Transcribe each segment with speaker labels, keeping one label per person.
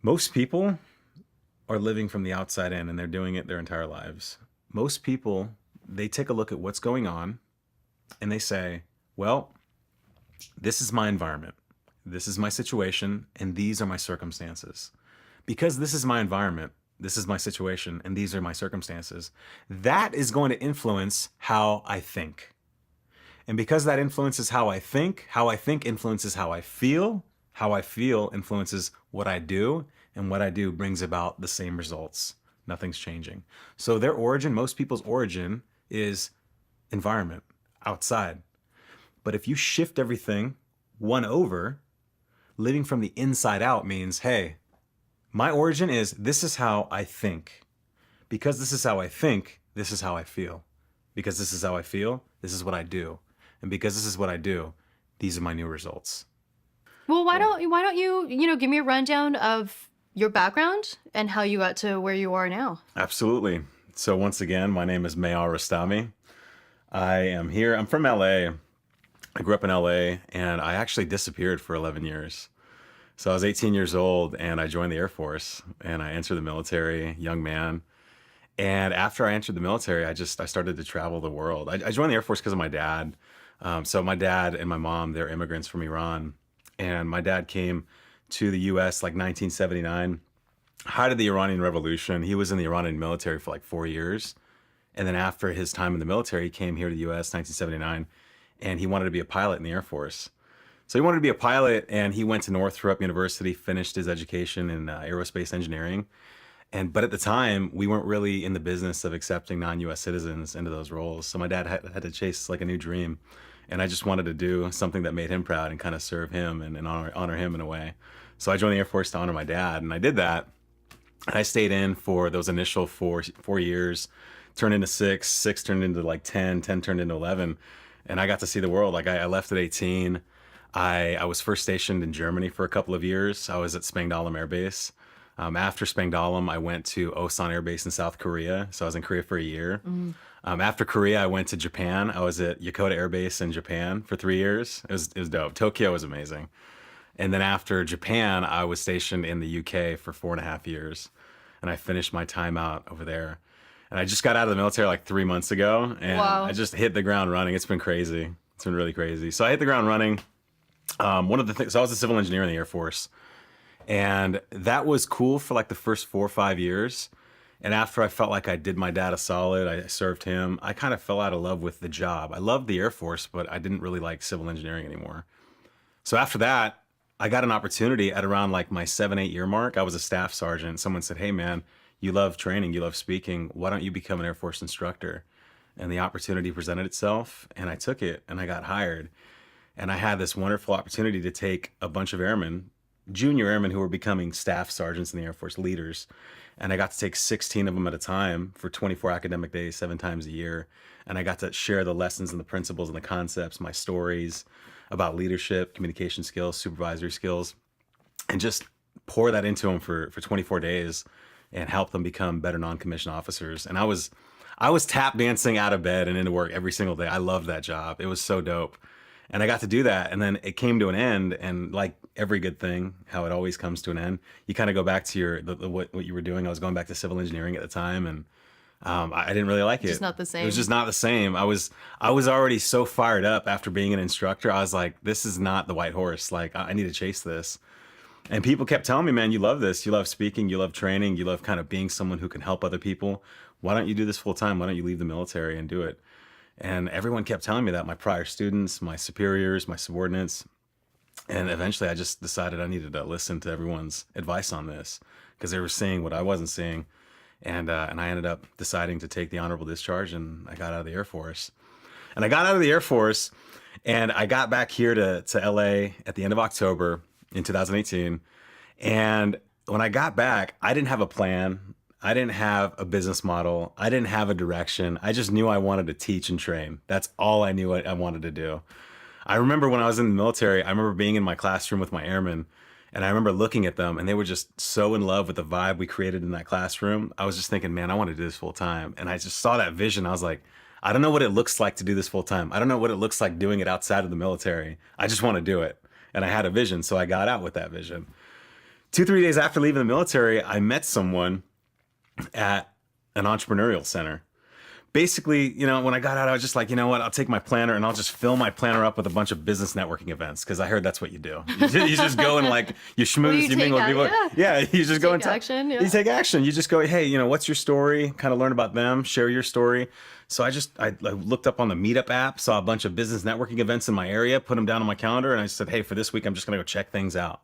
Speaker 1: Most people are living from the outside in and they're doing it their entire lives. Most people, they take a look at what's going on and they say, well, this is my environment, this is my situation, and these are my circumstances. Because this is my environment, this is my situation, and these are my circumstances, that is going to influence how I think. And because that influences how I think influences how I feel influences what I do, and what I do brings about the same results. Nothing's changing. So their origin, most people's origin is environment, outside. But if you shift everything one over, living from the inside out means, hey, my origin is this is how I think. Because this is how I think, this is how I feel. Because this is how I feel, this is what I do. And because this is what I do, these are my new results.
Speaker 2: Well, why don't you give me a rundown of your background and how you got to where you are now?
Speaker 1: Absolutely. So once again, my name is Mahyar Rostami. I am here. I'm from LA. I grew up in LA and I actually disappeared for 11 years. So I was 18 years old and I joined the Air Force and I entered the military, young man. And after I entered the military, I started to travel the world. I joined the Air Force because of my dad. So my dad and my mom, they're immigrants from Iran. And my dad came to the US like 1979, height of the Iranian Revolution. He was in the Iranian military for like 4 years. And then after his time in the military, he came here to the US 1979 and he wanted to be a pilot in the Air Force. So he wanted to be a pilot and he went to Northrop University, finished his education in aerospace engineering. But at the time, we weren't really in the business of accepting non-US citizens into those roles. So my dad had to chase like a new dream. And I just wanted to do something that made him proud and kind of serve him and honor him in a way. So I joined the Air Force to honor my dad. And I did that. And I stayed in for those initial four years, turned into six turned into like 10 turned into 11. And I got to see the world. Like I left at 18. I was first stationed in Germany for a couple of years. I was at Spangdahlem Air Base. After Spangdahlem, I went to Osan Air Base in South Korea. So I was in Korea for a year. After Korea, I went to Japan. I was at Yokota Air Base in Japan for 3 years. It was dope. Tokyo was amazing. And then after Japan, I was stationed in the UK for 4.5 years. And I finished my time out over there. And I just got out of the military like 3 months ago. And
Speaker 2: Wow.
Speaker 1: I just hit the ground running. It's been crazy. It's been really crazy. So I hit the ground running. One of the things, so I was a civil engineer in the Air Force. And that was cool for like the first 4 or 5 years. And after I felt like I did my dad a solid, I served him, I kind of fell out of love with the job. I loved the Air Force, but I didn't really like civil engineering anymore. So after that, I got an opportunity at around like my 7, 8 year mark. I was a staff sergeant. Someone said, hey man, you love training, you love speaking. Why don't you become an Air Force instructor? And the opportunity presented itself and I took it and I got hired. And I had this wonderful opportunity to take a bunch of airmen, junior airmen who were becoming staff sergeants in the Air Force, leaders. And I got to take 16 of them at a time for 24 academic days, 7 times a year. And I got to share the lessons and the principles and the concepts, my stories about leadership, communication skills, supervisory skills, and just pour that into them for 24 days and help them become better non-commissioned officers. And I was tap dancing out of bed and into work every single day. I loved that job. It was so dope. And I got to do that. And then it came to an end. And like every good thing, how it always comes to an end, you kind of go back to what you were doing. I was going back to civil engineering at the time. And I didn't really like it.
Speaker 2: Just not the
Speaker 1: It was
Speaker 2: same.
Speaker 1: just not the same. I was already so fired up after being an instructor. I was like, this is not the white horse. Like I need to chase this. And people kept telling me, man, you love this. You love speaking. You love training. You love kind of being someone who can help other people. Why don't you do this full time? Why don't you leave the military and do it? And everyone kept telling me that, my prior students, my superiors, my subordinates. And eventually I just decided I needed to listen to everyone's advice on this because they were seeing what I wasn't seeing. And I ended up deciding to take the honorable discharge and I got out of the Air Force. And I got out of the Air Force and I got back here to LA at the end of October in 2018. And when I got back, I didn't have a plan. I didn't have a business model. I didn't have a direction. I just knew I wanted to teach and train. That's all I knew I wanted to do. I remember when I was in the military, I remember being in my classroom with my airmen and I remember looking at them and they were just so in love with the vibe we created in that classroom. I was just thinking, man, I want to do this full time. And I just saw that vision. I was like, I don't know what it looks like to do this full time. I don't know what it looks like doing it outside of the military. I just want to do it. And I had a vision. So I got out with that vision. 2-3 days after leaving the military, I met someone at an entrepreneurial center. Basically, when I got out, I was just like, you know what? I'll take my planner and I'll just fill my planner up with a bunch of business networking events because I heard that's what you do. You just go and like you schmooze, you mingle with people. Yeah, you just go and
Speaker 2: take action. Yeah.
Speaker 1: You take action. You just go, hey, what's your story? Kind of learn about them, share your story. So I looked up on the Meetup app, saw a bunch of business networking events in my area, put them down on my calendar, and I said, hey, for this week, I'm just gonna go check things out.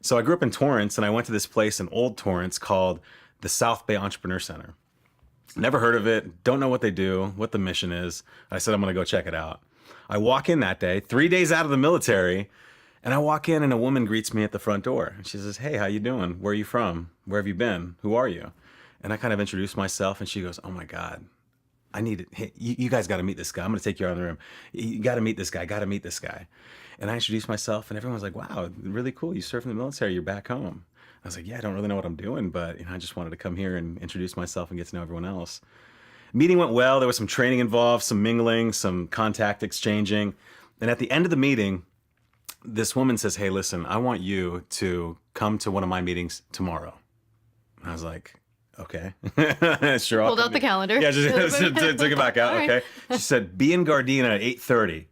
Speaker 1: So I grew up in Torrance, and I went to this place in Old Torrance called the South Bay Entrepreneur Center. Never heard of it, don't know what they do, what the mission is. I said, I'm gonna go check it out. I walk in that day, 3 days out of the military, and I walk in and a woman greets me at the front door. And she says, hey, how you doing? Where are you from? Where have you been? Who are you? And I kind of introduced myself and she goes, oh my God, I need it. Hey, you guys gotta meet this guy. I'm gonna take you out of the room. You gotta meet this guy, gotta meet this guy. And I introduced myself and everyone was like, wow, really cool. You served in the military, you're back home. I was like, yeah, I don't really know what I'm doing, but I just wanted to come here and introduce myself and get to know everyone else. Meeting went well. There was some training involved, some mingling, some contact exchanging. And at the end of the meeting, this woman says, hey, listen, I want you to come to one of my meetings tomorrow. And I was like, okay. Sure.
Speaker 2: Pulled out the calendar.
Speaker 1: Yeah, just took it back out.
Speaker 2: All
Speaker 1: Okay.
Speaker 2: right.
Speaker 1: She said, be in Gardena at 8:30.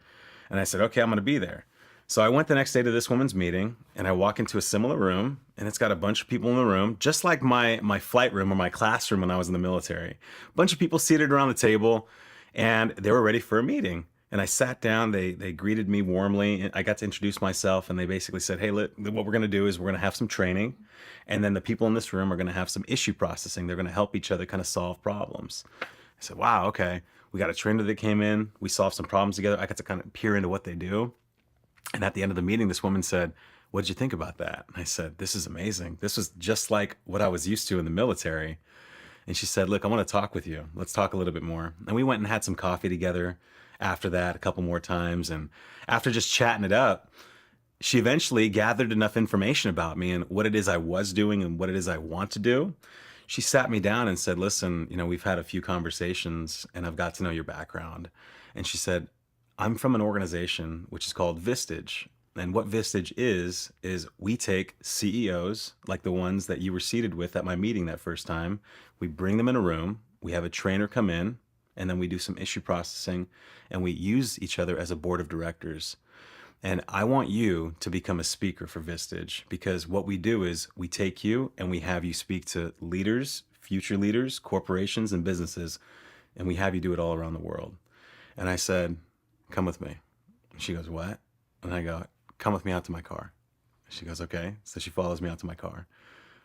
Speaker 1: And I said, okay, I'm going to be there. So I went the next day to this woman's meeting and I walk into a similar room and it's got a bunch of people in the room, just like my flight room or my classroom when I was in the military. A bunch of people seated around the table and they were ready for a meeting. And I sat down, they greeted me warmly. And I got to introduce myself and they basically said, hey, what we're going to do is we're going to have some training. And then the people in this room are going to have some issue processing. They're going to help each other kind of solve problems. I said, wow, okay. We got a trainer that came in. We solved some problems together. I got to kind of peer into what they do. And at the end of the meeting, this woman said, what did you think about that? And I said, this is amazing. This was just like what I was used to in the military. And she said, look, I want to talk with you. Let's talk a little bit more. And we went and had some coffee together after that a couple more times. And after just chatting it up, she eventually gathered enough information about me and what it is I was doing and what it is I want to do. She sat me down and said, listen, we've had a few conversations and I've got to know your background. And she said, I'm from an organization which is called Vistage. And what Vistage is we take CEOs, like the ones that you were seated with at my meeting that first time. We bring them in a room, we have a trainer come in, and then we do some issue processing, and we use each other as a board of directors. And I want you to become a speaker for Vistage because what we do is we take you and we have you speak to leaders, future leaders, corporations, and businesses, and we have you do it all around the world. And I said, come with me. And she goes, what? And I go, come with me out to my car. She goes, okay. So she follows me out to my car.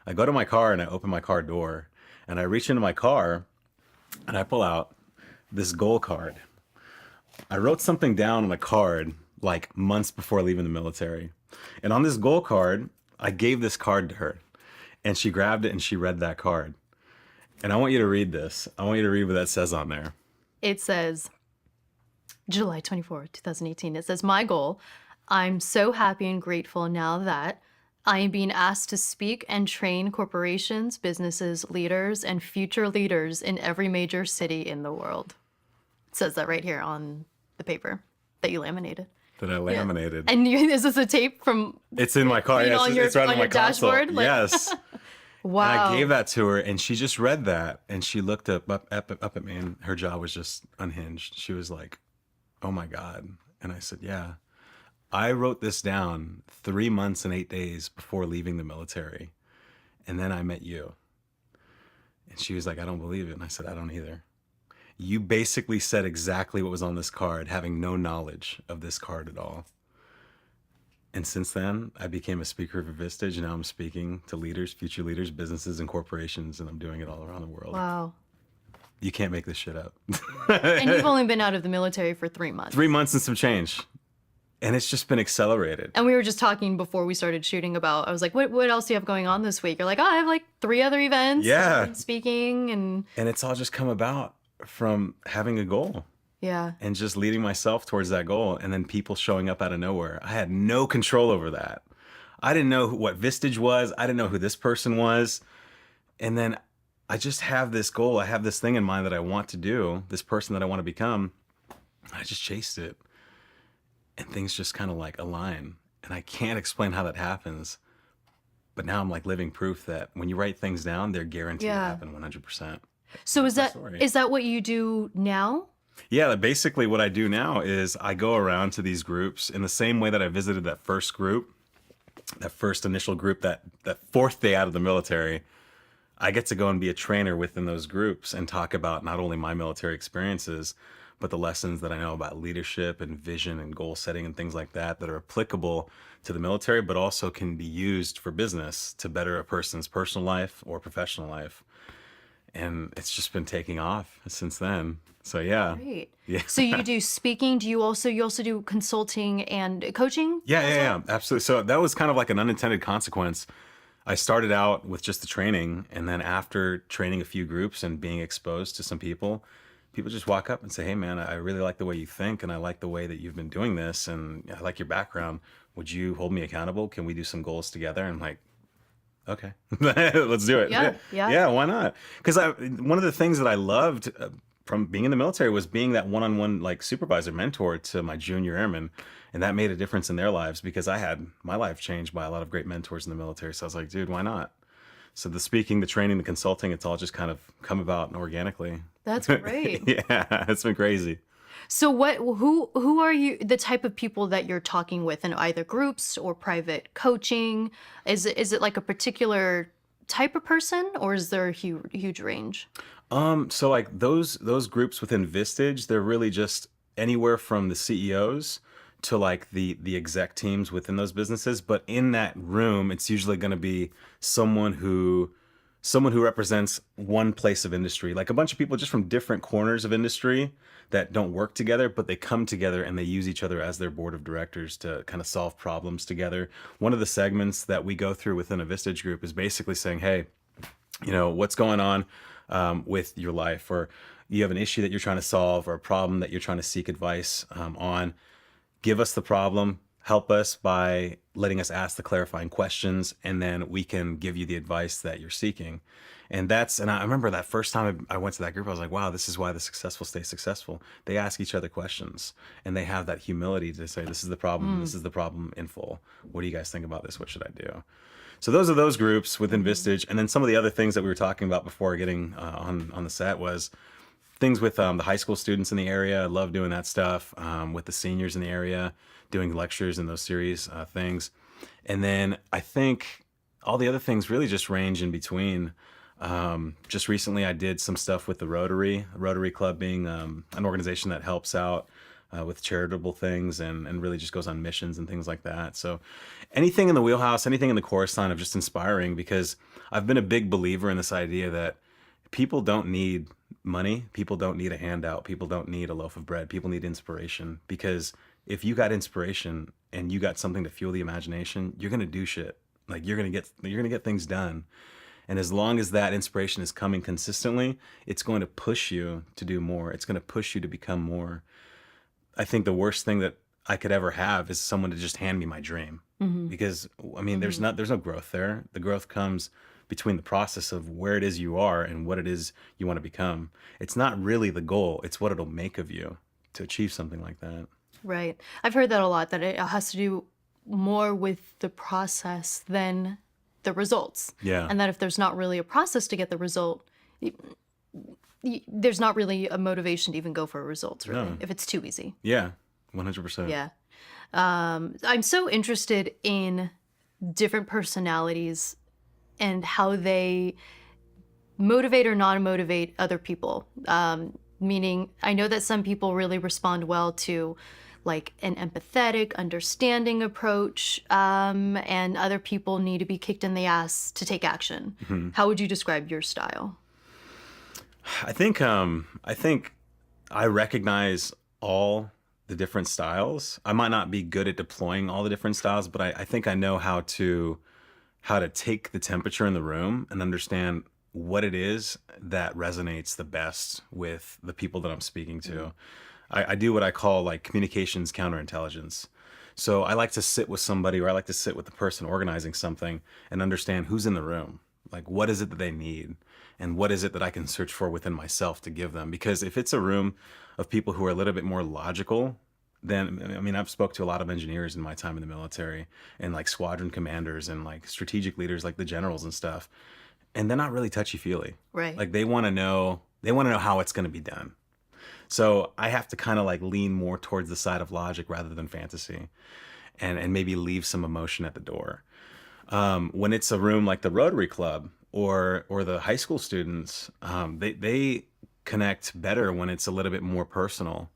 Speaker 1: I go to my car and I open my car door and I reach into my car and I pull out this goal card. I wrote something down on a card like months before leaving the military. And on this goal card, I gave this card to her and she grabbed it and she read that card. And I want you to read this. I want you to read what that says on there.
Speaker 2: It says, July 24, 2018. It says, my goal, I'm so happy and grateful now that I am being asked to speak and train corporations, businesses, leaders, and future leaders in every major city in the world. It says that right here on the paper that you laminated.
Speaker 1: That I laminated.
Speaker 2: Yeah. And is this a tape from...
Speaker 1: It's in my car. Yeah, it's right on my console.
Speaker 2: Dashboard?
Speaker 1: Yes.
Speaker 2: Wow.
Speaker 1: And I gave that to her and she just read that and she looked up at me and her jaw was just unhinged. She was like, oh my God. And I said, yeah, I wrote this down 3 months and 8 days before leaving the military. And then I met you. And she was like, I don't believe it. And I said, I don't either. You basically said exactly what was on this card, having no knowledge of this card at all. And since then, I became a speaker of Vistage. And now I'm speaking to leaders, future leaders, businesses, and corporations. And I'm doing it all around the world.
Speaker 2: Wow.
Speaker 1: You can't make this shit up.
Speaker 2: And you've only been out of the military for 3 months.
Speaker 1: 3 months and some change. And it's just been accelerated.
Speaker 2: And we were just talking before we started shooting about, I was like, what else do you have going on this week? You're like, oh, I have like 3 other events.
Speaker 1: Yeah.
Speaker 2: Speaking and
Speaker 1: it's all just come about from having a goal.
Speaker 2: Yeah.
Speaker 1: And just leading myself towards that goal. And then people showing up out of nowhere. I had no control over that. I didn't know what Vistage was. I didn't know who this person was. And then I just have this goal. I have this thing in mind that I want to do, this person that I want to become. I just chased it. And things just kind of like align. And I can't explain how that happens. But now I'm like living proof that when you write things down, they're guaranteed to
Speaker 2: Yeah.
Speaker 1: happen 100%.
Speaker 2: So
Speaker 1: That's my story.
Speaker 2: is that what you do now?
Speaker 1: Yeah, basically what I do now is I go around to these groups in the same way that I visited that first group, that first initial group, that fourth day out of the military. I get to go and be a trainer within those groups and talk about not only my military experiences, but the lessons that I know about leadership and vision and goal setting and things like that are applicable to the military, but also can be used for business to better a person's personal life or professional life. And it's just been taking off since then. So yeah.
Speaker 2: Great.
Speaker 1: Yeah.
Speaker 2: So you do speaking. Do you also do consulting and coaching?
Speaker 1: Yeah, absolutely. So that was kind of like an unintended consequence. I started out with just the training, and then after training a few groups and being exposed to some people, people just walk up and say, "Hey, man, I really like the way you think, and I like the way that you've been doing this, and I like your background. Would you hold me accountable? Can we do some goals together?" And I'm like, "Okay, let's do it."
Speaker 2: Yeah.
Speaker 1: Yeah, why not? Because one of the things that I loved from being in the military was being that one-on-one like supervisor mentor to my junior airmen, and that made a difference in their lives because I had my life changed by a lot of great mentors in the military. So I was like, dude, why not? So the speaking, the training, the consulting, it's all just kind of come about organically.
Speaker 2: That's great.
Speaker 1: Yeah, it's been crazy.
Speaker 2: So who are you, the type of people that you're talking with in either groups or private coaching? Is it like a particular type of person, or is there a huge range?
Speaker 1: So like those groups within Vistage, they're really just anywhere from the CEOs to like the exec teams within those businesses. But in that room, it's usually going to be someone who represents one place of industry, like a bunch of people just from different corners of industry that don't work together, but they come together and they use each other as their board of directors to kind of solve problems together. One of the segments that we go through within a Vistage group is basically saying, hey, what's going on with your life, or you have an issue that you're trying to solve or a problem that you're trying to seek advice on. Give us the problem, help us by letting us ask the clarifying questions, and then we can give you the advice that you're seeking. And I remember that first time I went to that group, I was like, wow, this is why the successful stay successful. They ask each other questions and they have that humility to say, this is the problem. This is the problem in full. What do you guys think about this? What should I do? So those are those groups within Vistage. And then some of the other things that we were talking about before getting on the set was things with the high school students in the area. I love doing that stuff with the seniors in the area, doing lectures and those series things. And then I think all the other things really just range in between. Just recently I did some stuff with the Rotary Club being an organization that helps out with charitable things and really just goes on missions and things like that. So anything in the wheelhouse, anything in the chorus line of just inspiring, because I've been a big believer in this idea that people don't need money. People don't need a handout. People don't need a loaf of bread. People need inspiration, because if you got inspiration and you got something to fuel the imagination, you're going to do shit. Like you're going to get things done. And as long as that inspiration is coming consistently, it's going to push you to do more. It's going to push you to become more. I think the worst thing that I could ever have is someone to just hand me my dream. Because I mean, there's no growth there. The growth comes between the process of where it is you are and what it is you want to become. It's not really the goal. It's what it'll make of you to achieve something like that.
Speaker 2: Right. I've heard that a lot, that it has to do more with the process than the results.
Speaker 1: Yeah.
Speaker 2: And that if there's not really a process to get the result, there's not really a motivation to even go for a result, really,
Speaker 1: No.
Speaker 2: if it's too easy.
Speaker 1: Yeah. 100%.
Speaker 2: Yeah. I'm so interested in different personalities and how they motivate or not motivate other people. Meaning, I know that some people really respond well to like an empathetic, understanding approach, and other people need to be kicked in the ass to take action. How would you describe your style?
Speaker 1: I think I recognize all the different styles. I might not be good at deploying all the different styles, but I think I know how to take the temperature in the room and understand what it is that resonates the best with the people that I'm speaking to. I do what I call like communications counterintelligence. So I like to sit with somebody, or I like to sit with the person organizing something and understand who's in the room. Like, what is it that they need? And what is it that I can search for within myself to give them? Because if it's a room of people who are a little bit more logical, then, I mean, I've spoke to a lot of engineers in my time in the military and like squadron commanders and like strategic leaders like the generals and stuff. And they're not really touchy-feely.
Speaker 2: Right.
Speaker 1: Like they want to know how it's going to be done. So I have to kind of like lean more towards the side of logic rather than fantasy, and maybe leave some emotion at the door. When it's a room like the Rotary Club or the high school students, they connect better when it's a little bit more personal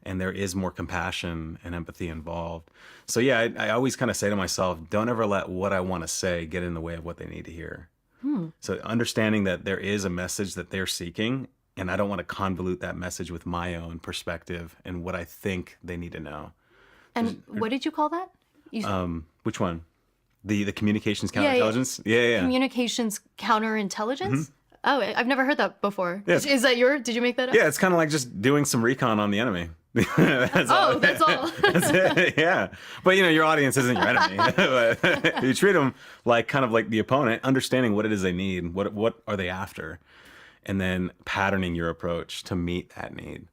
Speaker 1: and there is more compassion and empathy involved. So yeah, I always kind of say to myself, don't ever let what I want to say get in the way of what they need to hear. So understanding that there is a message that they're seeking, and I don't want to convolute that message with my own perspective and what I think they need to know.
Speaker 2: And what did you call that?
Speaker 1: Which one? The communications
Speaker 2: Yeah, yeah.
Speaker 1: counterintelligence? Yeah.
Speaker 2: Communications counterintelligence? Oh, I've never heard that before.
Speaker 1: Yeah.
Speaker 2: Is that did you make that up?
Speaker 1: Yeah, it's kind of like just doing some recon on the enemy. That's all.
Speaker 2: That's all.
Speaker 1: That's it. Yeah. But your audience isn't your enemy. But you treat them like kind of like the opponent, understanding what it is they need, what are they after, and then patterning your approach to meet that need.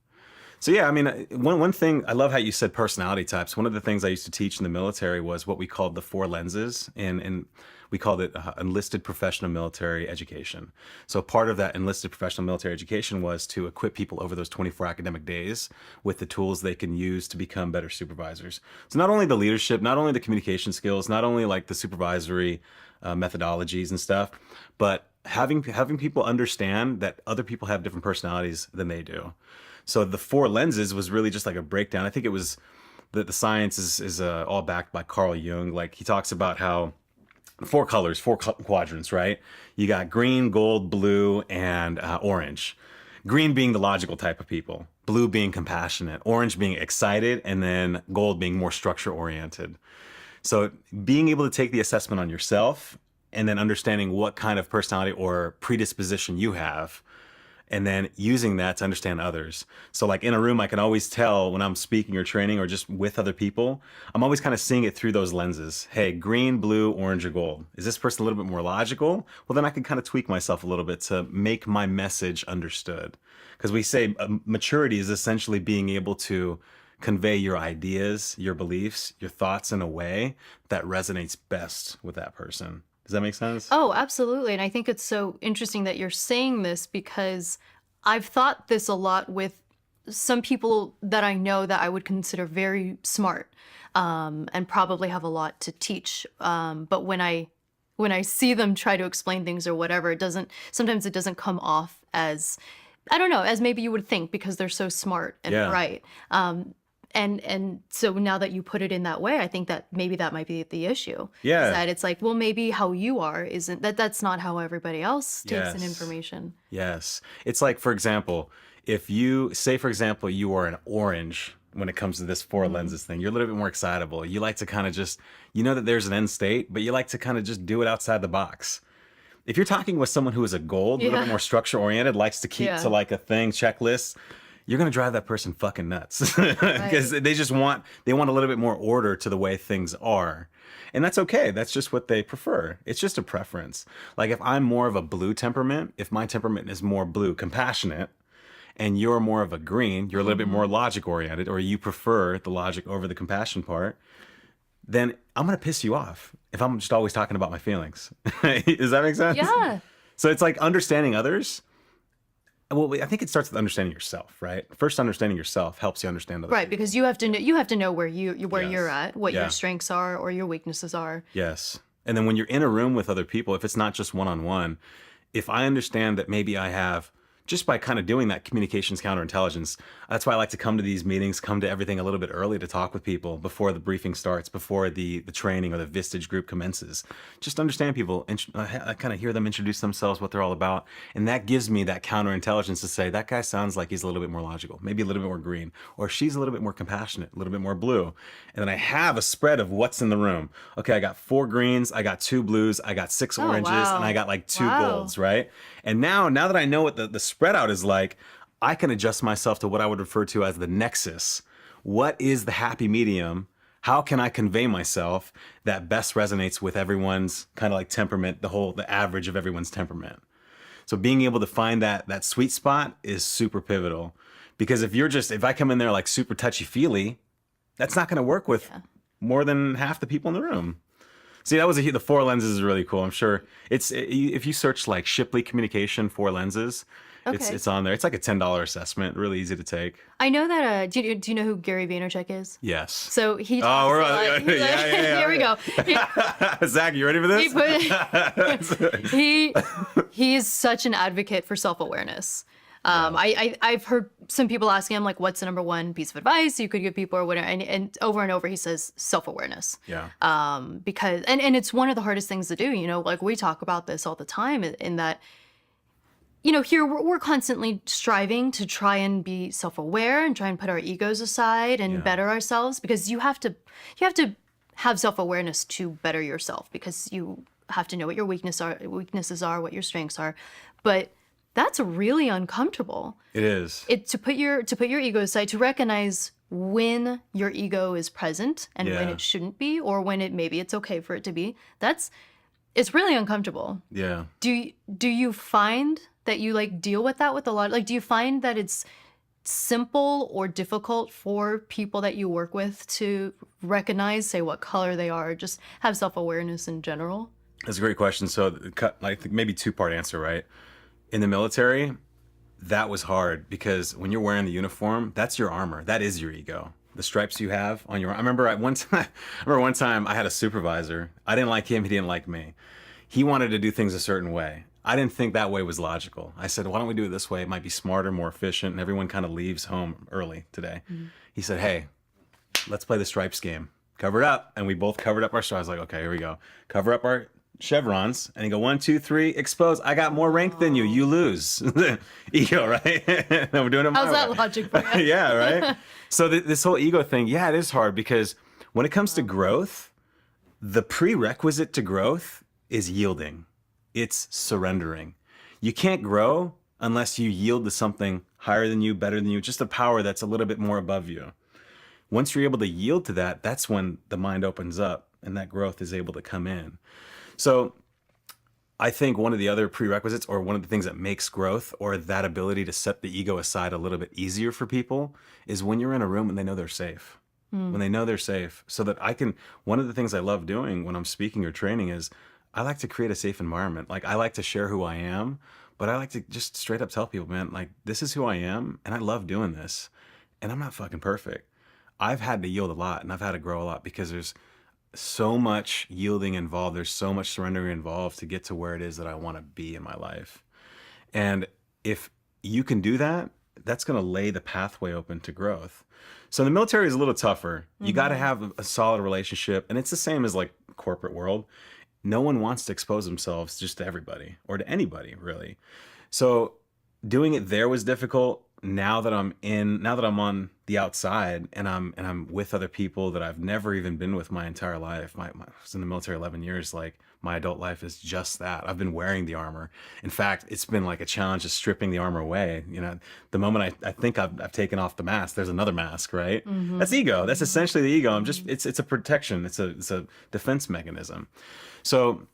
Speaker 1: So yeah, I mean, one thing, I love how you said personality types. One of the things I used to teach in the military was what we called the 4 lenses, and we called it enlisted professional military education. So part of that enlisted professional military education was to equip people over those 24 academic days with the tools they can use to become better supervisors. So not only the leadership, not only the communication skills, not only like the supervisory methodologies and stuff, but having people understand that other people have different personalities than they do. So the 4 lenses was really just like a breakdown. I think it was the science is all backed by Carl Jung. Like he talks about how 4 colors, 4 quadrants, right? You got green, gold, blue, and orange. Green being the logical type of people, blue being compassionate, orange being excited, and then gold being more structure oriented. So being able to take the assessment on yourself and then understanding what kind of personality or predisposition you have, and then using that to understand others. So like in a room, I can always tell when I'm speaking or training or just with other people, I'm always kind of seeing it through those lenses. Hey, green, blue, orange, or gold. Is this person a little bit more logical? Well, then I can kind of tweak myself a little bit to make my message understood. Because we say maturity is essentially being able to convey your ideas, your beliefs, your thoughts in a way that resonates best with that person. Does that make sense?
Speaker 2: Oh, absolutely. And I think it's so interesting that you're saying this because I've thought this a lot with some people that I know that I would consider very smart and probably have a lot to teach. But when I see them try to explain things or whatever, sometimes it doesn't come off as, I don't know, as maybe you would think because they're so smart and
Speaker 1: Yeah.
Speaker 2: bright. And so now that you put it in that way, I think that maybe that might be the issue.
Speaker 1: Yeah.
Speaker 2: Is that it's like, well, maybe how you are isn't that's not how everybody else takes in
Speaker 1: Yes.
Speaker 2: information.
Speaker 1: Yes. It's like, for example, if you say, for example, you are an orange when it comes to this 4 lenses thing, you're a little bit more excitable. You like to kind of just, that there's an end state, but you like to kind of just do it outside the box. If you're talking with someone who is a gold, a little
Speaker 2: Yeah.
Speaker 1: bit more structure oriented, likes to keep
Speaker 2: Yeah.
Speaker 1: to like a thing, checklist, you're going to drive that person fucking nuts because they want a little bit more order to the way things are. And that's okay. That's just what they prefer. It's just a preference. Like if I'm more of a blue temperament, if my temperament is more blue, compassionate, and you're more of a green, you're a little bit more logic oriented, or you prefer the logic over the compassion part, then I'm going to piss you off if I'm just always talking about my feelings. Does that make sense?
Speaker 2: Yeah.
Speaker 1: So it's like understanding others. Well, I think it starts with understanding yourself, right? First, understanding yourself helps you understand other
Speaker 2: Right,
Speaker 1: people.
Speaker 2: because you have to know where you're
Speaker 1: Yes.
Speaker 2: at, what
Speaker 1: Yeah.
Speaker 2: your strengths are or your weaknesses are.
Speaker 1: Yes. And then when you're in a room with other people, if it's not just one-on-one, if I understand that maybe I have, just by kind of doing that communications counterintelligence, that's why I like to come to these meetings, come to everything a little bit early to talk with people before the briefing starts, before the training or the Vistage group commences. Just understand people, and I kind of hear them introduce themselves, what they're all about. And that gives me that counterintelligence to say, that guy sounds like he's a little bit more logical, maybe a little bit more green, or she's a little bit more compassionate, a little bit more blue. And then I have a spread of what's in the room. Okay, I got 4 greens, I got 2 blues, I got 6 oranges,
Speaker 2: wow.
Speaker 1: and I got like 2
Speaker 2: Wow.
Speaker 1: golds, right? And now that I know what the spread out is like, I can adjust myself to what I would refer to as the nexus. What is the happy medium? How can I convey myself that best resonates with everyone's kind of like temperament, the average of everyone's temperament? So being able to find that sweet spot is super pivotal. Because if I come in there like super touchy-feely, That's not going to work with more than half the people in the room. See, that was the four lenses is really cool. I'm sure if you search like Shipley Communication 4 lenses,
Speaker 2: Okay.
Speaker 1: it's on there. It's like a $10 assessment, really easy to take.
Speaker 2: I know that. Do you know who Gary Vaynerchuk is?
Speaker 1: Yes.
Speaker 2: So he
Speaker 1: Oh,
Speaker 2: talks
Speaker 1: we're
Speaker 2: a
Speaker 1: on.
Speaker 2: lot.
Speaker 1: Yeah.
Speaker 2: Here we go.
Speaker 1: Zach, you ready for this?
Speaker 2: He's such an advocate for self-awareness. I've heard some people asking him like, what's the number one piece of advice you could give people or whatever, and over he says self-awareness.
Speaker 1: Yeah.
Speaker 2: Because and it's one of the hardest things to do. You know, like we talk about this all the time in that, you know, here we're constantly striving to try and be self-aware and try and put our egos aside and better ourselves, because you have to have self-awareness to better yourself, because you have to know what your weaknesses are, what your strengths are. But that's really uncomfortable.
Speaker 1: It is.
Speaker 2: To put your ego aside, to recognize when your ego is present and when it shouldn't be, or when maybe it's okay for it to be. It's really uncomfortable.
Speaker 1: Yeah.
Speaker 2: Do you find that you like deal with that with a lot? Like, do you find that it's simple or difficult for people that you work with to recognize, say, what color they are, or just have self-awareness in general?
Speaker 1: That's a great question. So, like maybe 2-part answer, right? In the military, that was hard because when you're wearing the uniform, that's your armor. That is your ego. The stripes you have on your. I remember one time I had a supervisor. I didn't like him. He didn't like me. He wanted to do things a certain way. I didn't think that way was logical. I said, why don't we do it this way? It might be smarter, more efficient, and everyone kind of leaves home early today. Mm-hmm. He said, hey, let's play the stripes game. Cover it up. And we both covered up our stripes. I was like, okay, here we go. Cover up our chevrons. And he go, 1, 2, 3, expose. I got more rank than you. You lose. Ego, right? We're doing it my
Speaker 2: How's that
Speaker 1: way.
Speaker 2: logic for you?
Speaker 1: Yeah, right? So this whole ego thing, it is hard because when it comes to growth, the prerequisite to growth is yielding. It's surrendering. You can't grow unless you yield to something higher than you, better than you, just a power that's a little bit more above you. Once you're able to yield to that, that's when the mind opens up and that growth is able to come in. So I think one of the other prerequisites, or one of the things that makes growth or that ability to set the ego aside a little bit easier for people, is when you're in a room and they know they're safe. When they know they're safe, so that one of the things I love doing when I'm speaking or training is I like to create a safe environment. Like, I like to share who I am, but I like to just straight up tell people, man, like, this is who I am and I love doing this, and I'm not fucking perfect. I've had to yield a lot and I've had to grow a lot because there's so much yielding involved. There's so much surrendering involved to get to where it is that I want to be in my life. And if you can do that, that's going to lay the pathway open to growth. So the military is a little tougher. You got to have a solid relationship. And it's the same as like corporate world. No one wants to expose themselves just to everybody or to anybody, really. So doing it there was difficult. Now that I'm on the outside and I'm with other people that I've never even been with my entire life. I was in the military 11 years. Like, my adult life is just that. I've been wearing the armor. In fact, it's been like a challenge of stripping the armor away. You know, the moment I think I've taken off the mask, there's another mask, right? That's ego. That's essentially the ego. It's a protection. It's a defense mechanism. So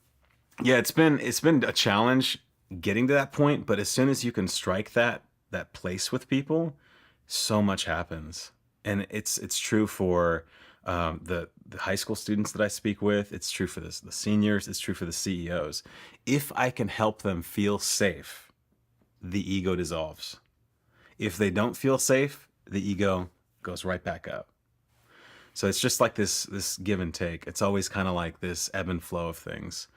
Speaker 1: yeah, it's been a challenge getting to that point. But as soon as you can strike that place with people, so much happens. And it's true for the high school students that I speak with. It's true for the seniors. It's true for the CEOs. If I can help them feel safe, the ego dissolves. If they don't feel safe, the ego goes right back up. So it's just like this give and take. It's always kind of like this ebb and flow of things.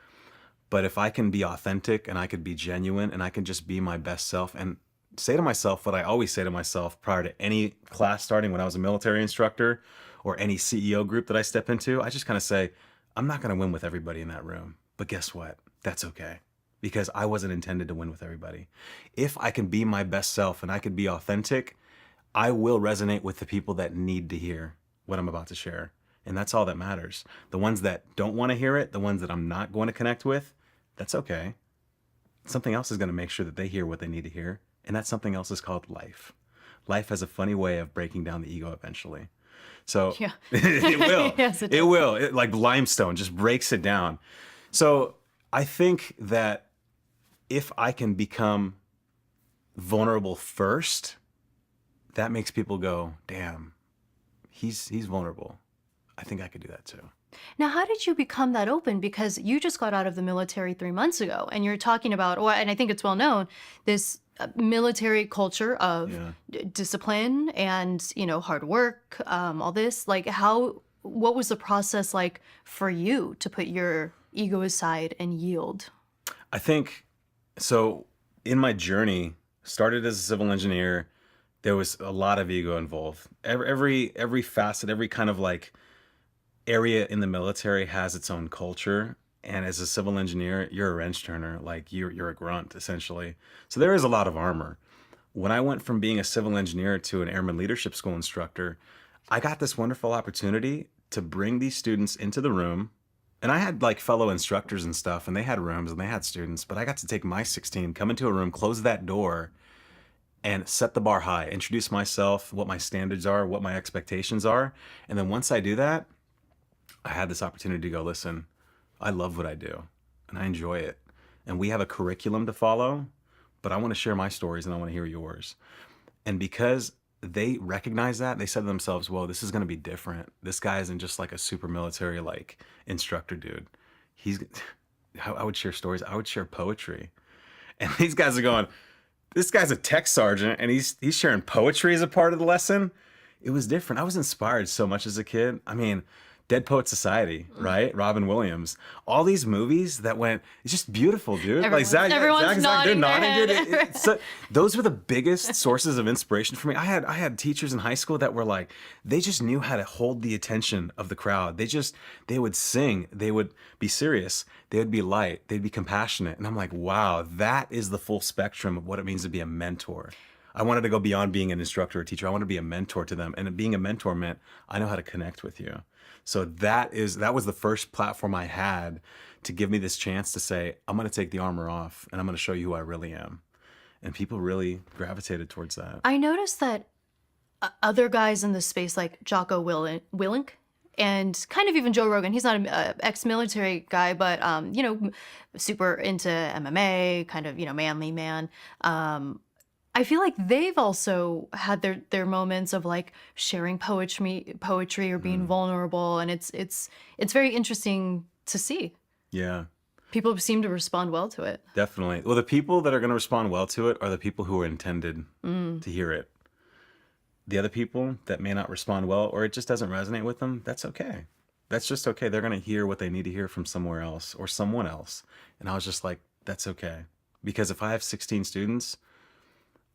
Speaker 1: But if I can be authentic and I could be genuine and I can just be my best self and say to myself what I always say to myself prior to any class starting when I was a military instructor or any CEO group that I step into, I just kind of say, I'm not going to win with everybody in that room. But guess what? That's okay, because I wasn't intended to win with everybody. If I can be my best self and I can be authentic, I will resonate with the people that need to hear what I'm about to share. And that's all that matters. The ones that don't want to hear it, the ones that I'm not going to connect with, that's okay. Something else is going to make sure that they hear what they need to hear. And that something else is called life. Life has a funny way of breaking down the ego eventually. So
Speaker 2: Yeah.
Speaker 1: it will.
Speaker 2: Yes, it
Speaker 1: it will. It, like limestone, just breaks it down. So I think that if I can become vulnerable first, that makes people go, damn, he's vulnerable. I think I could do that too.
Speaker 2: Now, how did you become that open? Because you just got out of the military 3 months ago, and you're talking about, or and I think it's well known, this military culture of
Speaker 1: Yeah.
Speaker 2: discipline and hard work, all this. Like, what was the process like for you to put your ego aside and yield?
Speaker 1: I think so. In my journey, started as a civil engineer. There was a lot of ego involved. Every facet, every kind of like area in the military has its own culture. And as a civil engineer, you're a wrench turner. Like you're a grunt essentially. So there is a lot of armor. When I went from being a civil engineer to an airman leadership school instructor, I got this wonderful opportunity to bring these students into the room. And I had like fellow instructors and stuff, and they had rooms and they had students, but I got to take my 16, come into a room, close that door, and set the bar high, introduce myself, what my standards are, what my expectations are. And then once I do that, I had this opportunity to go, listen, I love what I do and I enjoy it. And we have a curriculum to follow, but I want to share my stories and I want to hear yours. And because they recognize that, they said to themselves, whoa, this is going to be different. This guy isn't just like a super military like instructor dude. I would share stories. I would share poetry. And these guys are going, this guy's a tech sergeant and he's sharing poetry as a part of the lesson. It was different. I was inspired so much as a kid. I mean, Dead Poet Society, right? Robin Williams. All these movies that went, it's just beautiful, dude.
Speaker 2: Everyone's nodding their head.
Speaker 1: Those were the biggest sources of inspiration for me. I had teachers in high school that were like, they just knew how to hold the attention of the crowd. They would sing, they would be serious, they would be light, they'd be compassionate. And I'm like, wow, that is the full spectrum of what it means to be a mentor. I wanted to go beyond being an instructor or teacher. I wanted to be a mentor to them. And being a mentor meant I know how to connect with you. So that was the first platform I had to give me this chance to say, I'm going to take the armor off and I'm going to show you who I really am. And people really gravitated towards that.
Speaker 2: I noticed that other guys in the space, like Jocko Willink, and kind of even Joe Rogan, he's not an ex-military guy, but, super into MMA, kind of, manly man. I feel like they've also had their moments of like sharing poetry or being vulnerable, and it's very interesting to see.
Speaker 1: Yeah,
Speaker 2: People seem to respond well to it.
Speaker 1: definitely. Well, the people that are going to respond well to it are the people who are intended to hear it. The other people that may not respond well, or it just doesn't resonate with them, that's okay. That's just okay. They're going to hear what they need to hear from somewhere else or someone else. And I was just like, that's okay. Because if I have 16 students,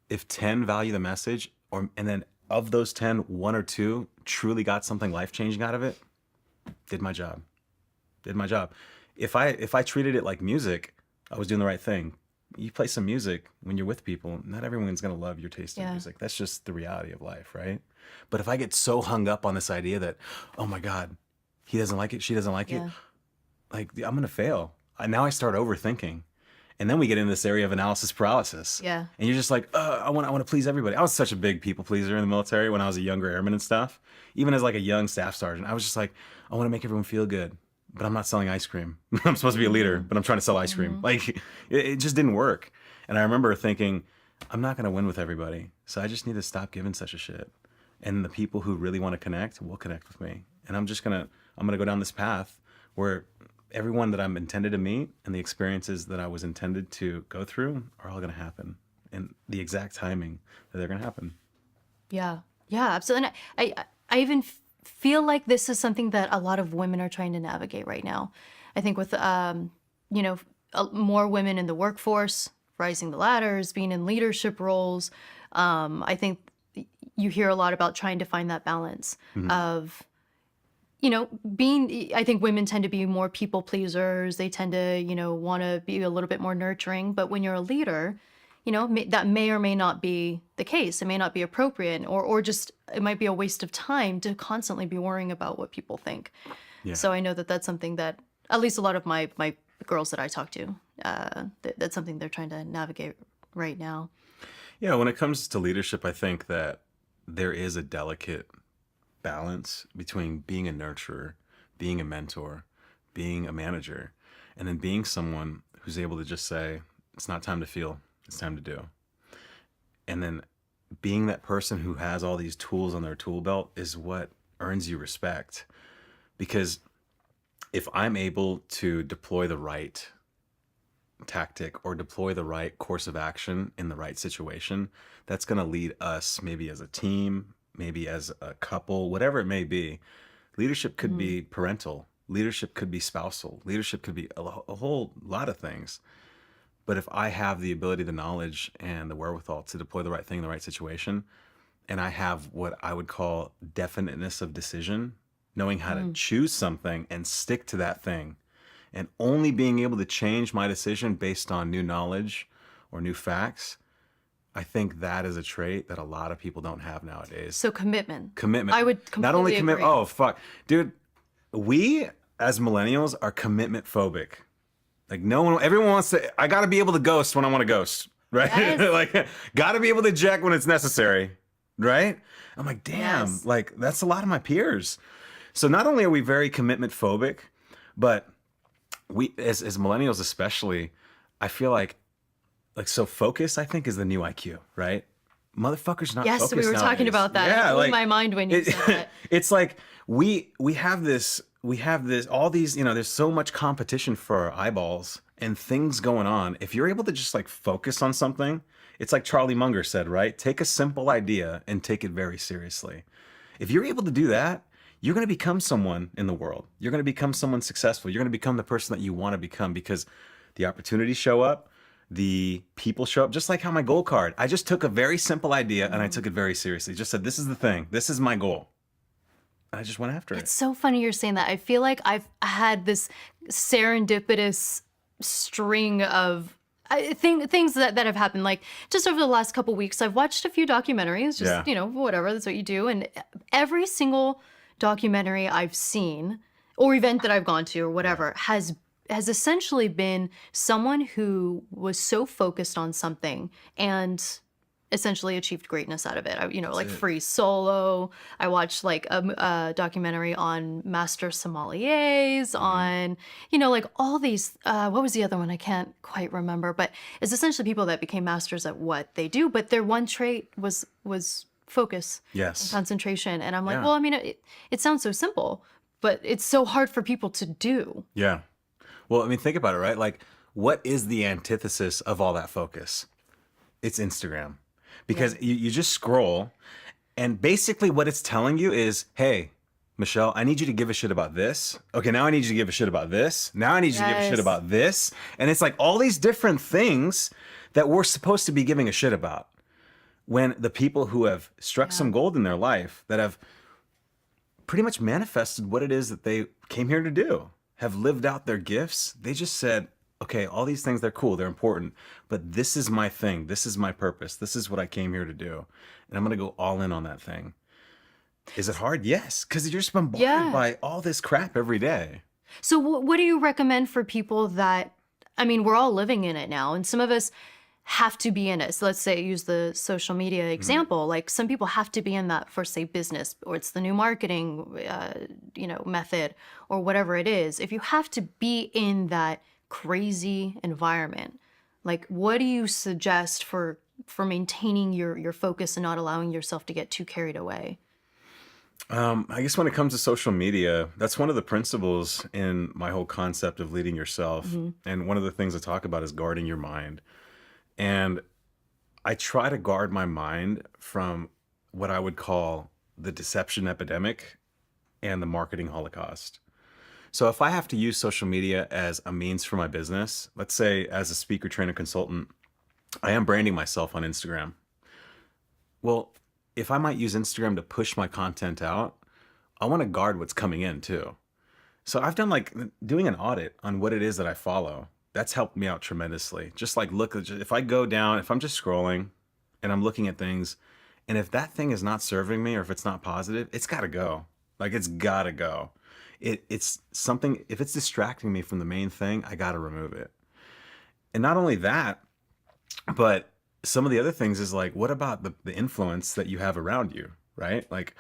Speaker 1: if 10 value the message, and then of those 10, 1 or 2 truly got something life-changing out of it, did my job. If I treated it like music, I was doing the right thing. You play some music when you're with people, not everyone's going to love your taste in music. That's just the reality of life, right? But if I get so hung up on this idea that, oh my God, he doesn't like it, she doesn't like it, like I'm going to fail. Now I start overthinking. And then we get into this area of analysis paralysis.
Speaker 2: Yeah.
Speaker 1: And you're just like, I want to please everybody. I was such a big people pleaser in the military when I was a younger airman and stuff. Even as like a young staff sergeant, I was just like, I want to make everyone feel good, but I'm not selling ice cream. I'm supposed to be a leader, but I'm trying to sell ice cream. Like it just didn't work. And I remember thinking, I'm not going to win with everybody. So I just need to stop giving such a shit. And the people who really want to connect will connect with me. And I'm going to go down this path where everyone that I'm intended to meet and the experiences that I was intended to go through are all going to happen in the exact timing that they're going to happen.
Speaker 2: Yeah, absolutely. And I even feel like this is something that a lot of women are trying to navigate right now. I think with, more women in the workforce, rising the ladders, being in leadership roles, I think you hear a lot about trying to find that balance of, I think women tend to be more people pleasers. They tend to, want to be a little bit more nurturing. But when you're a leader, that may or may not be the case. It may not be appropriate, or just it might be a waste of time to constantly be worrying about what people think.
Speaker 1: Yeah.
Speaker 2: So I know that that's something that at least a lot of my girls that I talk to, that's something they're trying to navigate right now.
Speaker 1: Yeah, when it comes to leadership, I think that there is a delicate balance between being a nurturer, being a mentor, being a manager, and then being someone who's able to just say, it's not time to feel, it's time to do. And then being that person who has all these tools on their tool belt is what earns you respect. Because if I'm able to deploy the right tactic or deploy the right course of action in the right situation, that's going to lead us, maybe as a team, maybe as a couple, whatever it may be. Leadership could be parental, leadership could be spousal, leadership could be a whole lot of things. But if I have the ability, the knowledge, and the wherewithal to deploy the right thing in the right situation, and I have what I would call definiteness of decision, knowing how to choose something and stick to that thing, and only being able to change my decision based on new knowledge or new facts, I think that is a trait that a lot of people don't have nowadays.
Speaker 2: So commitment.
Speaker 1: Commitment.
Speaker 2: I would
Speaker 1: Not only
Speaker 2: completely agree.
Speaker 1: Oh, fuck. Dude, we as millennials are commitment phobic. Like everyone wants to, I got to be able to ghost when I want to ghost, right?
Speaker 2: Yes.
Speaker 1: Like, got to be able to eject when it's necessary, right? I'm like, damn,
Speaker 2: Yes.
Speaker 1: like that's a lot of my peers. So not only are we very commitment phobic, but we, as millennials especially, I feel like so focus, I think, is the new IQ, right? Motherfuckers not
Speaker 2: Yes,
Speaker 1: focused
Speaker 2: we were talking
Speaker 1: nowadays.
Speaker 2: about that.
Speaker 1: Yeah,
Speaker 2: It blew my mind when you said that.
Speaker 1: it's like we have this all these, there's so much competition for our eyeballs and things going on. If you're able to just like focus on something, it's like Charlie Munger said, right? Take a simple idea and take it very seriously. If you're able to do that, you're going to become someone in the world. You're going to become someone successful. You're going to become the person that you want to become, because the opportunities show up, the people show up, just like how my goal card. I just took a very simple idea and I took it very seriously. Just said, this is the thing. This is my goal. And I just went after
Speaker 2: It's
Speaker 1: it.
Speaker 2: so funny you're saying that. I feel like I've had this serendipitous string of things that have happened. Like just over the last couple weeks, I've watched a few documentaries, just, whatever, that's what you do. And every single documentary I've seen or event that I've gone to or whatever has essentially been someone who was so focused on something and essentially achieved greatness out of it. Like Free Solo. I watched like a documentary on master sommeliers, on, like all these, what was the other one? I can't quite remember, but it's essentially people that became masters at what they do. But their one trait was focus
Speaker 1: Yes.
Speaker 2: and concentration. And I'm like,
Speaker 1: Yeah.
Speaker 2: well, I mean, it sounds so simple, but it's so hard for people to do.
Speaker 1: Yeah. Well, I mean, think about it, right? Like, what is the antithesis of all that focus? It's Instagram. Because you just scroll, and basically what it's telling you is, hey, Michelle, I need you to give a shit about this. Okay, now I need you to give a shit about this. Now I need you to give a shit
Speaker 2: Yes.
Speaker 1: about this. And it's like all these different things that we're supposed to be giving a shit about. When the people who have struck some gold in their life, that have pretty much manifested what it is that they came here to do, have lived out their gifts, they just said, okay, all these things, they're cool, they're important, but this is my thing, this is my purpose, this is what I came here to do, and I'm gonna go all in on that thing. Is it hard? Yes, because you're just bombarded by all this crap every day.
Speaker 2: So what do you recommend for people that, I mean, we're all living in it now, and some of us have to be in it. So let's say use the social media example. Like some people have to be in that for, say, business, or it's the new marketing, method, or whatever it is. If you have to be in that crazy environment, like what do you suggest for maintaining your focus and not allowing yourself to get too carried away?
Speaker 1: I guess when it comes to social media, that's one of the principles in my whole concept of leading yourself. And one of the things I talk about is guarding your mind. And I try to guard my mind from what I would call the deception epidemic and the marketing holocaust. So if I have to use social media as a means for my business, let's say as a speaker, trainer, consultant, I am branding myself on Instagram. Well, if I might use Instagram to push my content out, I want to guard what's coming in too. So I've done like doing an audit on what it is that I follow. That's helped me out tremendously. Just like if I go down, if I'm just scrolling and I'm looking at things, and if that thing is not serving me or if it's not positive, it's got to go. Like it's got to go. It's something, if it's distracting me from the main thing, I got to remove it. And not only that, but some of the other things is like, what about the influence that you have around you, right? Like,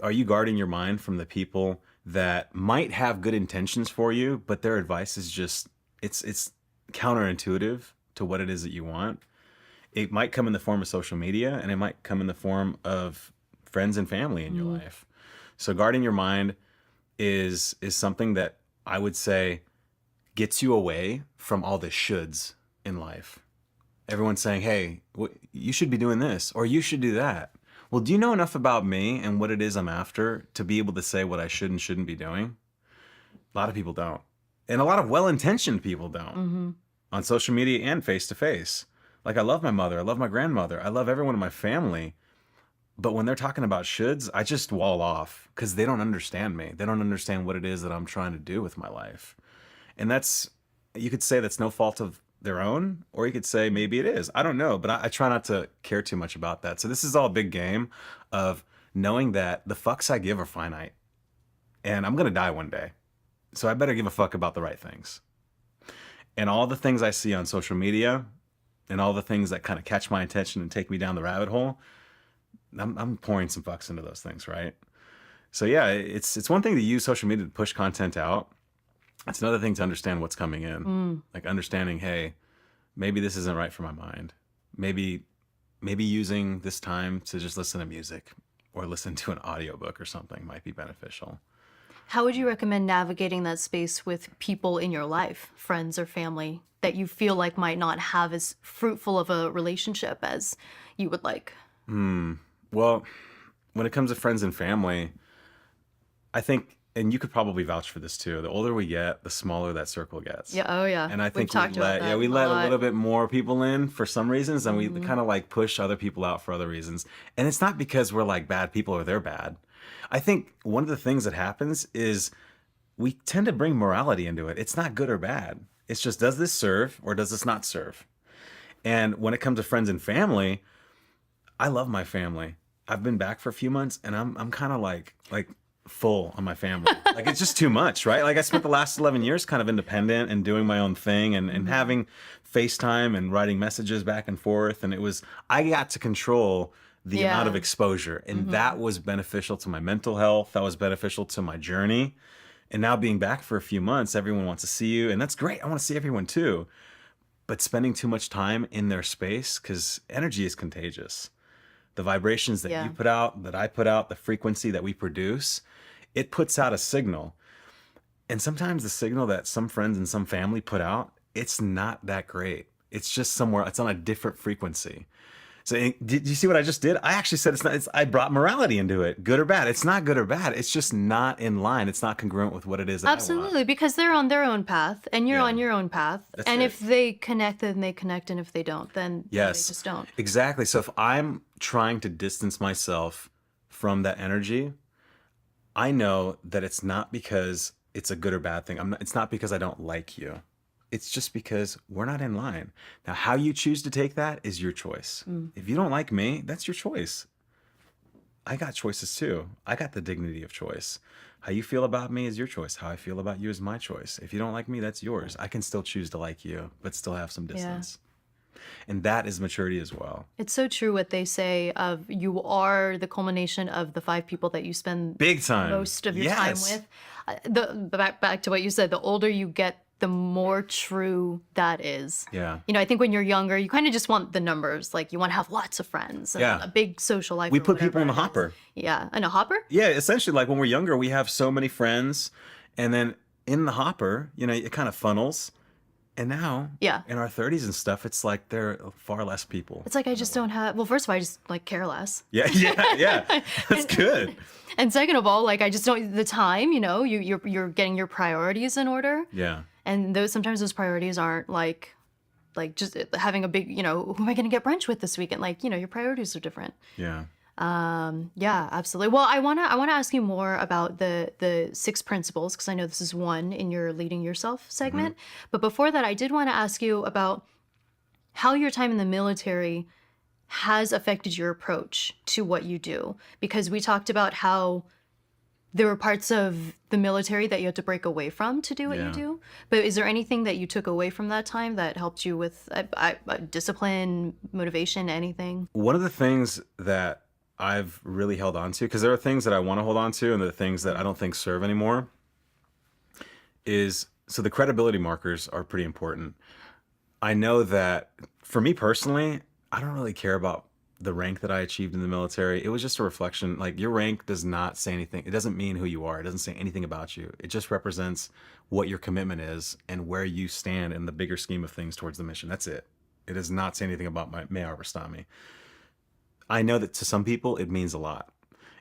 Speaker 1: are you guarding your mind from the people that might have good intentions for you, but their advice is just, it's counterintuitive to what it is that you want. It might come in the form of social media, and it might come in the form of friends and family in your life. So guarding your mind is something that I would say gets you away from all the shoulds in life. Everyone's saying, hey, you should be doing this or you should do that. Well, do you know enough about me and what it is I'm after to be able to say what I should and shouldn't be doing? A lot of people don't. And a lot of well-intentioned people don't on social media and face-to-face. Like, I love my mother. I love my grandmother. I love everyone in my family. But when they're talking about shoulds, I just wall off because they don't understand me. They don't understand what it is that I'm trying to do with my life. And that's, you could say that's no fault of their own, or you could say maybe it is. I don't know, but I try not to care too much about that. So this is all a big game of knowing that the fucks I give are finite and I'm going to die one day. So I better give a fuck about the right things. And all the things I see on social media and all the things that kind of catch my attention and take me down the rabbit hole, I'm pouring some fucks into those things, right? So yeah, it's one thing to use social media to push content out. It's another thing to understand what's coming in. Like understanding, hey, maybe this isn't right for my mind. Maybe using this time to just listen to music or listen to an audiobook or something might be beneficial.
Speaker 2: How would you recommend navigating that space with people in your life, friends or family, that you feel like might not have as fruitful of a relationship as you would like?
Speaker 1: Well, when it comes to friends and family, I think, and you could probably vouch for this too, the older we get, the smaller that circle gets.
Speaker 2: Yeah, oh yeah.
Speaker 1: And I
Speaker 2: We've
Speaker 1: think
Speaker 2: talked about that
Speaker 1: we
Speaker 2: a
Speaker 1: let a
Speaker 2: lot.
Speaker 1: little bit more people in for some reasons, and we kind of like push other people out for other reasons. And it's not because we're like bad people or they're bad. I think one of the things that happens is we tend to bring morality into it. It's not good or bad. It's just, does this serve or does this not serve? And when it comes to friends and family, I love my family. I've been back for a few months and I'm kind of like full on my family. Like, it's just too much, right? Like, I spent the last 11 years kind of independent and doing my own thing and having FaceTime and writing messages back and forth. And I got to control the amount of exposure. And that was beneficial to my mental health. That was beneficial to my journey. And now being back for a few months, everyone wants to see you. And that's great. I want to see everyone too. But spending too much time in their space, because energy is contagious. The vibrations that you put out, that I put out, the frequency that we produce, it puts out a signal. And sometimes the signal that some friends and some family put out, it's not that great. It's just somewhere, it's on a different frequency. So did you see what I just did? I actually said I brought morality into it, good or bad. It's not good or bad. It's just not in line. It's not congruent with what it is that I want.
Speaker 2: Absolutely, because they're on their own path and you're on your own path.
Speaker 1: That's
Speaker 2: and
Speaker 1: it.
Speaker 2: if they connect, then they connect. And if they don't, then they just don't.
Speaker 1: Exactly. So if I'm trying to distance myself from that energy, I know that it's not because it's a good or bad thing. It's not because I don't like you. It's just because we're not in line. Now, how you choose to take that is your choice. If you don't like me, that's your choice. I got choices too. I got the dignity of choice. How you feel about me is your choice. How I feel about you is my choice. If you don't like me, that's yours. I can still choose to like you, but still have some distance. And that is maturity as well.
Speaker 2: It's so true what they say of you are the culmination of the 5 people that you spend
Speaker 1: Big time.
Speaker 2: most of your time with. Back to what you said, the older you get, the more true that is.
Speaker 1: Yeah.
Speaker 2: You know, I think when you're younger, you kind of just want the numbers. Like, you want to have lots of friends and a big social life.
Speaker 1: We put people in a hopper.
Speaker 2: Yeah. In a hopper?
Speaker 1: Yeah, essentially, like when we're younger, we have so many friends. And then in the hopper, you know, it kind of funnels. And now, in our 30s and stuff, it's like there are far less people.
Speaker 2: It's like I just don't have, well, first of all, I just like care less.
Speaker 1: Yeah. That's good.
Speaker 2: And second of all, like I just don't, the time, you know, you're getting your priorities in order.
Speaker 1: Yeah.
Speaker 2: And sometimes those priorities aren't like just having a big, you know, who am I going to get brunch with this weekend? Like, you know, your priorities are different.
Speaker 1: Yeah.
Speaker 2: Yeah, absolutely. Well, I want to ask you more about the 6 principles, because I know this is one in your Leading Yourself segment. But before that, I did want to ask you about how your time in the military has affected your approach to what you do, because we talked about how there were parts of the military that you had to break away from to do what you do. But is there anything that you took away from that time that helped you with discipline, motivation, anything?
Speaker 1: One of the things that I've really held on to, because there are things that I want to hold on to and the things that I don't think serve anymore, is, so the credibility markers are pretty important. I know that for me personally, I don't really care about the rank that I achieved in the military, it was just a reflection. Like, your rank does not say anything. It doesn't mean who you are. It doesn't say anything about you. It just represents what your commitment is and where you stand in the bigger scheme of things towards the mission. That's it. It does not say anything about Mahyar Rostami. I know that to some people it means a lot.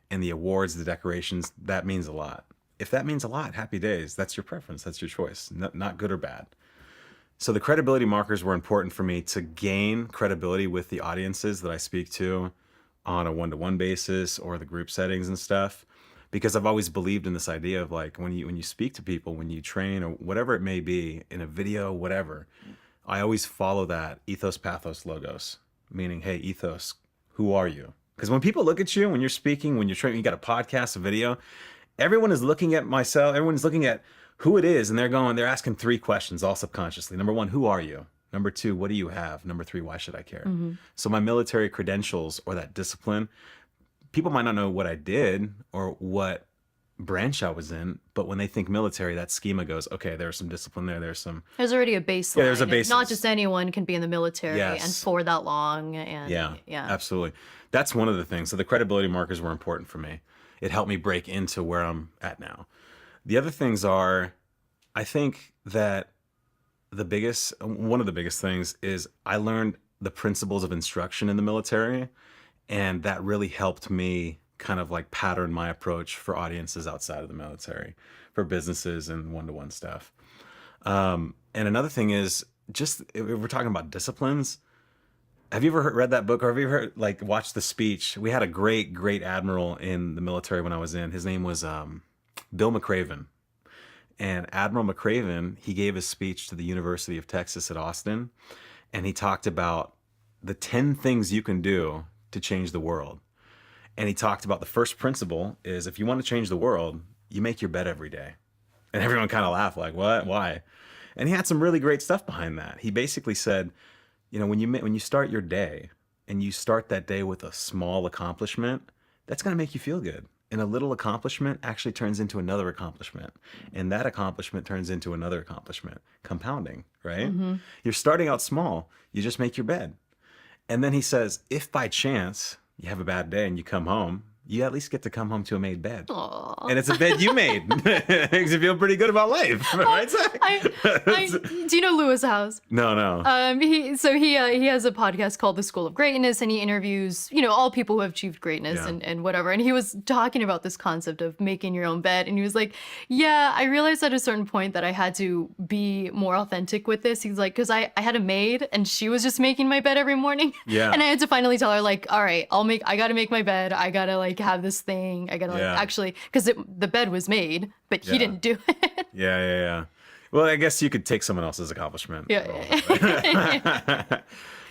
Speaker 1: And the awards, the decorations, that means a lot. If that means a lot, happy days. That's your preference. That's your choice. Not good or bad. So the credibility markers were important for me to gain credibility with the audiences that I speak to on a one-to-one basis or the group settings and stuff, because I've always believed in this idea of like when you speak to people, when you train or whatever it may be in a video, whatever, I always follow that ethos, pathos, logos, meaning, hey, ethos, who are you? Because when people look at you, when you're speaking, when you're training, you got a podcast, a video, everyone is looking at myself, everyone's looking at who it is, and they're asking 3 questions all subconsciously. Number 1, who are you? Number 2, what do you have? Number 3, why should I care? So my military credentials or that discipline, people might not know what I did or what branch I was in, but when they think military, that schema goes, okay, there's some discipline there. There's
Speaker 2: already a baseline.
Speaker 1: Yeah, there's a basis.
Speaker 2: Not just anyone can be in the military
Speaker 1: Yes.
Speaker 2: and for that long. And
Speaker 1: Yeah, absolutely. That's one of the things. So the credibility markers were important for me. It helped me break into where I'm at now. The other things are, I think that one of the biggest things is I learned the principles of instruction in the military, and that really helped me kind of like pattern my approach for audiences outside of the military, for businesses and one-to-one stuff. And another thing is, just if we're talking about disciplines, have you ever read that book, or have you ever watched the speech? We had a great admiral in the military when I was in. His name was Bill McRaven. And Admiral McRaven, he gave a speech to the University of Texas at Austin, and he talked about the 10 things you can do to change the world. And he talked about the first principle is, if you want to change the world, you make your bed every day. And everyone kind of laughed, like, what? Why? And he had some really great stuff behind that. He basically said, when you start your day and you start that day with a small accomplishment, that's going to make you feel good. And a little accomplishment actually turns into another accomplishment. And that accomplishment turns into another accomplishment. Compounding, right? You're starting out small. You just make your bed. And then he says, if by chance you have a bad day and you come home, you at least get to come home to a made bed.
Speaker 2: Aww.
Speaker 1: And it's a bed you made. Makes you feel pretty good about life, right, Zach?
Speaker 2: Do you know Lewis House?
Speaker 1: No.
Speaker 2: He has a podcast called The School of Greatness, and he interviews, all people who have achieved greatness and whatever. And he was talking about this concept of making your own bed. And he was like, yeah, I realized at a certain point that I had to be more authentic with this. He's like, because I had a maid and she was just making my bed every morning.
Speaker 1: Yeah.
Speaker 2: And I had to finally tell her, like, all right, I got to make my bed. I got to have this thing. I got to actually, because the bed was made, but he didn't do it.
Speaker 1: Yeah. Well, I guess you could take someone else's accomplishment.
Speaker 2: Yeah.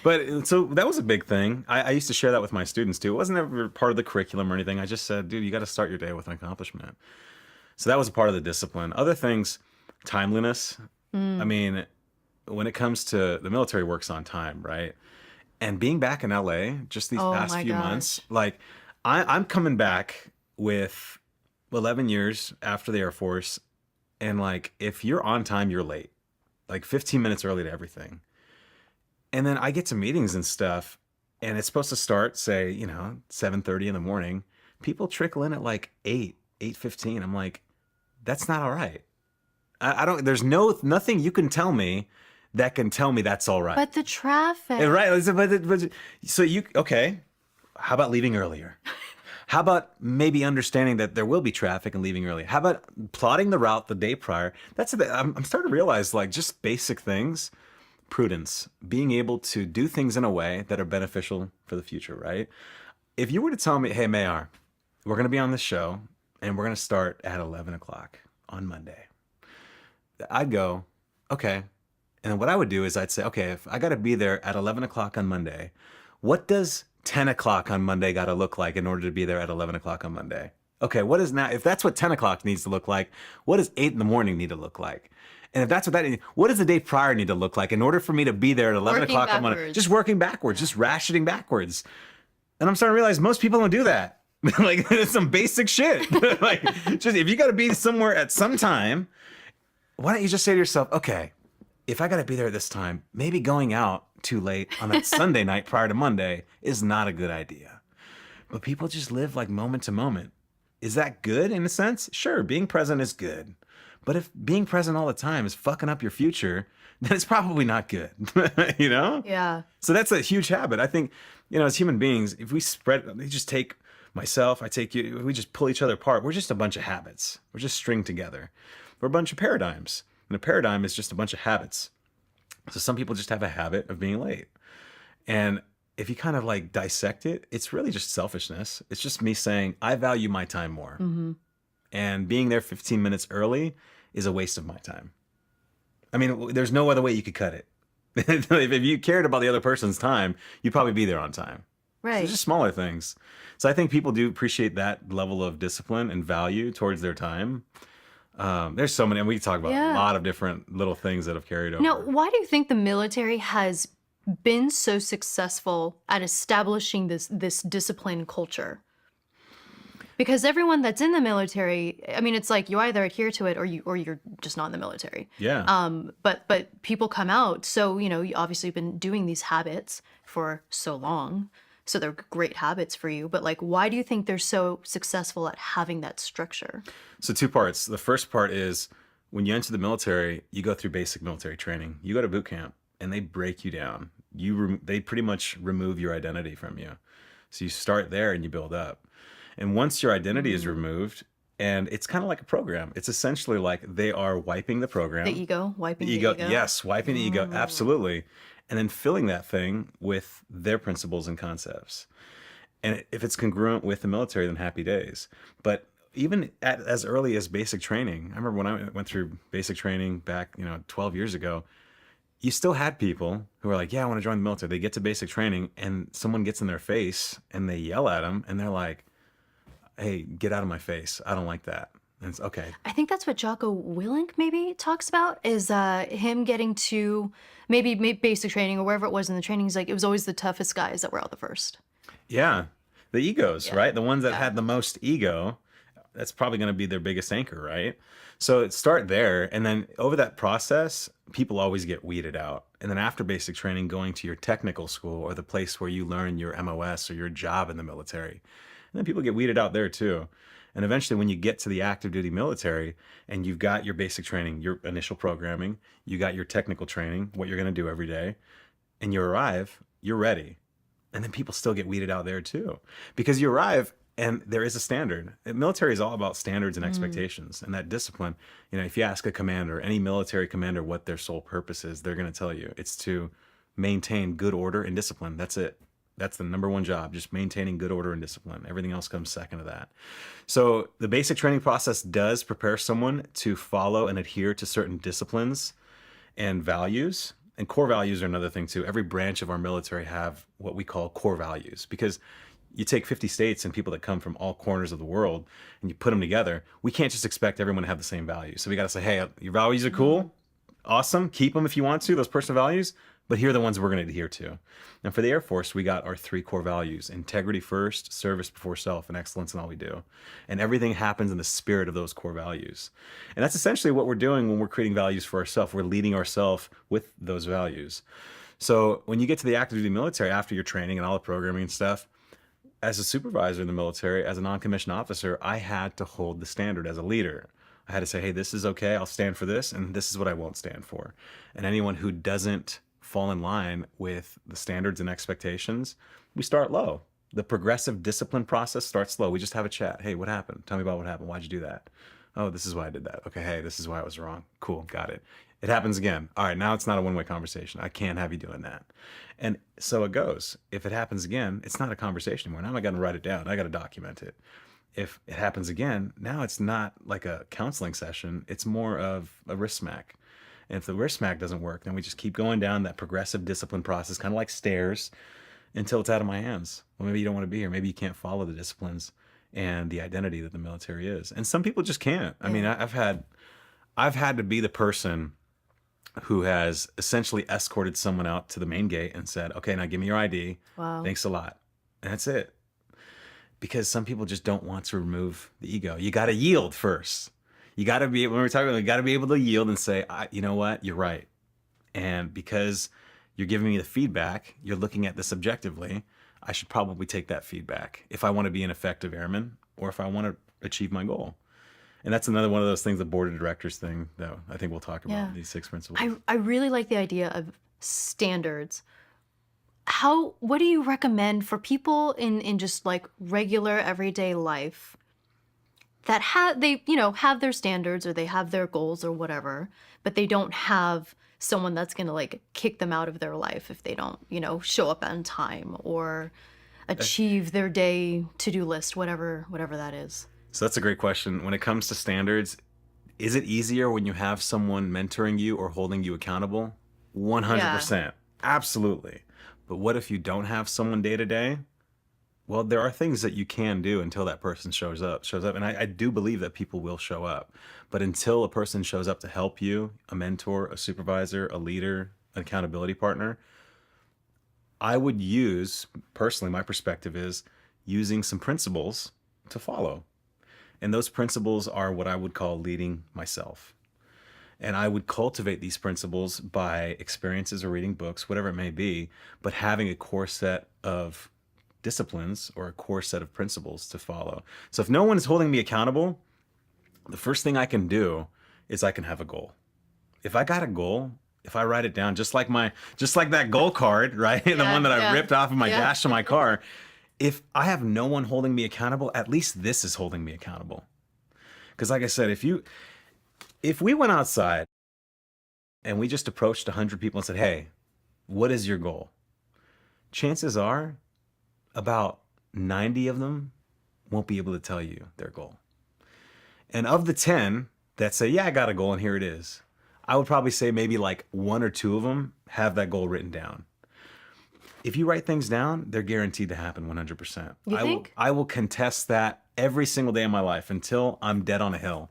Speaker 1: But so that was a big thing. I used to share that with my students too. It wasn't ever part of the curriculum or anything. I just said, dude, you got to start your day with an accomplishment. So that was a part of the discipline. Other things, timeliness. I mean, when it comes to the military, works on time, right? And being back in LA just these past few months, I'm coming back with 11 years after the Air Force. And if you're on time, you're late, 15 minutes early to everything. And then I get to meetings and stuff, and it's supposed to start, say, 7:30 in the morning. People trickle in at 8:15. I'm like, that's not all right. There's nothing you can tell me that can tell me that's all right.
Speaker 2: But the traffic.
Speaker 1: Right. So okay, how about leaving earlier? How about maybe understanding that there will be traffic and leaving early? How about plotting the route the day prior? I'm starting to realize just basic things, prudence, being able to do things in a way that are beneficial for the future, right? If you were to tell me, hey, Mahyar, we're going to be on this show and we're going to start at 11 o'clock on Monday, I'd go, okay. And then what I would do is I'd say, okay, if I got to be there at 11 o'clock on Monday, what does 10 o'clock on Monday got to look like in order to be there at 11 o'clock on Monday? Okay, what is now, if that's what 10 o'clock needs to look like, what does 8 in the morning need to look like? And if that's what does the day prior need to look like in order for me to be there at 11 o'clock on Monday? Just working backwards, just rationing backwards. And I'm starting to realize most people don't do that. It's some basic shit. Just if you got to be somewhere at some time, why don't you just say to yourself, okay, if I got to be there at this time, maybe going out too late on that Sunday night prior to Monday is not a good idea. But people just live like moment to moment. Is that good in a sense? Sure, being present is good. But if being present all the time is fucking up your future, then it's probably not good, you know?
Speaker 2: Yeah.
Speaker 1: So that's a huge habit. I think, as human beings, if we just take myself, I take you, if we just pull each other apart, we're just a bunch of habits. We're just stringed together. We're a bunch of paradigms. And a paradigm is just a bunch of habits. So some people just have a habit of being late. And if you kind of like dissect it, it's really just selfishness. It's just me saying, I value my time more.
Speaker 2: Mm-hmm.
Speaker 1: And being there 15 minutes early is a waste of my time. I mean, there's no other way you could cut it. If you cared about the other person's time, you'd probably be there on time.
Speaker 2: Right.
Speaker 1: So it's just smaller things. So I think people do appreciate that level of discipline and value towards their time. There's so many, and we can talk about a lot of different little things that have carried over.
Speaker 2: Now, why do you think the military has been so successful at establishing this discipline culture? Because everyone that's in the military, I mean, it's like you either adhere to it or you're just not in the military.
Speaker 1: Yeah.
Speaker 2: But people come out, so you obviously have been doing these habits for so long, so they're great habits for you. But like, why do you think they're so successful at having that structure?
Speaker 1: So 2 parts. The first part is when you enter the military, you go through basic military training. You go to boot camp, and they break you down. They pretty much remove your identity from you. So you start there and you build up. And once your identity is removed, and it's kind of like a program, it's essentially like they are wiping the program.
Speaker 2: The ego, wiping the
Speaker 1: ego.
Speaker 2: ego.
Speaker 1: Yes, wiping the ego, absolutely. And then filling that thing with their principles and concepts. And if it's congruent with the military, then happy days. But even as early as basic training, I remember when I went through basic training back, 12 years ago, you still had people who are like, yeah, I want to join the military. They get to basic training and someone gets in their face and they yell at them and they're like, hey, get out of my face. I don't like that. And it's okay.
Speaker 2: I think that's what Jocko Willink maybe talks about, is him getting to maybe basic training or wherever it was in the training. He's like, it was always the toughest guys that were out the first.
Speaker 1: Yeah. The egos, right? The ones that had the most ego, that's probably going to be their biggest anchor, right? So start there. And then over that process, people always get weeded out. And then after basic training, going to your technical school or the place where you learn your MOS or your job in the military. And then people get weeded out there too. And eventually when you get to the active duty military and you've got your basic training, your initial programming, you got your technical training, what you're going to do every day, and you arrive, you're ready. And then people still get weeded out there too. Because you arrive and there is a standard. The military is all about standards and expectations and that discipline. If you ask a commander, any military commander, what their sole purpose is, they're going to tell you it's to maintain good order and discipline. That's it. That's the number one job, just maintaining good order and discipline. Everything else comes second to that. So the basic training process does prepare someone to follow and adhere to certain disciplines and values. And core values are another thing too. Every branch of our military have what we call core values, because you take 50 states and people that come from all corners of the world and you put them together, we can't just expect everyone to have the same values. So we got to say, hey, your values are cool. Awesome. Keep them if you want to, those personal values. But here are the ones we're going to adhere to. And for the Air Force, we got our 3 core values: integrity first, service before self, and excellence in all we do. And everything happens in the spirit of those core values. And that's essentially what we're doing when we're creating values for ourselves. We're leading ourselves with those values. So when you get to the active duty military after your training and all the programming and stuff, as a supervisor in the military, as a non-commissioned officer, I had to hold the standard as a leader. I had to say, hey, this is okay, I'll stand for this, and this is what I won't stand for. And anyone who doesn't fall in line with the standards and expectations, we start low. The progressive discipline process starts slow. We just have a chat. Hey, what happened? Tell me about what happened. Why'd you do that? Oh, this is why I did that. Okay, hey, this is why I was wrong. Cool, got it. It happens again. All right, now it's not a one-way conversation. I can't have you doing that. And so it goes. If it happens again, it's not a conversation anymore. Now I got to write it down. I got to document it. If it happens again, now it's not like a counseling session. It's more of a wrist smack. And if the wrist smack doesn't work, then we just keep going down that progressive discipline process, kind of like stairs, until it's out of my hands. Well, maybe you don't want to be here. Maybe you can't follow the disciplines and the identity that the military is. And some people just can't. I mean, I've had to be the person who has essentially escorted someone out to the main gate and said, okay, now give me your ID.
Speaker 2: Wow.
Speaker 1: Thanks a lot. And that's it. Because some people just don't want to remove the ego. You got to yield first. You got to be, when we're talking about, you got to be able to yield and say, you know what, you're right. And because You're giving me the feedback. You're looking at this objectively. I should probably take that feedback if I want to be an effective airman or if I want to achieve my goal. And that's another one of those things, the board of directors thing, that I think we'll talk about, these 6 principles.
Speaker 2: I really like the idea of standards. What do you recommend for people in just like regular everyday life that have their standards or they have their goals or whatever, but they don't have someone that's going to like kick them out of their life if they don't, show up on time or achieve their day to-do list, whatever that is?
Speaker 1: So that's a great question. When it comes to standards, is it easier when you have someone mentoring you or holding you accountable? 100%. Absolutely. But what if you don't have someone day to day? Well, there are things that you can do until that person shows up. And I do believe that people will show up. But until a person shows up to help you, a mentor, a supervisor, a leader, an accountability partner, I would use, personally, my perspective is using some principles to follow. And those principles are what I would call leading myself. And I would cultivate these principles by experiences or reading books, whatever it may be, but having a core set of disciplines or a core set of principles to follow. So if no one is holding me accountable, the first thing I can do is I can have a goal. If I got a goal, if I write it down, just like that goal card, right? The one that I ripped off of my dash of my car. If I have no one holding me accountable, at least this is holding me accountable. Because like I said, if we went outside and we just approached 100 people and said, hey, what is your goal? Chances are about 90 of them won't be able to tell you their goal. And of the 10 that say, yeah, I got a goal and here it is, I would probably say maybe like 1 or 2 of them have that goal written down. If you write things down, they're guaranteed to happen 100%.
Speaker 2: You think?
Speaker 1: I will contest that every single day of my life until I'm dead on a hill.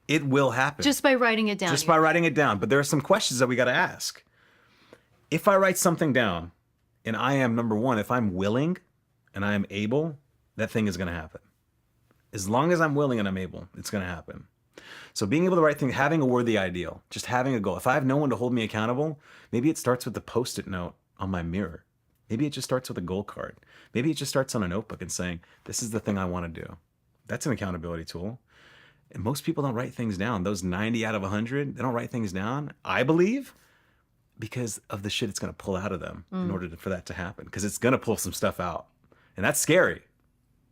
Speaker 1: It will happen.
Speaker 2: Just by writing it down.
Speaker 1: Just by writing it down. But there are some questions that we got to ask. If I write something down and I am, number one, if I'm willing and I am able, that thing is going to happen. As long as I'm willing and I'm able, it's going to happen. So being able to write things, having a worthy ideal, just having a goal. If I have no one to hold me accountable, maybe it starts with the Post-it note on my mirror. Maybe it just starts with a goal card. Maybe it just starts on a notebook and saying, this is the thing I want to do. That's an accountability tool. And most people don't write things down. Those 90 out of 100, they don't write things down, I believe, because of the shit it's going to pull out of them in order for that to happen. Because it's going to pull some stuff out. And that's scary.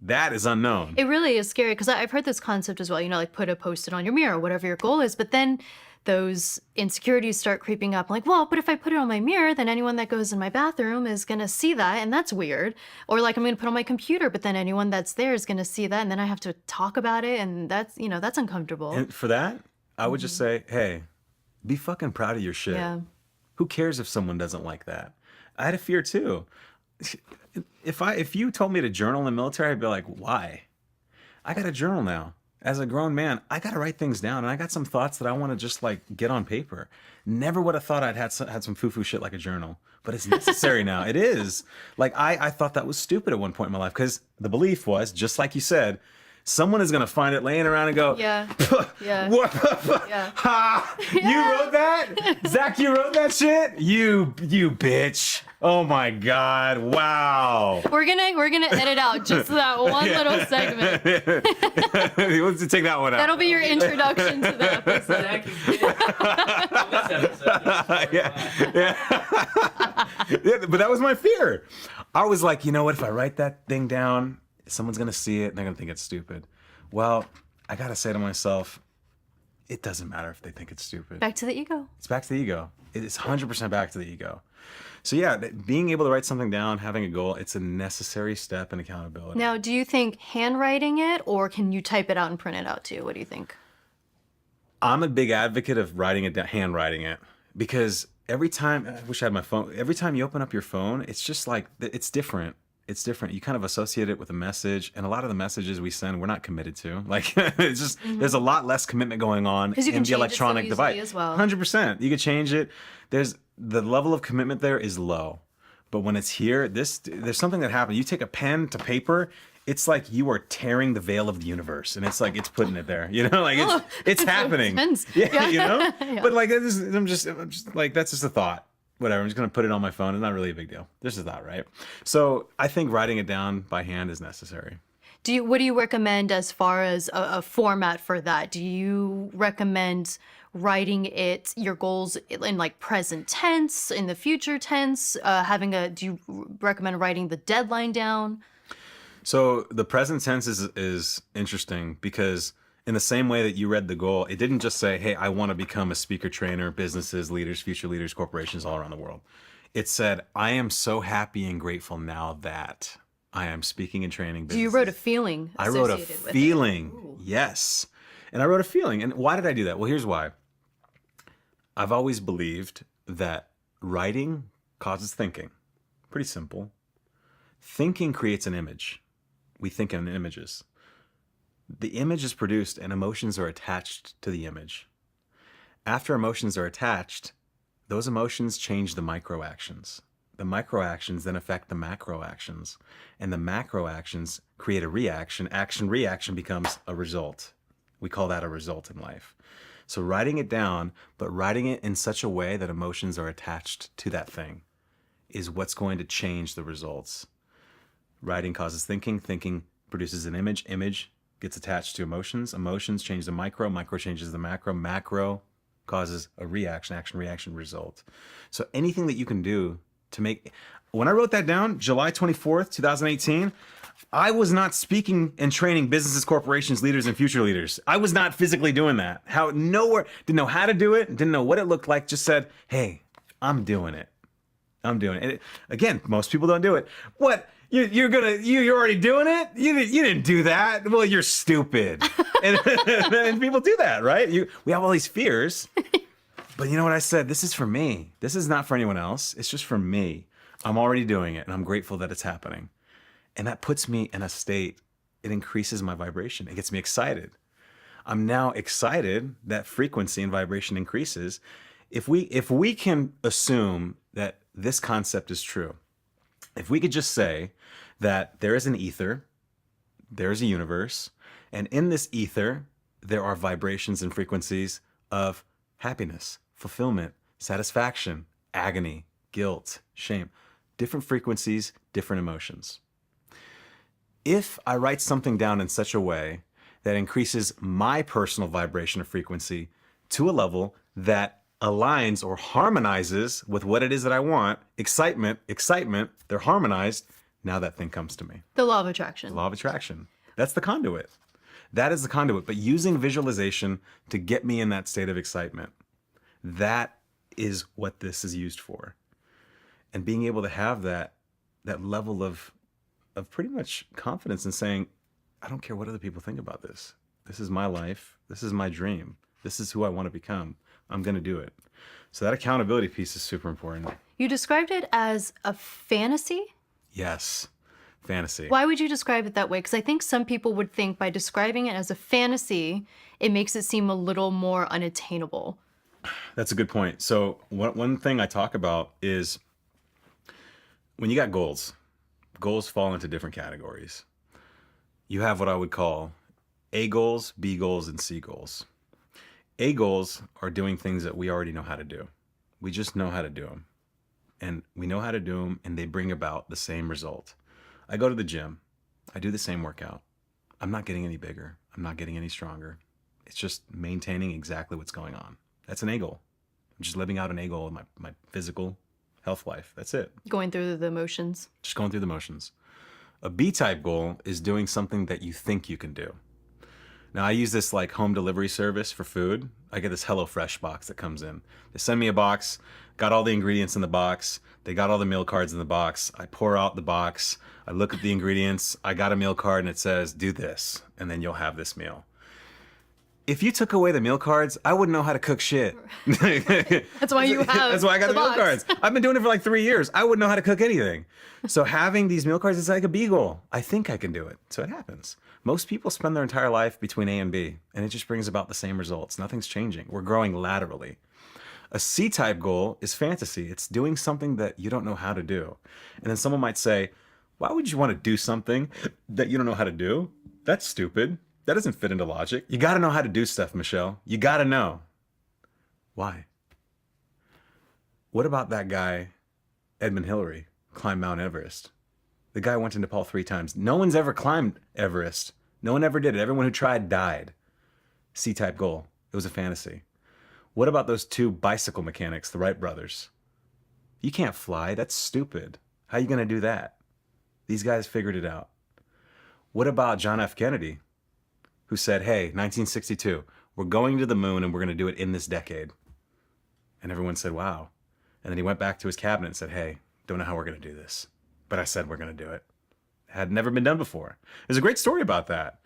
Speaker 1: That is unknown.
Speaker 2: It really is scary because I've heard this concept as well, like put a Post-it on your mirror, whatever your goal is. But then those insecurities start creeping up. Like, well, but if I put it on my mirror, then anyone that goes in my bathroom is going to see that. And that's weird. Or like I'm going to put it on my computer, but then anyone that's there is going to see that. And then I have to talk about it. And that's uncomfortable.
Speaker 1: And for that, I would just say, hey, be fucking proud of your shit.
Speaker 2: Yeah.
Speaker 1: Who cares if someone doesn't like that? I had a fear too. If you told me to journal in the military, I'd be like, why? I got a journal now. As a grown man, I got to write things down, and I got some thoughts that I want to just like get on paper. Never would have thought I'd had some foo-foo shit like a journal, but it's necessary now. It is. Like I thought that was stupid at one point in my life because the belief was, just like you said, someone is going to find it laying around and go,
Speaker 2: Yeah.
Speaker 1: What?
Speaker 2: Yeah.
Speaker 1: Ha! You wrote that? Zach, you wrote that shit? You bitch. Oh my God. Wow.
Speaker 2: We're gonna edit out just that one little segment.
Speaker 1: Let's take that one out.
Speaker 2: That'll be your introduction to the episode.
Speaker 3: Zach, you did. This episode.
Speaker 1: Yeah, but that was my fear. I was like, you know what? If I write that thing down, someone's going to see it and they're going to think it's stupid. Well, I got to say to myself, it doesn't matter if they think it's stupid.
Speaker 2: Back to the ego.
Speaker 1: It's back to the ego. It's 100% back to the ego. So yeah, being able to write something down, having a goal, it's a necessary step in accountability.
Speaker 2: Now, do you think handwriting it or can you type it out and print it out too? What do you think?
Speaker 1: I'm a big advocate of writing it down, handwriting it, because every time, I wish I had my phone, every time you open up your phone, it's just like, it's different. It's different. You kind of associate it with a message, and a lot of the messages we send, we're not committed to. Like, it's just, there's a lot less commitment going on in the electronic device.
Speaker 2: As well.
Speaker 1: 100%. You could change it. The level of commitment there is low. But when it's here, there's something that happens. You take a pen to paper, it's like you are tearing the veil of the universe, and it's like it's putting it there. Like it's happening.
Speaker 2: Intense.
Speaker 1: Yeah.
Speaker 2: Yeah.
Speaker 1: But like I'm just like that's just a thought. whatever, I'm just going to put it on my phone. It's not really a big deal. This is not right. So I think writing it down by hand is necessary.
Speaker 2: What do you recommend as far as a format for that? Do you recommend writing your goals in like present tense, in the future tense, do you recommend writing the deadline down?
Speaker 1: So the present tense is interesting because in the same way that you read the goal, it didn't just say, hey, I want to become a speaker trainer, businesses, leaders, future leaders, corporations all around the world. It said, I am so happy and grateful now that I am speaking and training businesses.
Speaker 2: You wrote a feeling
Speaker 1: I wrote a
Speaker 2: associated with it.
Speaker 1: feeling. Yes. And I wrote a feeling. And why did I do that? Well, here's why. I've always believed that writing causes thinking. Pretty simple. Thinking creates an image. We think in images. The image is produced and emotions are attached to the image. After emotions are attached, those emotions change the micro actions. The micro actions then affect the macro actions, and the macro actions create a reaction. Reaction becomes a result. We call that a result in life. So writing it down, but writing it in such a way that emotions are attached to that thing is what's going to change the results. Writing causes thinking. Thinking produces an image. Image gets attached to emotions. Emotions change the micro. Micro changes the macro. Macro causes a reaction. Reaction, result. So anything that you can do to make... When I wrote that down, July 24th, 2018, I was not speaking and training businesses, corporations, leaders, and future leaders. I was not physically doing that. Didn't know how to do it, didn't know what it looked like, just said, hey, I'm doing it. Again, most people don't do it. What? You're already doing it? You didn't do that. Well, you're stupid. and people do that, right? We have all these fears. But you know what I said? This is for me. This is not for anyone else. It's just for me. I'm already doing it, and I'm grateful that it's happening. And that puts me in a state, it increases my vibration. It gets me excited. I'm now excited that frequency and vibration increases. If we can assume that this concept is true, if we could just say that there is an ether, there is a universe, and in this ether, there are vibrations and frequencies of happiness, fulfillment, satisfaction, agony, guilt, shame, different frequencies, different emotions. If I write something down in such a way that increases my personal vibration or frequency to a level that aligns or harmonizes with what it is that I want, excitement, they're harmonized, now that thing comes to me.
Speaker 2: The law of attraction.
Speaker 1: The law of attraction. That's the conduit. That is the conduit. But using visualization to get me in that state of excitement, that is what this is used for. And being able to have that level of pretty much confidence in saying, I don't care what other people think about this. This is my life. This is my dream. This is who I want to become. I'm going to do it. So that accountability piece is super important.
Speaker 2: You described it as a fantasy?
Speaker 1: Yes, fantasy.
Speaker 2: Why would you describe it that way? Because I think some people would think by describing it as a fantasy, it makes it seem a little more unattainable.
Speaker 1: That's a good point. So one thing I talk about is when you got goals fall into different categories. You have what I would call A goals, B goals, and C goals. A goals are doing things that we already know how to do. We just know how to do them. And we know how to do them, and they bring about the same result. I go to the gym. I do the same workout. I'm not getting any bigger. I'm not getting any stronger. It's just maintaining exactly what's going on. That's an A goal. I'm just living out an A goal in my physical health life. That's it.
Speaker 2: Going through the motions.
Speaker 1: Just going through the motions. A B-type goal is doing something that you think you can do. Now, I use this like home delivery service for food. I get this HelloFresh box that comes in. They send me a box, got all the ingredients in the box. They got all the meal cards in the box. I pour out the box. I look at the ingredients. I got a meal card and it says, do this, and then you'll have this meal. If you took away the meal cards, I wouldn't know how to cook shit.
Speaker 2: That's why you have
Speaker 1: That's why I got the meal
Speaker 2: box.
Speaker 1: cards. I've been doing it for like 3 years. I wouldn't know how to cook anything. So having these meal cards is like a B goal. I think I can do it. So it happens. Most people spend their entire life between A and B, and it just brings about the same results. Nothing's changing. We're growing laterally. A C-type goal is fantasy. It's doing something that you don't know how to do. And then someone might say, why would you want to do something that you don't know how to do? That's stupid. That doesn't fit into logic. You got to know how to do stuff, Michelle. You got to know. Why? What about that guy, Edmund Hillary, climbed Mount Everest? The guy went to Nepal 3 times. No one's ever climbed Everest. No one ever did it. Everyone who tried died. C-type goal. It was a fantasy. What about those 2 bicycle mechanics, the Wright brothers? You can't fly. That's stupid. How are you going to do that? These guys figured it out. What about John F. Kennedy, who said, hey, 1962, we're going to the moon and we're going to do it in this decade? And everyone said, wow. And then he went back to his cabinet and said, hey, don't know how we're going to do this, but I said we're going to do it. Had never been done before. There's a great story about that.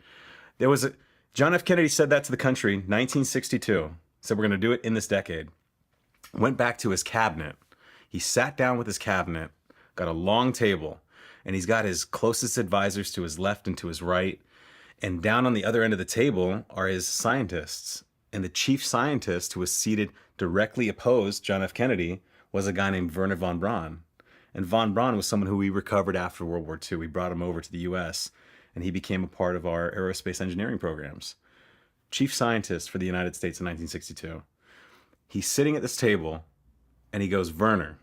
Speaker 1: John F. Kennedy said that to the country, 1962. Said we're going to do it in this decade. Went back to his cabinet. He sat down with his cabinet, got a long table, and he's got his closest advisors to his left and to his right. And down on the other end of the table are his scientists. And the chief scientist, who was seated directly opposed John F. Kennedy, was a guy named Wernher von Braun. And von Braun was someone who we recovered after World War II. We brought him over to the US, and he became a part of our aerospace engineering programs. Chief scientist for the United States in 1962. He's sitting at this table, and he goes, Wernher,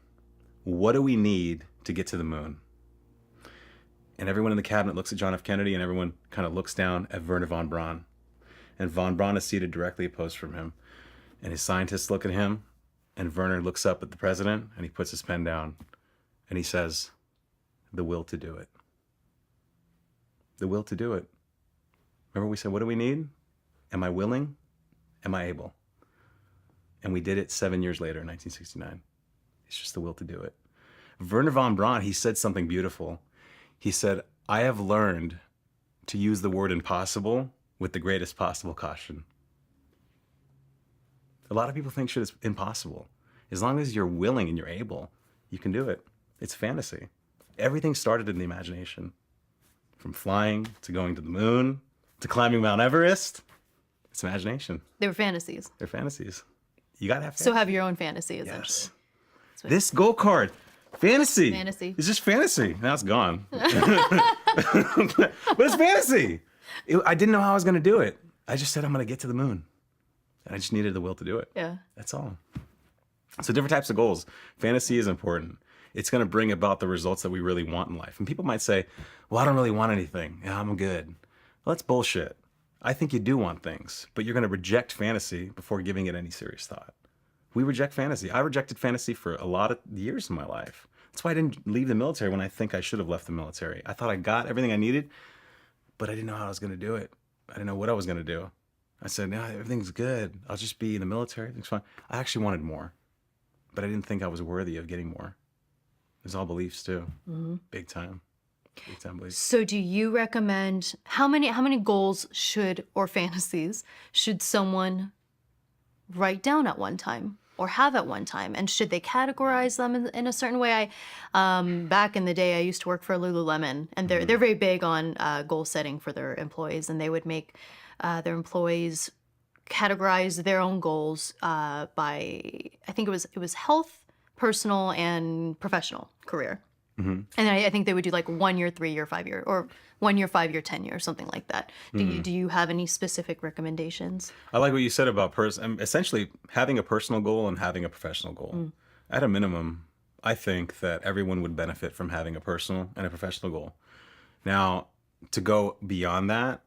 Speaker 1: what do we need to get to the moon? And everyone in the cabinet looks at John F. Kennedy, and everyone kind of looks down at Wernher von Braun. And von Braun is seated directly opposed from him. And his scientists look at him, and Wernher looks up at the president, and he puts his pen down, and he says, the will to do it. The will to do it. Remember we said, what do we need? Am I willing? Am I able? And we did it 7 years later in 1969. It's just the will to do it. Wernher von Braun, he said something beautiful. He said, I have learned to use the word impossible with the greatest possible caution. A lot of people think shit is impossible. As long as you're willing and you're able, you can do it. It's fantasy. Everything started in the imagination. From flying to going to the moon to climbing Mount Everest. It's imagination.
Speaker 2: They were fantasies.
Speaker 1: They're fantasies. You gotta have fantasy.
Speaker 2: So have your own fantasy, essentially.
Speaker 1: Yes. This goal card, fantasy.
Speaker 2: Fantasy.
Speaker 1: It's just fantasy. Now it's gone. But it's fantasy. I didn't know how I was gonna do it. I just said I'm gonna get to the moon. And I just needed the will to do it.
Speaker 2: Yeah.
Speaker 1: That's all. So different types of goals. Fantasy is important. It's going to bring about the results that we really want in life. And people might say, well, I don't really want anything. Yeah, I'm good. Well, that's bullshit. I think you do want things, but you're going to reject fantasy before giving it any serious thought. We reject fantasy. I rejected fantasy for a lot of years in my life. That's why I didn't leave the military when I think I should have left the military. I thought I got everything I needed, but I didn't know how I was going to do it. I didn't know what I was going to do. I said, no, everything's good. I'll just be in the military. Everything's fine. I actually wanted more, but I didn't think I was worthy of getting more. It was all beliefs too. Mm-hmm. Big time beliefs.
Speaker 2: So do you recommend, how many goals or fantasies should someone write down at one time or have at one time? And should they categorize them in a certain way? Back in the day, I used to work for Lululemon, and they're very big on goal setting for their employees, and they would make their employees categorize their own goals by, I think it was health, personal, and professional career. Mm-hmm. And I think they would do like 1 year, 3 year, 5 year, or 1 year, 5 year, 10 year, something like that. Do you have any specific recommendations?
Speaker 1: I like what you said about essentially having a personal goal and having a professional goal. At a minimum, I think that everyone would benefit from having a personal and a professional goal. Now, to go beyond that,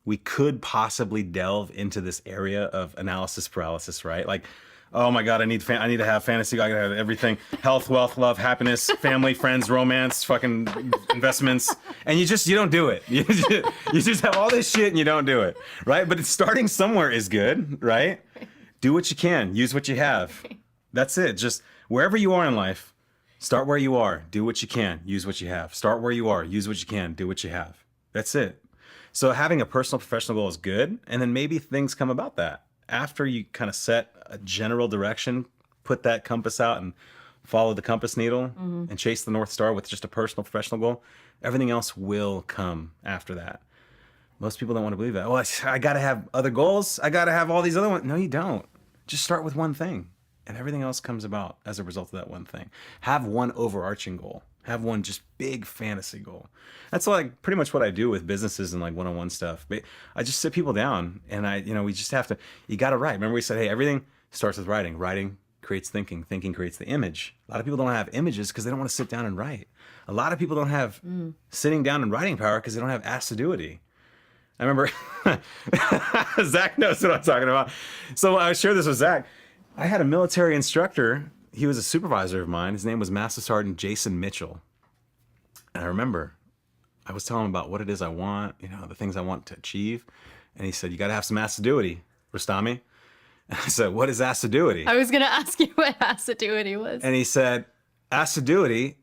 Speaker 1: we could possibly delve into this area of analysis paralysis, right? Like, oh my God, I need to have fantasy. I gotta have everything: health, wealth, love, happiness, family, friends, romance, fucking investments, and you don't do it. You just have all this shit and you don't do it, right? But starting somewhere is good, right? Do what you can, use what you have. That's it. Just wherever you are in life, start where you are, do what you can, use what you have. Start where you are, use what you can, do what you have. That's it. So having a personal, professional goal is good, and then maybe things come about that. After you kind of set a general direction, put that compass out and follow the compass needle and chase the North Star with just a personal, professional goal, everything else will come after that. Most people don't want to believe that. Well, I got to have other goals. I got to have all these other ones. No, you don't. Just start with one thing, and everything else comes about as a result of that one thing. Have one overarching goal. Have one just big fantasy goal. That's like pretty much what I do with businesses and like one-on-one stuff. But I just sit people down and we just have to, you got to write. Remember we said, hey, everything starts with writing, creates thinking. Thinking creates the image. A lot of people don't have images because they don't want to sit down and write. A lot of people don't have sitting down and writing power because they don't have assiduity. I remember Zach knows what I'm talking about. So I shared this with Zach. I had a military instructor. He was a supervisor of mine. His name was Master Sergeant Jason Mitchell. And I remember I was telling him about what it is I want, the things I want to achieve. And he said, you got to have some assiduity, Rostami. And I said, what is assiduity?
Speaker 2: I was going to ask you what assiduity was.
Speaker 1: And he said, assiduity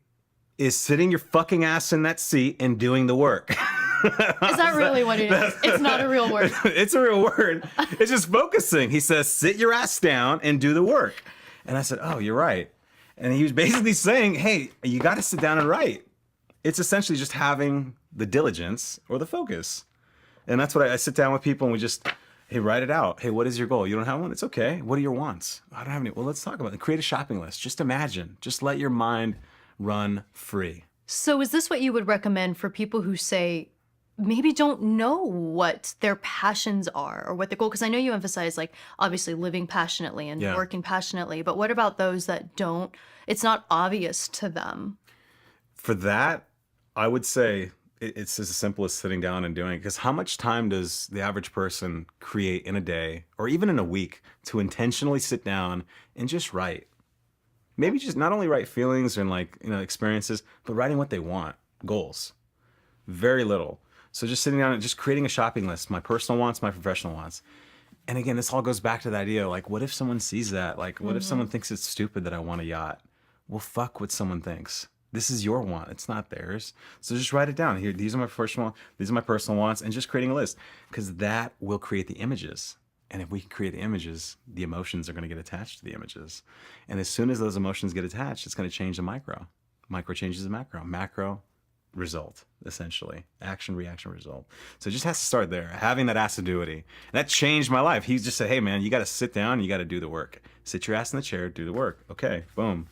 Speaker 1: is sitting your fucking ass in that seat and doing the work.
Speaker 2: Is that really what it is? It's not a real word.
Speaker 1: It's a real word. It's just focusing. He says, sit your ass down and do the work. And I said, oh, you're right. And he was basically saying, hey, you got to sit down and write. It's essentially just having the diligence or the focus. And that's what I sit down with people and we just, hey, write it out. Hey, what is your goal? You don't have one? It's okay. What are your wants? I don't have any. Well, let's talk about it. Create a shopping list. Just imagine. Just let your mind run free.
Speaker 2: So is this what you would recommend for people who say, maybe don't know what their passions are or what their goal, because I know you emphasize like obviously living passionately and working passionately, but what about those that don't, it's not obvious to them?
Speaker 1: For that, I would say it's as simple as sitting down and doing it, because how much time does the average person create in a day or even in a week to intentionally sit down and just write? Maybe just not only write feelings and experiences, but writing what they want, goals. Very little. So just sitting down and just creating a shopping list, my personal wants, my professional wants. And again, this all goes back to the idea, like, what if someone sees that? Like, what if someone thinks it's stupid that I want a yacht? Well, fuck what someone thinks. This is your want. It's not theirs. So just write it down. Here, these are my personal wants, and just creating a list, because that will create the images. And if we can create the images, the emotions are going to get attached to the images. And as soon as those emotions get attached, it's going to change the micro. Micro changes the macro. Macro, result, essentially. Action, reaction, result. So it just has to start there, having that assiduity. And that changed my life. He just said, hey, man, you got to sit down. You got to do the work. Sit your ass in the chair, do the work. Okay, boom.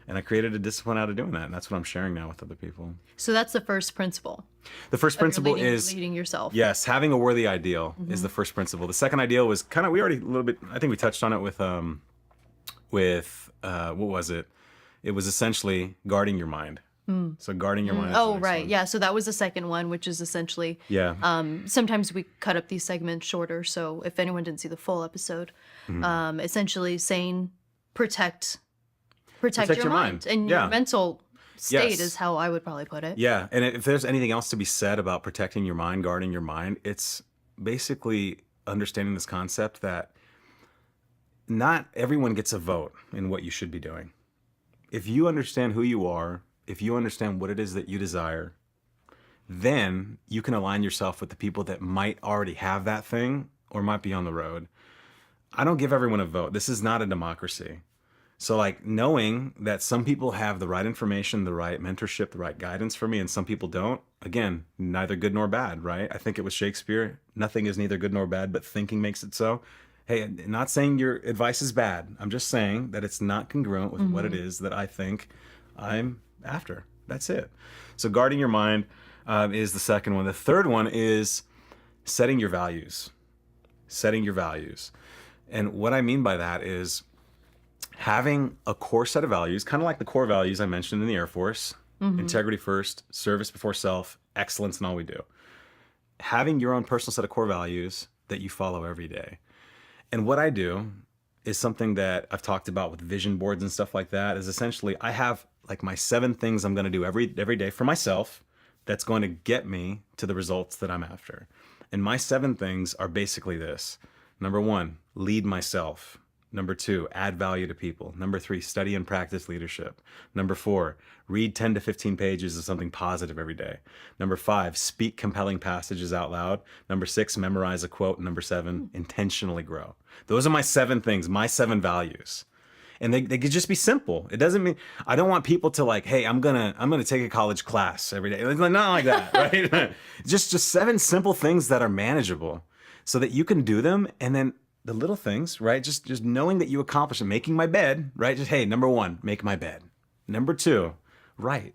Speaker 1: And I created a discipline out of doing that. And that's what I'm sharing now with other people.
Speaker 2: So that's the first principle.
Speaker 1: The first principle is
Speaker 2: leading yourself.
Speaker 1: Yes, having a worthy ideal is the first principle. The second ideal was kind of, we already a little bit, I think we touched on it with what was it? It was essentially guarding your mind. So guarding your mind. Is the
Speaker 2: Oh,
Speaker 1: next
Speaker 2: right.
Speaker 1: one.
Speaker 2: Yeah. So that was the second one, which is essentially, sometimes we cut up these segments shorter. So if anyone didn't see the full episode, essentially saying protect your mind. And your mental state is how I would probably put it.
Speaker 1: Yeah. And if there's anything else to be said about protecting your mind, guarding your mind, it's basically understanding this concept that not everyone gets a vote in what you should be doing. If you understand who you are, if you understand what it is that you desire, then you can align yourself with the people that might already have that thing or might be on the road. I don't give everyone a vote. This is not a democracy. So like knowing that some people have the right information, the right mentorship, the right guidance for me, and some people don't, again, neither good nor bad, right? I think it was Shakespeare, nothing is neither good nor bad, but thinking makes it so. Hey, not saying your advice is bad. I'm just saying that it's not congruent with what it is that I think I'm after. That's it. So guarding your mind is the second one. The third one is setting your values. Setting your values. And what I mean by that is having a core set of values, kind of like the core values I mentioned in the Air Force, integrity first, service before self, excellence in all we do. Having your own personal set of core values that you follow every day. And what I do is something that I've talked about with vision boards and stuff like that, is essentially I have like my 7 things I'm going to do every day for myself that's going to get me to the results that I'm after. And my 7 things are basically this. Number 1, lead myself. Number 2, add value to people. Number 3, study and practice leadership. Number 4, read 10 to 15 pages of something positive every day. Number 5, speak compelling passages out loud. Number 6, memorize a quote. Number 7, intentionally grow. Those are my 7 things, my 7 values. And they could just be simple. It doesn't mean, I don't want people to like, hey, I'm gonna take a college class every day. Like, not like that, right? just 7 simple things that are manageable so that you can do them. And then the little things, right? Just knowing that you accomplish it. Making my bed, right? Just, hey, number 1, make my bed. Number 2, write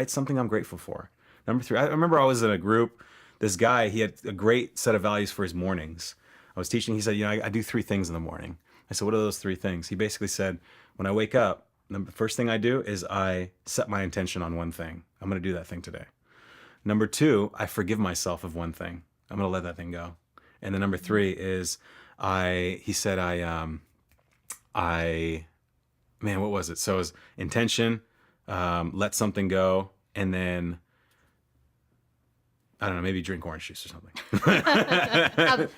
Speaker 1: something I'm grateful for. Number 3, I remember I was in a group, this guy, he had a great set of values for his mornings. I was teaching, he said, I do 3 things in the morning. I said, what are those 3 things? He basically said, When I wake up, the first thing I do is I set my intention on one thing. I'm going to do that thing today. Number 2, I forgive myself of one thing. I'm going to let that thing go. And then number 3 is man, what was it? So it was intention, let something go, and then, I don't know, maybe drink orange juice or something.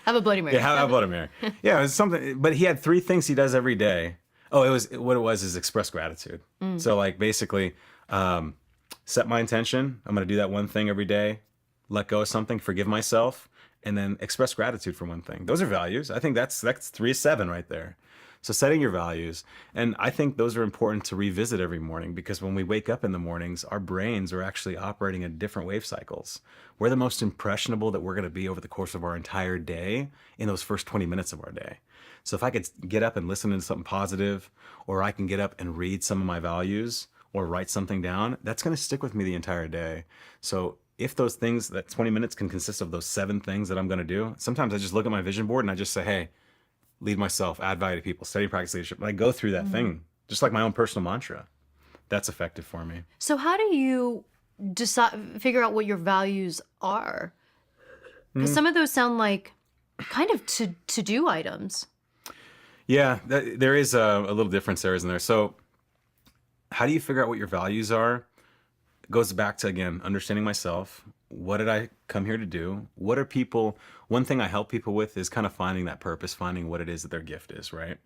Speaker 2: Have a Bloody Mary.
Speaker 1: Yeah, have a Bloody Mary. Yeah, it was something, but he had 3 things he does every day. Oh, what it was is express gratitude. So like basically, set my intention. I'm going to do that one thing every day, let go of something, forgive myself, and then express gratitude for one thing. Those are values. I think that's 3 of 7 right there. So setting your values. And I think those are important to revisit every morning, because when we wake up in the mornings, our brains are actually operating in different wave cycles. We're the most impressionable that we're going to be over the course of our entire day in those first 20 minutes of our day. So if I could get up and listen to something positive, or I can get up and read some of my values or write something down, that's going to stick with me the entire day. So if those things, that 20 minutes can consist of those 7 things that I'm going to do, sometimes I just look at my vision board and I just say, hey, lead myself, add value to people, study, practice leadership. And I go through that thing, just like my own personal mantra. That's effective for me.
Speaker 2: So how do you figure out what your values are? Because some of those sound like kind of to-do items.
Speaker 1: Yeah, there is a little difference there, isn't there? So how do you figure out what your values are? It goes back to, again, understanding myself. What did I come here to do? What are people? One thing I help people with is kind of finding that purpose, finding what it is that their gift is, right?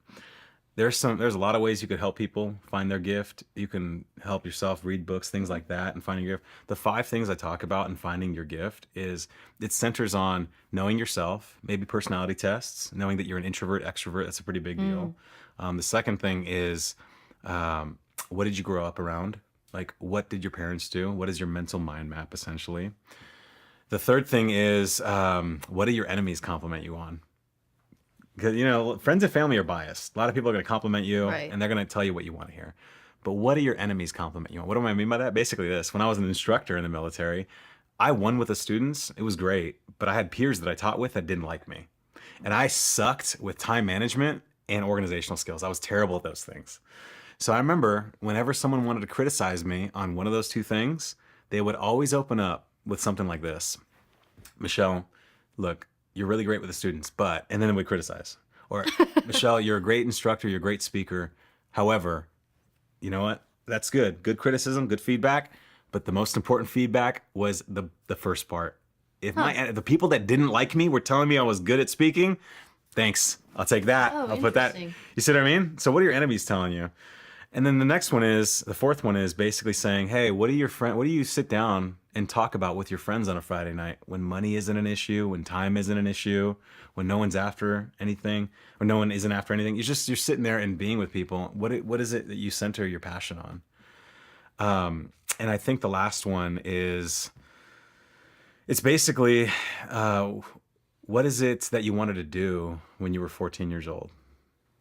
Speaker 1: There's a lot of ways you could help people find their gift. You can help yourself, read books, things like that, and finding your gift. The 5 things I talk about in finding your gift is it centers on knowing yourself, maybe personality tests, knowing that you're an introvert, extrovert. That's a pretty big deal. The second thing is, what did you grow up around? Like, what did your parents do? What is your mental mind map, essentially? The third thing is, what do your enemies compliment you on? Because, friends and family are biased. A lot of people are going to compliment you,
Speaker 2: Right.
Speaker 1: and they're going to tell you what you want to hear. But what do your enemies compliment you on? What do I mean by that? Basically this. When I was an instructor in the military, I won with the students. It was great. But I had peers that I taught with that didn't like me. And I sucked with time management and organizational skills. I was terrible at those things. So I remember whenever someone wanted to criticize me on one of those 2 things, they would always open up with something like this. Michele, look, you're really great with the students, but, and then they would criticize. Or, Michele, you're a great instructor, you're a great speaker. However, you know what? That's good. Good criticism, good feedback. But the most important feedback was the first part. If the people that didn't like me were telling me I was good at speaking, thanks. I'll take that.
Speaker 2: Oh,
Speaker 1: I'll put that.
Speaker 2: interesting.
Speaker 1: You see what I mean? So what are your enemies telling you? And then the 4th one is basically saying, hey, what do you sit down and talk about with your friends on a Friday night when money isn't an issue, when time isn't an issue, when no one's after anything, or no one isn't after anything? You're sitting there and being with people. What is it that you center your passion on? And I think the last one is, it's basically, what is it that you wanted to do when you were 14 years old?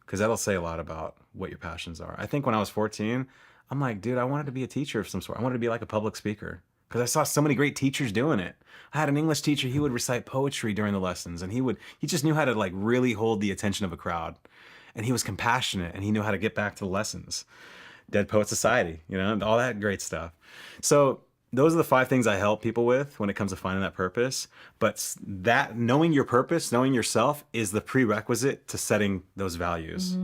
Speaker 1: Because that'll say a lot about what your passions are. I think when I was 14, I'm like, dude, I wanted to be a teacher of some sort. I wanted to be like a public speaker because I saw so many great teachers doing it. I had an English teacher, he would recite poetry during the lessons, and he just knew how to like really hold the attention of a crowd. And he was compassionate, and he knew how to get back to the lessons. Dead Poet Society, all that great stuff. So those are the 5 things I help people with when it comes to finding that purpose. But that knowing your purpose, knowing yourself is the prerequisite to setting those values.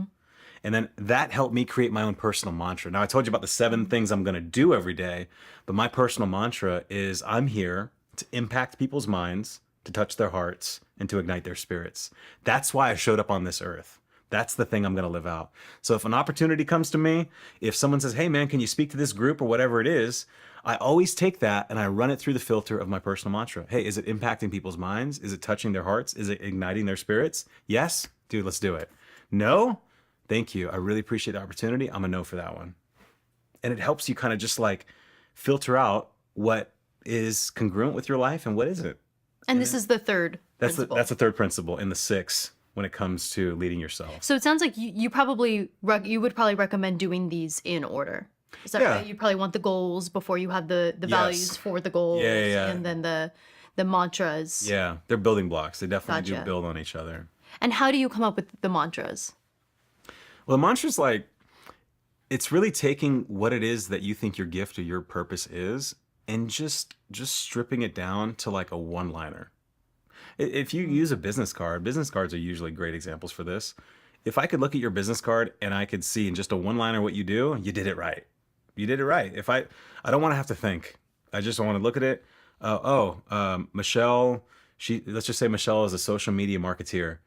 Speaker 1: And then that helped me create my own personal mantra. Now, I told you about the 7 things I'm going to do every day, but my personal mantra is I'm here to impact people's minds, to touch their hearts, and to ignite their spirits. That's why I showed up on this earth. That's the thing I'm going to live out. So if an opportunity comes to me, if someone says, hey, man, can you speak to this group or whatever it is, I always take that and I run it through the filter of my personal mantra. Hey, is it impacting people's minds? Is it touching their hearts? Is it igniting their spirits? Yes? Dude, let's do it. No? Thank you. I really appreciate the opportunity. I'm a no for that one. And it helps you kind of just like filter out what is congruent with your life and what isn't.
Speaker 2: And this is the third principle.
Speaker 1: That's the third principle in the 6 when it comes to leading yourself.
Speaker 2: So it sounds like you would probably recommend doing these in order. Is that right? You probably want the goals before you have the values for the goals.
Speaker 1: Yeah.
Speaker 2: And then the mantras.
Speaker 1: Yeah, they're building blocks. They definitely
Speaker 2: Gotcha.
Speaker 1: do build on each other.
Speaker 2: And how do you come up with the mantras?
Speaker 1: Well, the mantra's like, it's really taking what it is that you think your gift or your purpose is and just stripping it down to like a one-liner. If you use a business cards are usually great examples for this. If I could look at your business card and I could see in just a one-liner what you do, you did it right. You did it right. If I don't want to have to think. I just want to look at it. Michelle, let's just say Michelle is a social media marketeer.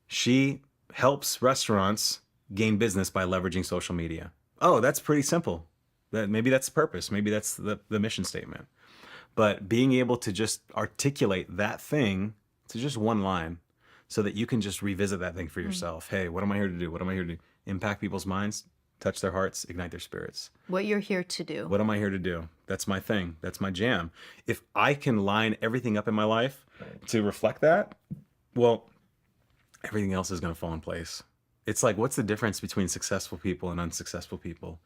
Speaker 1: She helps restaurants gain business by leveraging social media. Oh, that's pretty simple. Maybe that's the purpose. Maybe that's the mission statement. But being able to just articulate that thing to just one line so that you can just revisit that thing for yourself. Hey, what am I here to do? What am I here to do? Impact people's minds, touch their hearts, ignite their spirits.
Speaker 2: What you're here to do.
Speaker 1: What am I here to do? That's my thing. That's my jam. If I can line everything up in my life to reflect that, well, everything else is going to fall in place. It's like, what's the difference between successful people and unsuccessful people?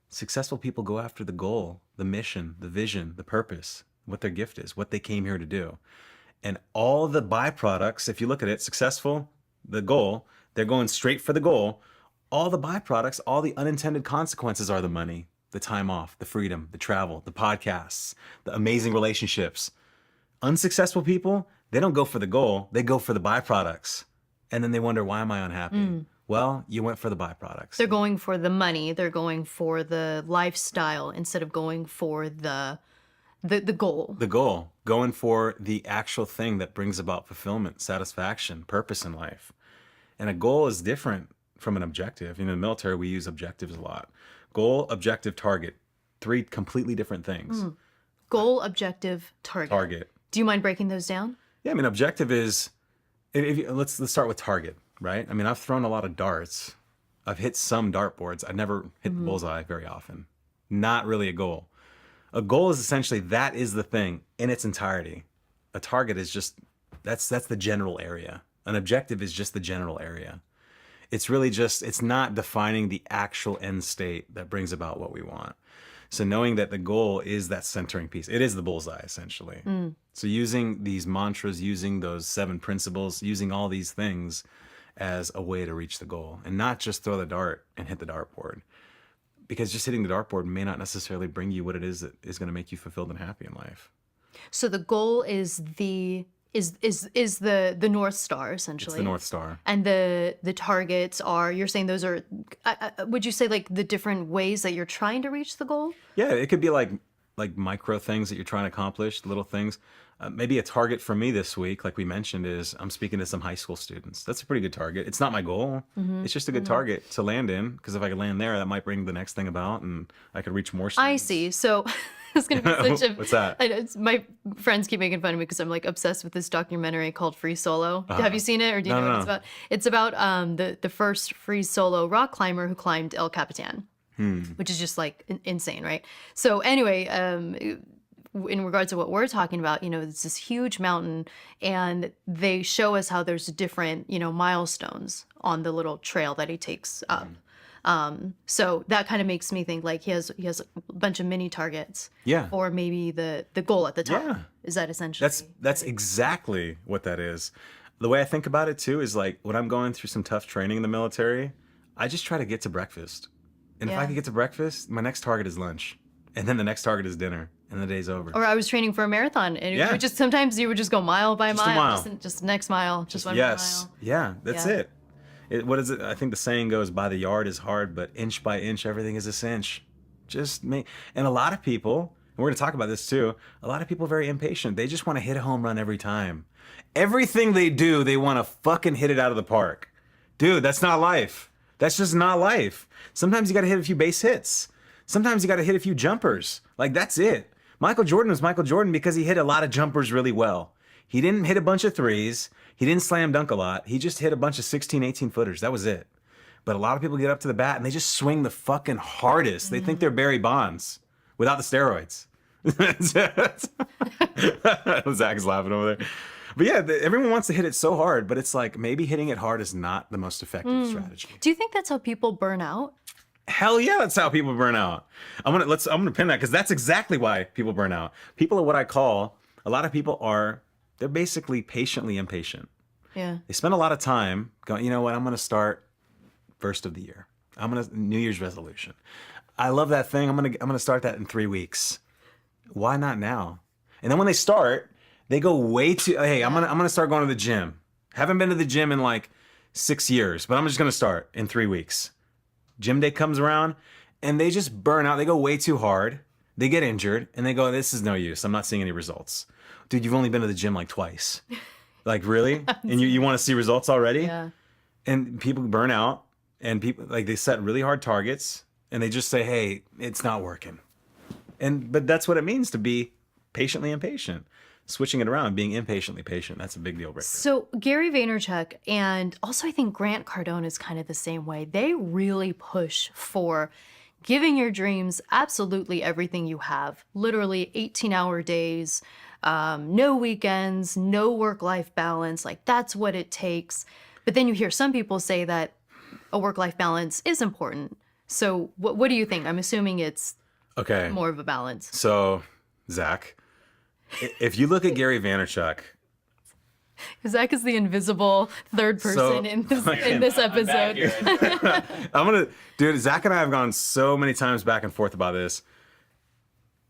Speaker 1: Successful people go after the goal, the mission, the vision, the purpose, what their gift is, what they came here to do. And all the byproducts, if you look at it, successful, the goal, they're going straight for the goal. All the byproducts, all the unintended consequences are the money, the time off, the freedom, the travel, the podcasts, the amazing relationships. Unsuccessful people, they don't go for the goal, they go for the byproducts. And then they wonder, why am I unhappy? Well, you went for the byproducts.
Speaker 2: They're going for the money. They're going for the lifestyle instead of going for the goal.
Speaker 1: The goal, going for the actual thing that brings about fulfillment, satisfaction, purpose in life. And a goal is different from an objective. In the military, we use objectives a lot. Goal, objective, target. 3 completely different things.
Speaker 2: Goal, objective, target.
Speaker 1: Target.
Speaker 2: Do you mind breaking those down?
Speaker 1: Yeah, I mean, objective is, let's start with target, right? I mean, I've thrown a lot of darts. I've hit some dartboards. I never hit the bullseye very often. Not really a goal. A goal is essentially, that is the thing in its entirety. A target is just, that's the general area. An objective is just the general area. It's really just, it's not defining the actual end state that brings about what we want. So knowing that the goal is that centering piece, it is the bullseye essentially. So using these mantras, using those 7 principles, using all these things as a way to reach the goal and not just throw the dart and hit the dartboard. Because just hitting the dartboard may not necessarily bring you what it is that is going to make you fulfilled and happy in life.
Speaker 2: So the goal is the North Star, essentially.
Speaker 1: It's the North Star.
Speaker 2: And the targets are, you're saying those are, would you say like the different ways that you're trying to reach the goal?
Speaker 1: Yeah, it could be like micro things that you're trying to accomplish, little things. Maybe a target for me this week, like we mentioned, is I'm speaking to some high school students. That's a pretty good target. It's not my goal. It's just a good target to land in, because if I could land there, that might bring the next thing about and I could reach more students.
Speaker 2: I see. So it's going to be such a...
Speaker 1: What's that?
Speaker 2: My friends keep making fun of me because I'm like obsessed with this documentary called Free Solo. Have you seen it, or do you know what it's about? It's about the first free solo rock climber who climbed El Capitan, which is just like insane, right? So anyway, in regards to what we're talking about, it's this huge mountain, and they show us how there's different, milestones on the little trail that he takes up. So that kind of makes me think like he has a bunch of mini targets.
Speaker 1: Yeah.
Speaker 2: Or maybe the goal at the top.
Speaker 1: Yeah.
Speaker 2: Is that essentially?
Speaker 1: That's exactly what that is. The way I think about it too is like when I'm going through some tough training in the military, I just try to get to breakfast. And if I can get to breakfast, my next target is lunch. And then the next target is dinner. And the day's over.
Speaker 2: Or I was training for a marathon, and you would sometimes you would just go mile by
Speaker 1: Just a
Speaker 2: mile,
Speaker 1: mile.
Speaker 2: just next mile, just one
Speaker 1: Yes.
Speaker 2: mile.
Speaker 1: Yeah, that's
Speaker 2: Yeah.
Speaker 1: it. What is it? I think the saying goes, by the yard is hard, but inch by inch, everything is a cinch. And a lot of people, and we're going to talk about this too, a lot of people are very impatient. They just want to hit a home run every time. Everything they do, they want to fucking hit it out of the park. Dude, that's not life. That's just not life. Sometimes you got to hit a few base hits. Sometimes you got to hit a few jumpers. Like, that's it. Michael Jordan was Michael Jordan because he hit a lot of jumpers really well. He didn't hit a bunch of threes. He didn't slam dunk a lot. He just hit a bunch of 16, 18 footers. That was it. But a lot of people get up to the bat and they just swing the fucking hardest. They think they're Barry Bonds without the steroids. Zach's laughing over there. But yeah, everyone wants to hit it so hard, but it's like maybe hitting it hard is not the most effective strategy.
Speaker 2: Do you think that's how people burn out?
Speaker 1: Hell yeah, that's how people burn out. I'm gonna pin that because that's exactly why people burn out. People are what I call, a lot of people are, they're basically patiently impatient.
Speaker 2: Yeah.
Speaker 1: They spend a lot of time going, you know what, I'm gonna start first of the year. New Year's resolution. I love that thing. I'm gonna start that in 3 weeks. Why not now? And then when they start, they go way too. Hey, I'm gonna start going to the gym. Haven't been to the gym in like 6 years, but I'm just gonna start in 3 weeks. Gym day comes around, and they just burn out. They go way too hard. They get injured, and they go, "This is no use. I'm not seeing any results." Dude, you've only been to the gym like twice. Like really? And you want to see results already?
Speaker 2: Yeah.
Speaker 1: And people burn out, and people like they set really hard targets, and they just say, "Hey, it's not working." But that's what it means to be patiently impatient. Switching it around, being impatiently patient, that's a big deal breaker.
Speaker 2: So Gary Vaynerchuk and also I think Grant Cardone is kind of the same way. They really push for giving your dreams absolutely everything you have. Literally 18-hour days, no weekends, no work-life balance. Like that's what it takes. But then you hear some people say that a work-life balance is important. So what do you think? I'm assuming it's
Speaker 1: Okay.
Speaker 2: more of a balance.
Speaker 1: So, Zach, if you look at Gary Vaynerchuk,
Speaker 2: Zach is the invisible third person in this episode.
Speaker 1: dude, Zach and I have gone so many times back and forth about this.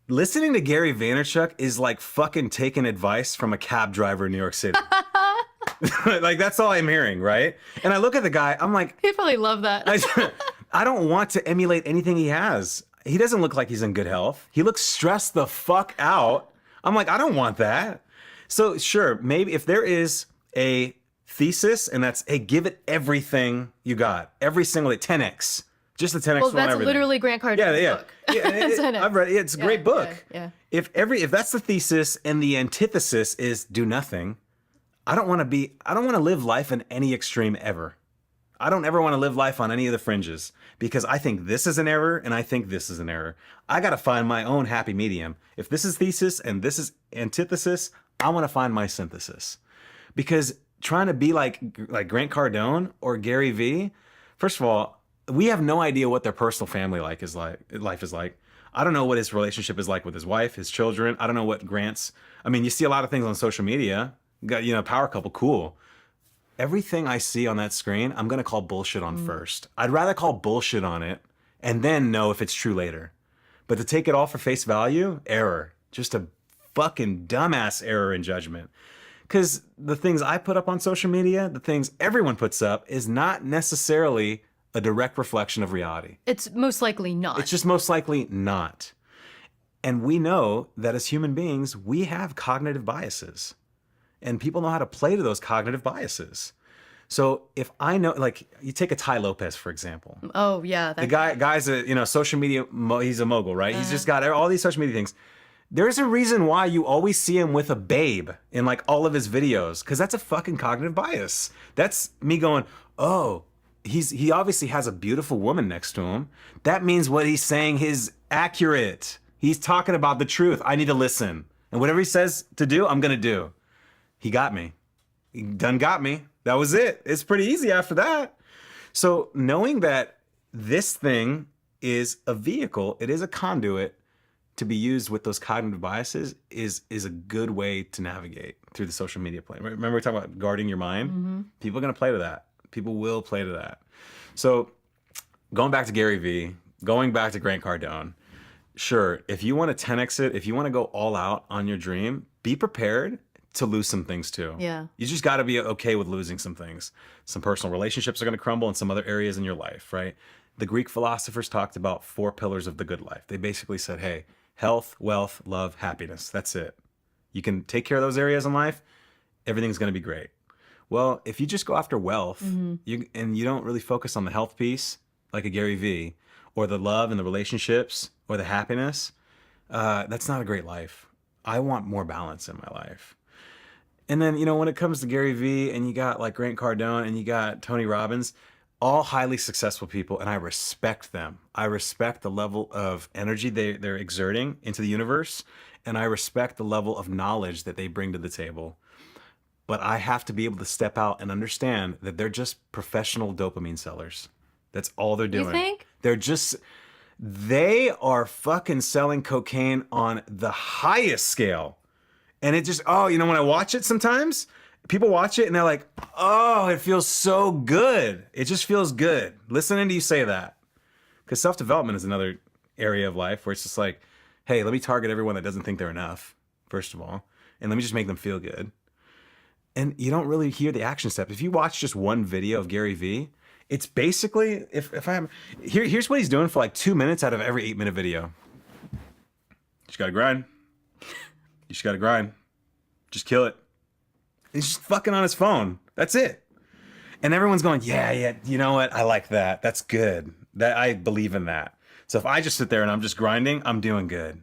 Speaker 1: Listening to Gary Vaynerchuk is like fucking taking advice from a cab driver in New York City. Like that's all I'm hearing, right? And I look at the guy, I'm like,
Speaker 2: He'd probably love that.
Speaker 1: I don't want to emulate anything he has. He doesn't look like he's in good health. He looks stressed the fuck out. I'm like, I don't want that. So sure, maybe if there is a thesis and that's, hey, give it everything you got. Every single 10x. Just the 10x
Speaker 2: Well,
Speaker 1: on
Speaker 2: that's
Speaker 1: everything.
Speaker 2: literally Grant Cardone's book.
Speaker 1: I've read it. It's a great book.
Speaker 2: Yeah.
Speaker 1: If that's the thesis and the antithesis is do nothing, I don't want to live life in any extreme ever. I don't ever want to live life on any of the fringes because I think this is an error and I think this is an error. I got to find my own happy medium. If this is thesis and this is antithesis, I want to find my synthesis. Because trying to be like Grant Cardone or Gary Vee, first of all, we have no idea what their personal family life is like. I don't know what his relationship is like with his wife, his children. I don't know what Grant's. I mean, you see a lot of things on social media. Got, power couple, cool. Everything I see on that screen, I'm going to call bullshit on first. I'd rather call bullshit on it and then know if it's true later. But to take it all for face value, error. Just a fucking dumbass error in judgment. Because the things I put up on social media, the things everyone puts up, is not necessarily a direct reflection of reality.
Speaker 2: It's most likely not.
Speaker 1: It's just most likely not. And we know that as human beings, we have cognitive biases. And people know how to play to those cognitive biases. So if I know, like, you take a Tai Lopez, for example.
Speaker 2: Oh, yeah.
Speaker 1: The guy's a, social media, he's a mogul, right? He's just got all these social media things. There's a reason why you always see him with a babe in like all of his videos, because that's a fucking cognitive bias. That's me going, oh, he obviously has a beautiful woman next to him. That means what he's saying is accurate. He's talking about the truth. I need to listen. And whatever he says to do, I'm going to do. He got me. He done got me. That was it. It's pretty easy after that. So knowing that this thing is a vehicle, it is a conduit to be used with those cognitive biases is a good way to navigate through the social media plane. Remember we talking about guarding your mind? Mm-hmm. People are going to play to that. People will play to that. So going back to Gary Vee, going back to Grant Cardone, sure, if you want to 10x it, if you want to go all out on your dream, be prepared to lose some things too.
Speaker 2: Yeah.
Speaker 1: You just got to be okay with losing some things. Some personal relationships are going to crumble in some other areas in your life, right? The Greek philosophers talked about 4 pillars of the good life. They basically said, hey, health, wealth, love, happiness. That's it. You can take care of those areas in life, everything's going to be great. Well, if you just go after wealth and you don't really focus on the health piece, like a Gary Vee, or the love and the relationships, or the happiness, that's not a great life. I want more balance in my life. And then, when it comes to Gary Vee and you got like Grant Cardone and you got Tony Robbins, all highly successful people, and I respect them. I respect the level of energy they're exerting into the universe, and I respect the level of knowledge that they bring to the table. But I have to be able to step out and understand that they're just professional dopamine sellers. That's all they're doing.
Speaker 2: You think?
Speaker 1: They are fucking selling cocaine on the highest scale. And it just, when I watch it sometimes, People watch it and they're like, oh, it feels so good. It just feels good listening to you say that. Because self-development is another area of life where it's just like, hey, let me target everyone that doesn't think they're enough, first of all, and let me just make them feel good. And you don't really hear the action steps. If you watch just one video of Gary Vee, it's basically, here's what he's doing for like 2 minutes out of every 8-minute video. You just gotta grind. You just gotta grind. Just kill it. He's just fucking on his phone. That's it. And everyone's going, yeah, you know what? I like that. That's good. That I believe in that. So if I just sit there and I'm just grinding, I'm doing good.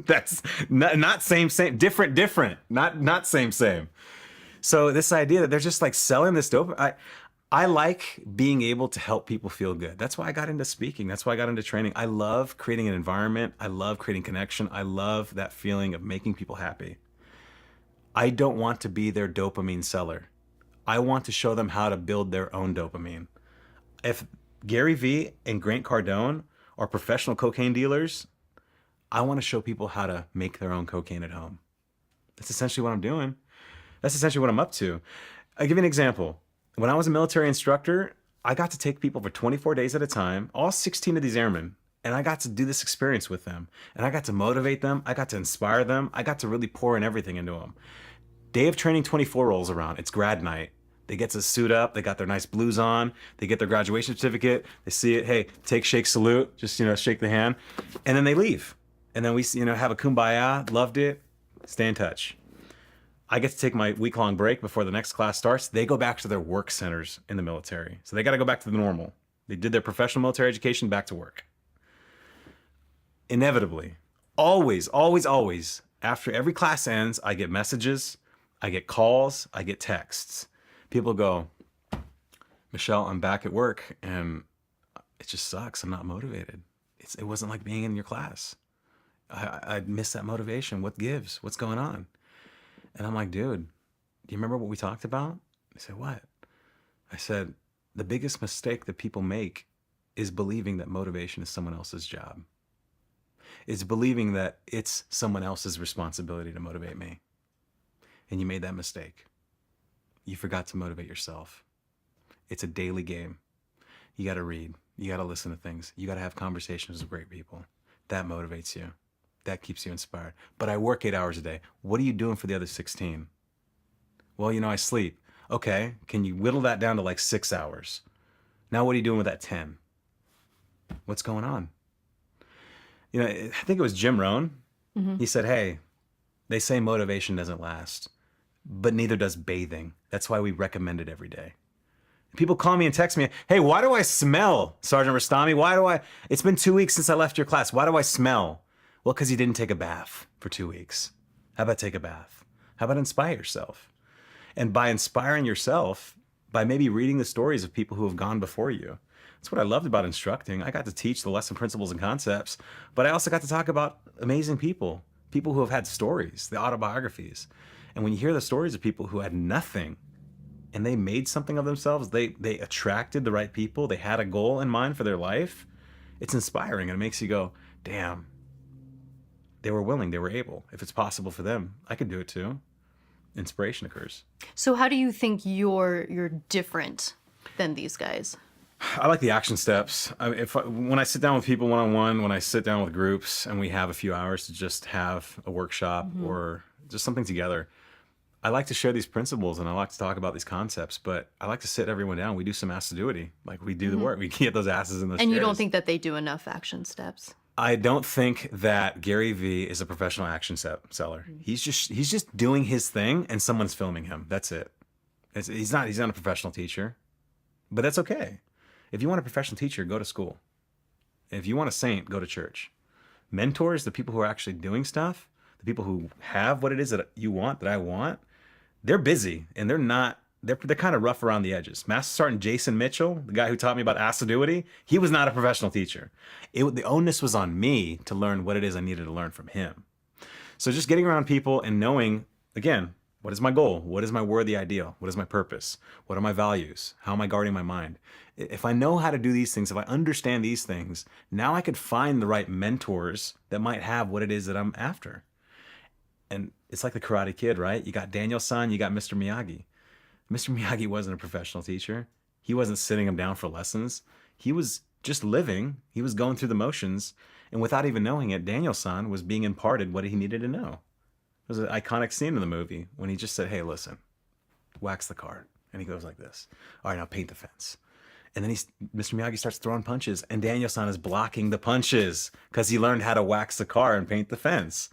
Speaker 1: That's not same, different, not same. So this idea that they're just like selling this dope. I like being able to help people feel good. That's why I got into speaking. That's why I got into training. I love creating an environment. I love creating connection. I love that feeling of making people happy. I don't want to be their dopamine seller. I want to show them how to build their own dopamine. If Gary Vee and Grant Cardone are professional cocaine dealers, I want to show people how to make their own cocaine at home. That's essentially what I'm doing. That's essentially what I'm up to. I'll give you an example. When I was a military instructor, I got to take people for 24 days at a time, all 16 of these airmen, and I got to do this experience with them. And I got to motivate them. I got to inspire them. I got to really pour in everything into them. Day of training 24 rolls around. It's grad night. They get to suit up. They got their nice blues on. They get their graduation certificate. They see it. Hey, take, shake, salute. Just, shake the hand. And then they leave. And then we, have a kumbaya. Loved it. Stay in touch. I get to take my week-long break before the next class starts. They go back to their work centers in the military. So they got to go back to the normal. They did their professional military education, back to work. Inevitably, always, after every class ends, I get messages, I get calls, I get texts. People go, Michele, I'm back at work and it just sucks. I'm not motivated. It wasn't like being in your class. I miss that motivation. What gives? What's going on? And I'm like, dude, do you remember what we talked about? I said, what? I said, the biggest mistake that people make is believing that motivation is someone else's job. It's believing that it's someone else's responsibility to motivate me. And you made that mistake. You forgot to motivate yourself. It's a daily game. You got to read. You got to listen to things. You got to have conversations with great people. That motivates you. That keeps you inspired. But I work 8 hours a day. What are you doing for the other 16? Well, I sleep. Okay, can you whittle that down to like 6 hours? Now what are you doing with that 10? What's going on? I think it was Jim Rohn. Mm-hmm. He said, hey, they say motivation doesn't last, but neither does bathing. That's why we recommend it every day. People call me and text me, hey, why do I smell, Sergeant Rostami? It's been 2 weeks since I left your class. Why do I smell? Well, because you didn't take a bath for 2 weeks. How about take a bath? How about inspire yourself? And by inspiring yourself, by maybe reading the stories of people who have gone before you. That's what I loved about instructing. I got to teach the lesson principles and concepts, but I also got to talk about amazing people who have had stories, the autobiographies. And when you hear the stories of people who had nothing and they made something of themselves, they attracted the right people, they had a goal in mind for their life, it's inspiring and it makes you go, damn, they were willing, they were able. If it's possible for them, I could do it too. Inspiration occurs.
Speaker 2: So how do you think you're different than these guys?
Speaker 1: I like the action steps. When I sit down with people one-on-one, when I sit down with groups and we have a few hours to just have a workshop or just something together, I like to share these principles and I like to talk about these concepts, but I like to sit everyone down. We do some assiduity. Like we do the work. We get those asses in those chairs.
Speaker 2: And you don't think that they do enough action steps?
Speaker 1: I don't think that Gary Vee is a professional action seller. He's just doing his thing and someone's filming him. That's it. He's not a professional teacher, but that's okay. If you want a professional teacher, go to school. If you want a saint, go to church. Mentors, the people who are actually doing stuff, the people who have what it is that you want, that I want, they're busy and they're kind of rough around the edges. Master Sergeant Jason Mitchell, the guy who taught me about assiduity, he was not a professional teacher. The onus was on me to learn what it is I needed to learn from him. So just getting around people and knowing, again, what is my goal? What is my worthy ideal? What is my purpose? What are my values? How am I guarding my mind? If I know how to do these things, if I understand these things, now I could find the right mentors that might have what it is that I'm after. And it's like the Karate Kid, right? You got Daniel-san, you got Mr. Miyagi. Mr. Miyagi wasn't a professional teacher. He wasn't sitting him down for lessons. He was just living. He was going through the motions. And without even knowing it, Daniel-san was being imparted what he needed to know. It was an iconic scene in the movie when he just said, hey, listen, wax the car. And he goes like this. All right, now paint the fence. And then Mr. Miyagi starts throwing punches, and Daniel-san is blocking the punches because he learned how to wax the car and paint the fence.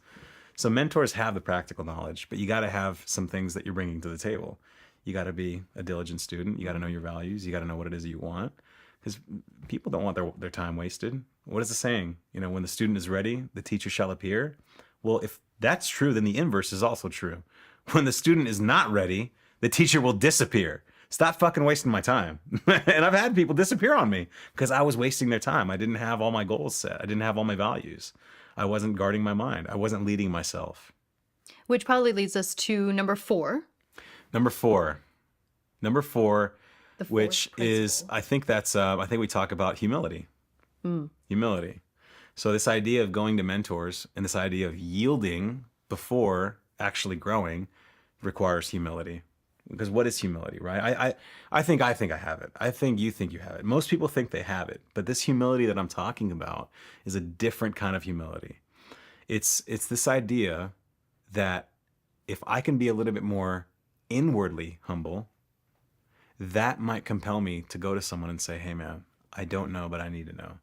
Speaker 1: So mentors have the practical knowledge, but you got to have some things that you're bringing to the table. You got to be a diligent student. You got to know your values. You got to know what it is that you want, because people don't want their time wasted. What is the saying? You know, when the student is ready, the teacher shall appear. Well, if that's true, then the inverse is also true. When the student is not ready, the teacher will disappear. Stop fucking wasting my time. And I've had people disappear on me because I was wasting their time. I didn't have all my goals set. I didn't have all my values. I wasn't guarding my mind. I wasn't leading myself.
Speaker 2: Which probably leads us to number 4.
Speaker 1: Number four,
Speaker 2: The fourth
Speaker 1: which is,
Speaker 2: principle.
Speaker 1: I think we talk about humility. Humility. So this idea of going to mentors and this idea of yielding before actually growing requires humility. Because what is humility, right? I think I have it. I think you have it. Most people think they have it. But this humility that I'm talking about is a different kind of humility. It's this idea that if I can be a little bit more inwardly humble, that might compel me to go to someone and say, hey man, I don't know, but I need to know.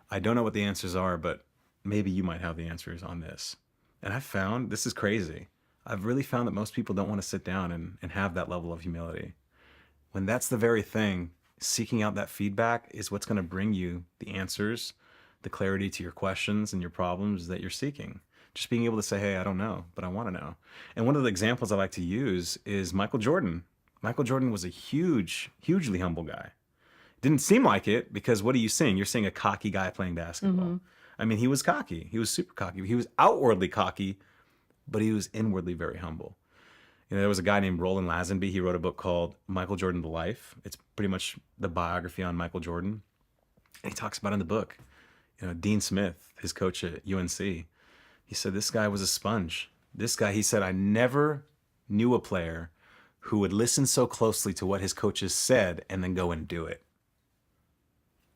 Speaker 1: I don't know what the answers are, but maybe you might have the answers on this. And I've found, this is crazy, I've really found that most people don't want to sit down and have that level of humility. When that's the very thing, seeking out that feedback is what's going to bring you the answers, the clarity to your questions and your problems that you're seeking. Just being able to say, hey, I don't know, but I want to know. And one of the examples I like to use is Michael Jordan. Michael Jordan was a hugely humble guy. Didn't seem like it, because what are you seeing? You're seeing a cocky guy playing basketball. I mean, he was cocky. He was super cocky. He was outwardly cocky, but he was inwardly very humble. You know, there was a guy named Roland Lazenby. He wrote a book called Michael Jordan, The Life. It's pretty much the biography on Michael Jordan. And he talks about in the book, you know, Dean Smith, his coach at UNC. He said this guy was a sponge. This guy, he said, I never knew a player who would listen so closely to what his coaches said and then go and do it.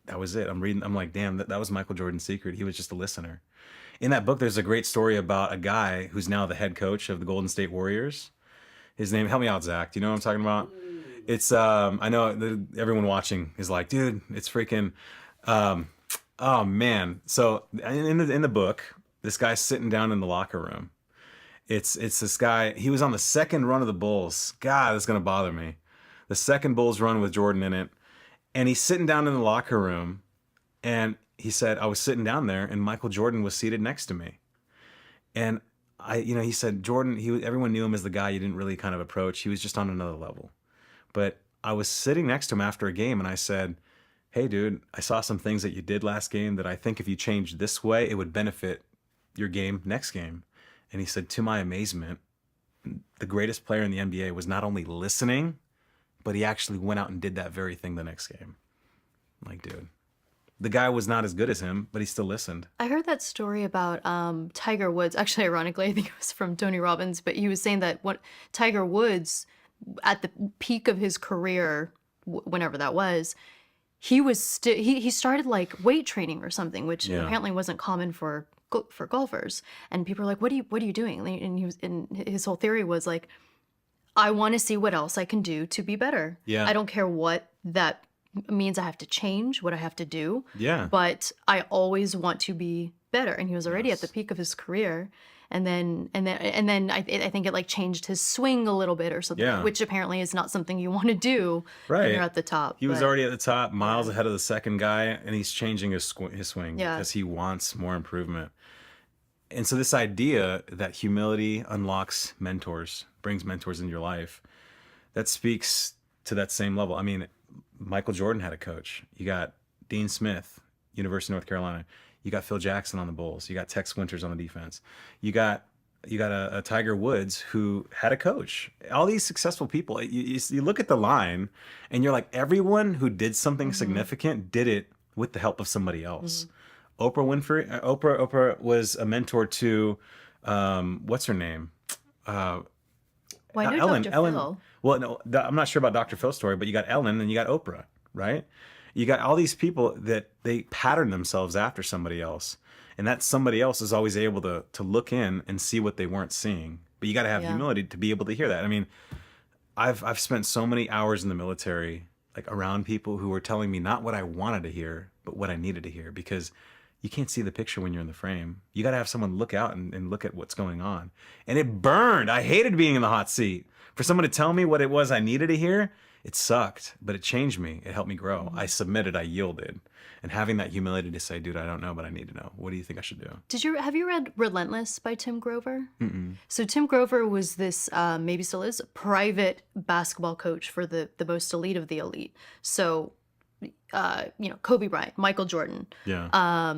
Speaker 1: That was it. I'm reading, I'm like, damn, that was Michael Jordan's secret. He was just a listener. In that book, there's a great story about a guy who's now the head coach of the Golden State Warriors. His name, help me out, Zach. Do you know what I'm talking about? It's, I know everyone watching is like, dude, it's freaking, oh man. So in the book, this guy's sitting down in the locker room. It's this guy, he was on the second run of the Bulls. God, that's going to bother me. The second Bulls run with Jordan in it. And he's sitting down in the locker room, and he said, I was sitting down there and Michael Jordan was seated next to me. And he said, Jordan, everyone knew him as the guy you didn't really kind of approach. He was just on another level. But I was sitting next to him after a game and I said, hey dude, I saw some things that you did last game that I think if you changed this way, it would benefit your game next game. And he said, to my amazement, the greatest player in the NBA was not only listening, but he actually went out and did that very thing the next game. I'm like, dude, the guy was not as good as him, but he still listened.
Speaker 2: I heard that story about Tiger Woods. Actually, ironically, I think it was from Tony Robbins, but he was saying that Tiger Woods, at the peak of his career, whenever that was, he was he started like weight training or something, which apparently wasn't common for golfers. And people are like, what are you doing? And his whole theory was like, I want to see what else I can do to be better. Yeah. I don't care what that means I have to change, what I have to do. Yeah. But I always want to be better. And he was already at the peak of his career. And then I think it like changed his swing a little bit or something, which apparently is not something you want to do when you're at the top.
Speaker 1: He was already at the top, miles ahead of the second guy, and he's changing his swing because he wants more improvement. And so this idea that humility unlocks mentors, brings mentors into your life, that speaks to that same level. I mean, Michael Jordan had a coach. You got Dean Smith, University of North Carolina. You got Phil Jackson on the Bulls. You got Tex Winters on the defense. You got a Tiger Woods who had a coach. All these successful people, you look at the line and you're like, everyone who did something significant did it with the help of somebody else. Oprah Winfrey. Oprah was a mentor to What's her name?
Speaker 2: Why no
Speaker 1: Ellen.
Speaker 2: Dr.
Speaker 1: Ellen.
Speaker 2: Phil?
Speaker 1: Well, no, I'm not sure about Dr. Phil's story, but you got Ellen and you got Oprah, right? You got all these people that they pattern themselves after somebody else, and that somebody else is always able to look in and see what they weren't seeing. But you got to have
Speaker 2: Yeah.
Speaker 1: humility to be able to hear that. I mean, I've spent so many hours in the military, like around people who were telling me not what I wanted to hear, but what I needed to hear, because you can't see the picture when you're in the frame. You got to have someone look out and look at what's going on. And it burned. I hated being in the hot seat. For someone to tell me what it was I needed to hear, it sucked, but it changed me. It helped me grow. I submitted, I yielded. And having that humility to say, dude, I don't know, but I need to know. What do you think I should do?
Speaker 2: Have you read Relentless by Tim Grover? So Tim Grover was this, maybe still is, private basketball coach for the most elite of the elite. So, Kobe Bryant, Michael Jordan,
Speaker 1: Yeah.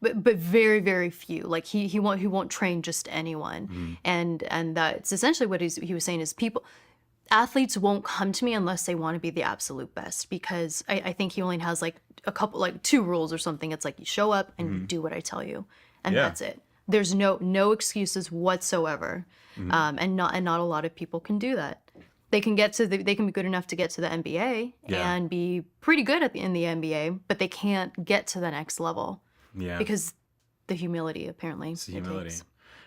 Speaker 2: but very, very few. Like he won't train just anyone. And that's essentially what he was saying is athletes won't come to me unless they want to be the absolute best, because I think he only has like a couple, like 2 rules or something. It's like you show up and you do what I tell you, and
Speaker 1: Yeah.
Speaker 2: that's it. There's no excuses whatsoever, and not a lot of people can do that. They can they can be good enough to get to the NBA
Speaker 1: Yeah.
Speaker 2: and be pretty good in the NBA, but they can't get to the next level
Speaker 1: Yeah.
Speaker 2: because the humility apparently
Speaker 1: It's the
Speaker 2: it
Speaker 1: humility.
Speaker 2: takes.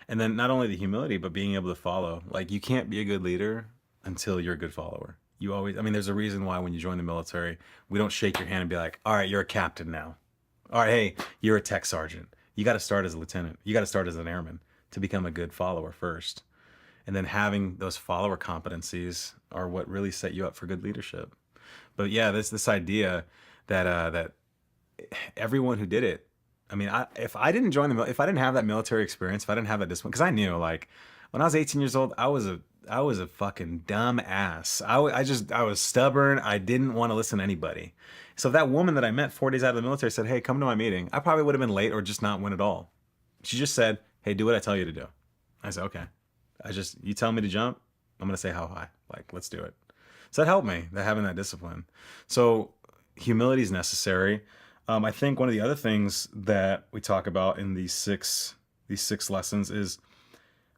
Speaker 1: And then not only the humility, but being able to follow. Like, you can't be a good leader until you're a good follower. You always, I mean, there's a reason why when you join the military, we don't shake your hand and be like, all right, you're a captain now. All right, hey, you're a tech sergeant. You got to start as a lieutenant. You got to start as an airman to become a good follower first. And then having those follower competencies are what really set you up for good leadership. But yeah, this idea that everyone who did it, I mean, if I didn't have that military experience, if I didn't have that discipline, because I knew, like, when I was 18 years old, I was a fucking dumb ass. I was stubborn. I didn't want to listen to anybody. So if that woman that I met 4 days out of the military said, hey, come to my meeting, I probably would have been late or just not went at all. She just said, hey, do what I tell you to do. I said, okay. You tell me to jump, I'm going to say how high. Like, let's do it. So that helped me, having that discipline. So humility is necessary. I think one of the other things that we talk about in these six lessons is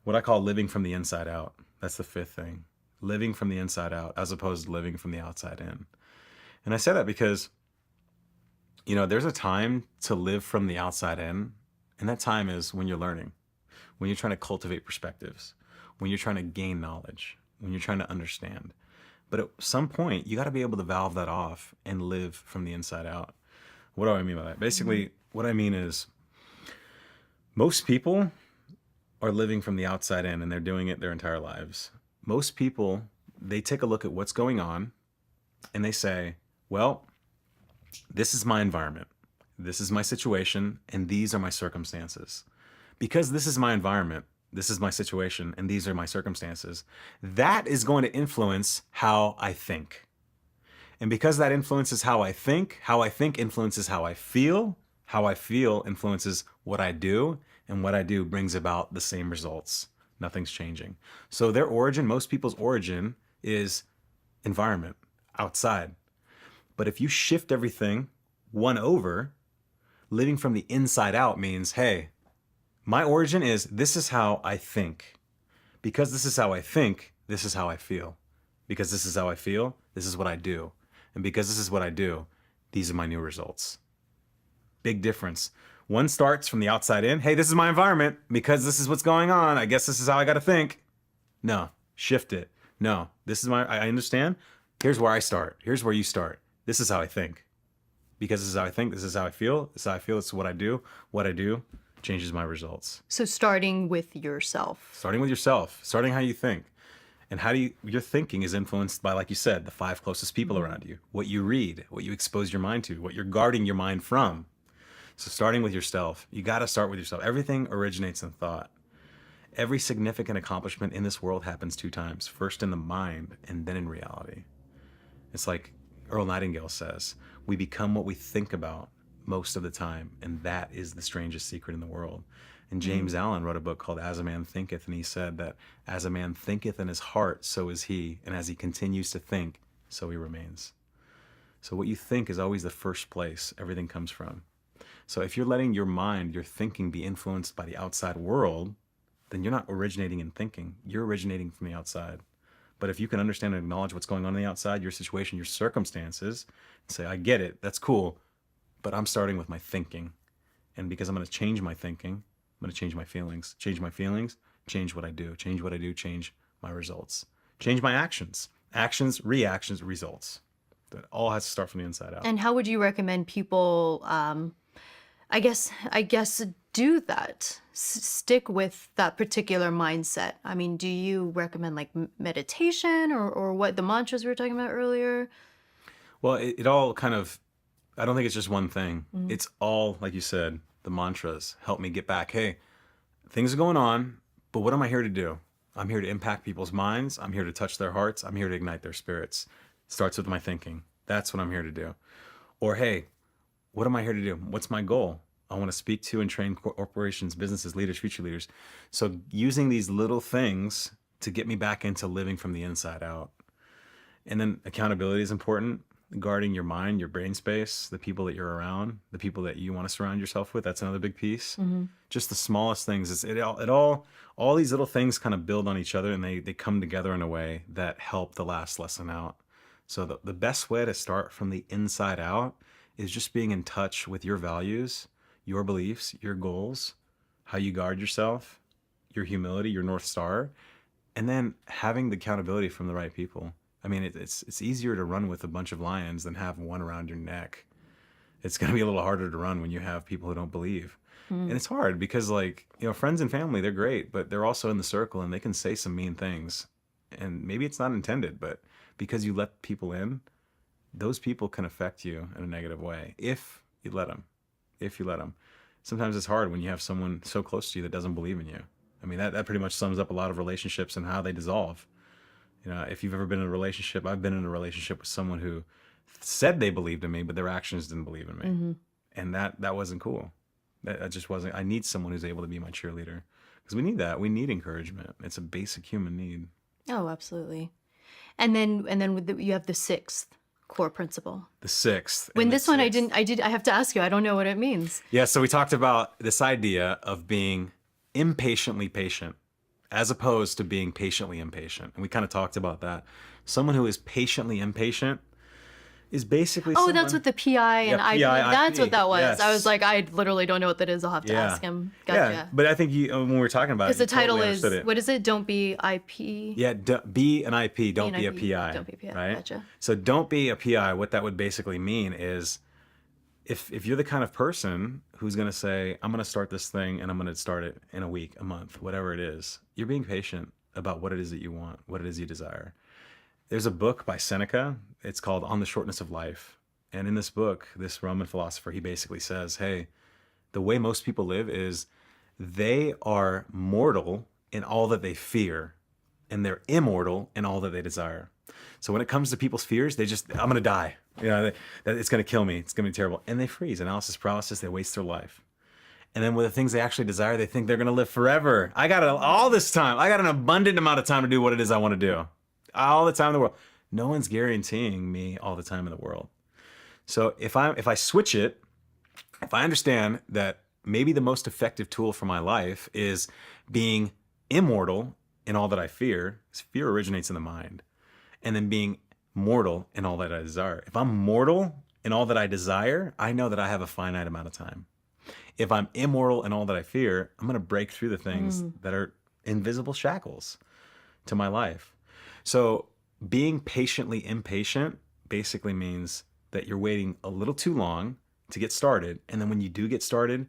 Speaker 1: what I call living from the inside out. That's the 5th thing. Living from the inside out as opposed to living from the outside in. And I say that because, there's a time to live from the outside in, and that time is when you're learning, when you're trying to cultivate perspectives, when you're trying to gain knowledge, when you're trying to understand. But at some point, you got to be able to valve that off and live from the inside out. What do I mean by that? Basically, what I mean is most people are living from the outside in, and they're doing it their entire lives. Most people, they take a look at what's going on and they say, well, this is my environment, this is my situation, and these are my circumstances. Because this is my environment, this is my situation, and these are my circumstances, that is going to influence how I think. And because that influences how I think influences how I feel influences what I do, and what I do brings about the same results. Nothing's changing. So most people's origin is environment, outside. But if you shift everything 1 over, living from the inside out means, hey, my origin is this is how I think. Because this is how I think, this is how I feel. Because this is how I feel, this is what I do. And because this is what I do, these are my new results. Big difference. One starts from the outside in. Hey, this is my environment. Because this is what's going on, I guess this is how I got to think. No, shift it. No, I understand. Here's where I start. Here's where you start. This is how I think. Because this is how I think, this is how I feel. This is how I feel, this is what I do. What I do changes my results.
Speaker 2: So starting with yourself.
Speaker 1: Starting with yourself. Starting how you think. And your thinking is influenced by, like you said, the 5 closest people around you. What you read, what you expose your mind to, what you're guarding your mind from. So starting with yourself. You got to start with yourself. Everything originates in thought. Every significant accomplishment in this world happens 2 times. First in the mind and then in reality. It's like Earl Nightingale says, we become what we think about most of the time, and that is the strangest secret in the world. And James Allen wrote a book called As a Man Thinketh, and he said that as a man thinketh in his heart, so is he, and as he continues to think, so he remains. So what you think is always the first place everything comes from. So if you're letting your mind, your thinking be influenced by the outside world, then you're not originating in thinking. You're originating from the outside. But if you can understand and acknowledge what's going on the outside, your situation, your circumstances, and say, I get it, that's cool, but I'm starting with my thinking. And because I'm going to change my thinking, I'm going to change my feelings. Change my feelings, change what I do. Change what I do, change my results. Change my actions. Actions, reactions, results. That all has to start from the inside out.
Speaker 2: And how would you recommend people, I guess, do that? Stick with that particular mindset. I mean, do you recommend like meditation or what the mantras we were talking about earlier?
Speaker 1: Well, it all kind of, I don't think it's just one thing. It's all, like you said, the mantras help me get back. Hey, things are going on, but what am I here to do? I'm here to impact people's minds. I'm here to touch their hearts. I'm here to ignite their spirits. Starts with my thinking. That's what I'm here to do. Or, hey, what am I here to do? What's my goal? I want to speak to and train corporations, businesses, leaders, future leaders. So using these little things to get me back into living from the inside out. And then accountability is important. Guarding your mind, your brain space, the people that you're around, the people that you want to surround yourself with. That's another big piece. Just the smallest things. All these little things kind of build on each other, and they come together in a way that help the last lesson out. So the best way to start from the inside out is just being in touch with your values, your beliefs, your goals, how you guard yourself, your humility, your North Star, and then having the accountability from the right people. I mean, it's easier to run with a bunch of lions than have one around your neck. It's going to be a little harder to run when you have people who don't believe. And it's hard because, like, friends and family, they're great, but they're also in the circle and they can say some mean things. And maybe it's not intended, but because you let people in, those people can affect you in a negative way if you let them. Sometimes it's hard when you have someone so close to you that doesn't believe in you. I mean, that pretty much sums up a lot of relationships and how they dissolve. If you've ever been in a relationship, I've been in a relationship with someone who said they believed in me, but their actions didn't believe in me. And that wasn't cool. That just wasn't. I need someone who's able to be my cheerleader, because we need that. We need encouragement. It's a basic human need.
Speaker 2: Oh, absolutely. And then you have the sixth core principle.
Speaker 1: The sixth.
Speaker 2: When this one, I have to ask you, I don't know what it means.
Speaker 1: Yeah. So we talked about this idea of being impatiently patient, as opposed to being patiently impatient. And we kind of talked about that. Someone who is patiently impatient is basically
Speaker 2: Oh, that's what the PI and IP. That's what that was.
Speaker 1: Yes.
Speaker 2: I was like, I literally don't know what that is. I'll have to ask him. Gotcha.
Speaker 1: Yeah, but I think when we were talking about it,
Speaker 2: Because the title
Speaker 1: totally
Speaker 2: is,
Speaker 1: understood it.
Speaker 2: what is it? Don't be IP.
Speaker 1: Yeah, be an IP, don't be a
Speaker 2: IP,
Speaker 1: PI.
Speaker 2: don't be a PI,
Speaker 1: right?
Speaker 2: gotcha.
Speaker 1: So don't be a PI. What that would basically mean is if you're the kind of person who's going to say, I'm going to start this thing and I'm going to start it in a week, a month, whatever it is, you're being patient about what it is that you want, what it is you desire. There's a book by Seneca. It's called On the Shortness of Life. And in this book, this Roman philosopher, he basically says, hey, the way most people live is they are mortal in all that they fear, and they're immortal in all that they desire. So when it comes to people's fears, I'm going to die. That it's going to kill me. It's going to be terrible. And they freeze, analysis paralysis. They waste their life. And then with the things they actually desire, they think they're going to live forever. I got all this time. I got an abundant amount of time to do what it is I want to do. All the time in the world. No one's guaranteeing me all the time in the world. So if I switch it, if I understand that maybe the most effective tool for my life is being immortal in all that I fear, because fear originates in the mind, and then being mortal in all that I desire. If I'm mortal in all that I desire, I know that I have a finite amount of time. If I'm immortal in all that I fear, I'm going to break through the things that are invisible shackles to my life. So being patiently impatient basically means that you're waiting a little too long to get started. And then when you do get started,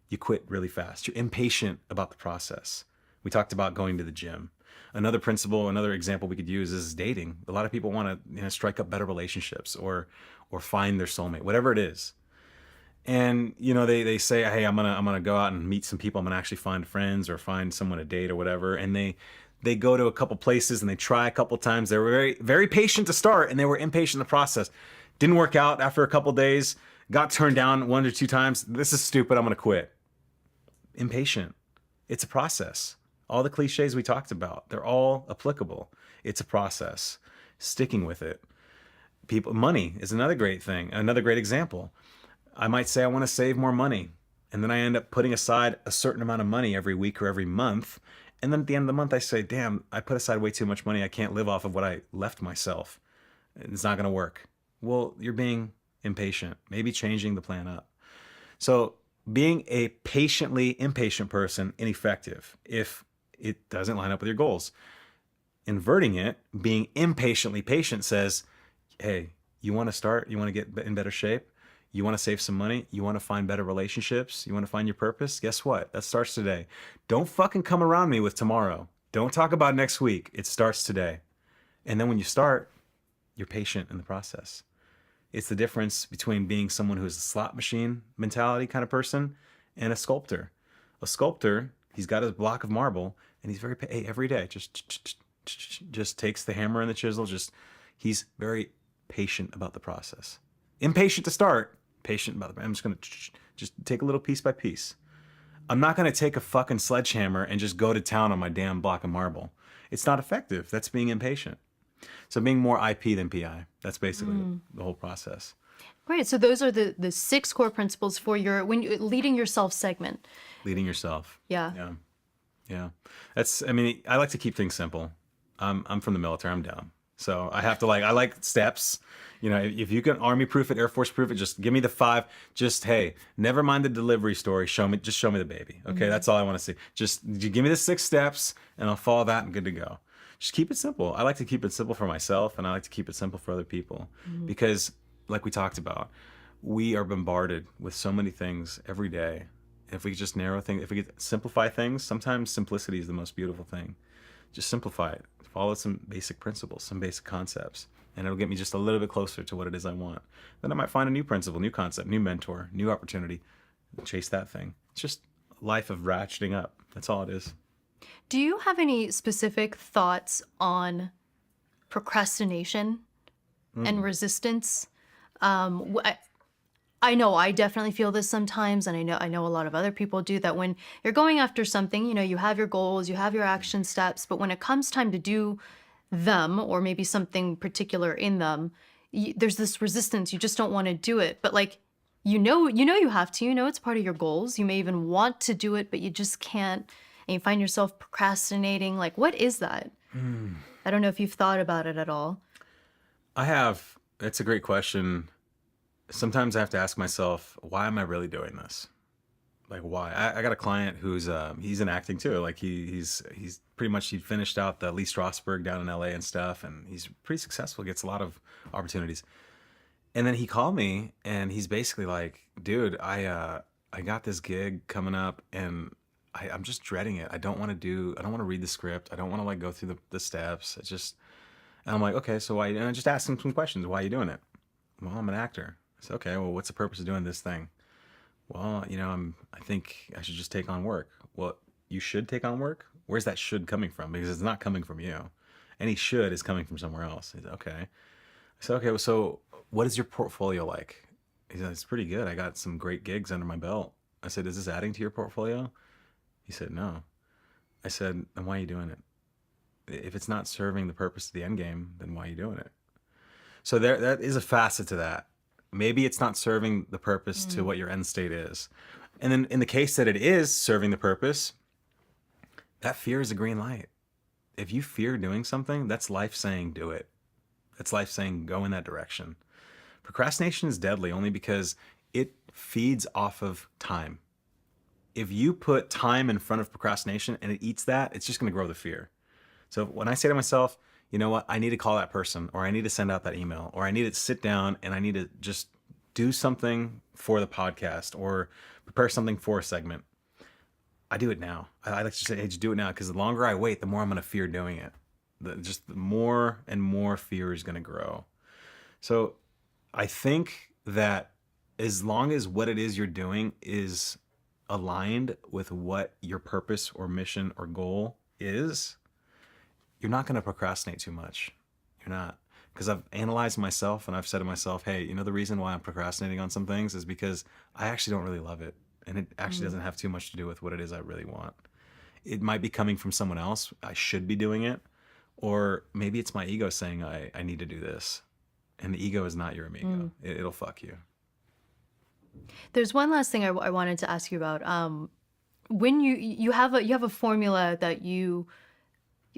Speaker 1: you quit really fast. You're impatient about the process. We talked about going to the gym. Another principle, another example we could use is dating. A lot of people want to strike up better relationships or find their soulmate, whatever it is. And they say, hey, I'm gonna go out and meet some people. I'm gonna actually find friends or find someone to date or whatever. And they go to a couple places and they try a couple times. They were very, very patient to start, and they were impatient in the process. Didn't work out after a couple days. Got turned down 1 or 2 times. This is stupid. I'm gonna quit. Impatient. It's a process. All the cliches we talked about, they're all applicable. It's a process. Sticking with it. Money is another great thing. Another great example. I might say I want to save more money, and then I end up putting aside a certain amount of money every week or every month, And then at the end of the month, I say, damn, I put aside way too much money. I can't live off of what I left myself. It's not going to work. Well, you're being impatient, maybe changing the plan up. So being a patiently impatient person, ineffective if it doesn't line up with your goals. Inverting it, being impatiently patient says, hey, you want to start? You want to get in better shape? You want to save some money? You want to find better relationships? You want to find your purpose? Guess what? That starts today. Don't fucking come around me with tomorrow. Don't talk about next week. It starts today. And then when you start, you're patient in the process. It's the difference between being someone who's a slot machine mentality kind of person and a sculptor. A sculptor, he's got his block of marble and he's very, hey, every day, just takes the hammer and the chisel. He's very patient about the process. Impatient to start, patient about I'm just going to just take a little piece by piece. I'm not going to take a fucking sledgehammer and just go to town on my damn block of marble. It's not effective. That's being impatient. So being more IP than PI. That's basically the whole process.
Speaker 2: Right. So those are the 6 core principles for your when you leading yourself segment.
Speaker 1: Leading yourself.
Speaker 2: Yeah.
Speaker 1: Yeah. I mean, I like to keep things simple. I'm from the military. I'm dumb. So I have to I like steps. You know, if you can army proof it, Air Force proof it, just give me the 5. Just, hey, never mind the delivery story. Show me the baby. Okay. That's all I want to see. Just you give me the 6 steps and I'll follow that and good to go. Just keep it simple. I like to keep it simple for myself and I like to keep it simple for other people because like we talked about, we are bombarded with so many things every day. If we could just narrow things, if we could simplify things, sometimes simplicity is the most beautiful thing. Just simplify it. Follow some basic principles, some basic concepts, and it'll get me just a little bit closer to what it is I want. Then I might find a new principle, new concept, new mentor, new opportunity, chase that thing. It's just a life of ratcheting up. That's all it is.
Speaker 2: Do you have any specific thoughts on procrastination and resistance? I know I definitely feel this sometimes, and I know a lot of other people do that. When you're going after something, you know, you have your goals, you have your action steps, but when it comes time to do them, or maybe something particular in them, there's this resistance. You just don't want to do it, but like you know you have to. You know it's part of your goals. You may even want to do it, but you just can't, and you find yourself procrastinating. Like, what is that? I don't know if you've thought about it at all.
Speaker 1: I have. It's a great question. Sometimes I have to ask myself, why am I really doing this? Like, why? I got a client who's he's in acting too. Like he's pretty much he finished out the Lee Strasberg down in LA and stuff, and he's pretty successful. Gets a lot of opportunities. And then he called me, and he's basically like, dude, I got this gig coming up, and I'm just dreading it. I don't want to read the script. I don't want to like go through the steps. And I'm like, okay, so why? And I just asked him some questions. Why are you doing it? Well, I'm an actor. I said, okay, well, what's the purpose of doing this thing? Well, you know, I think I should just take on work. Well, you should take on work? Where's that should coming from? Because it's not coming from you. Any should is coming from somewhere else. He said, okay. I said, okay, well, so what is your portfolio like? He said, it's pretty good. I got some great gigs under my belt. I said, is this adding to your portfolio? He said, no. I said, then why are you doing it? If it's not serving the purpose of the end game, then why are you doing it? So that is a facet to that. Maybe it's not serving the purpose to what your end state is. And then in the case that it is serving the purpose, that fear is a green light. If you fear doing something, that's life saying do it. That's life saying go in that direction. Procrastination is deadly only because it feeds off of time. If you put time in front of procrastination and it eats that, it's just going to grow the fear. So when I say to myself, you know what, I need to call that person, or I need to send out that email, or I need to sit down and I need to just do something for the podcast or prepare something for a segment, I do it now. I like to say, hey, just do it now, because the longer I wait, the more I'm going to fear doing it. The more and more fear is going to grow. So I think that as long as what it is you're doing is aligned with what your purpose or mission or goal is, you're not going to procrastinate too much. You're not. Because I've analyzed myself and I've said to myself, hey, you know, the reason why I'm procrastinating on some things is because I actually don't really love it. And it actually doesn't have too much to do with what it is I really want. It might be coming from someone else. I should be doing it. Or maybe it's my ego saying I need to do this. And the ego is not your amigo. It'll fuck you.
Speaker 2: There's one last thing I wanted to ask you about. when you have a formula that you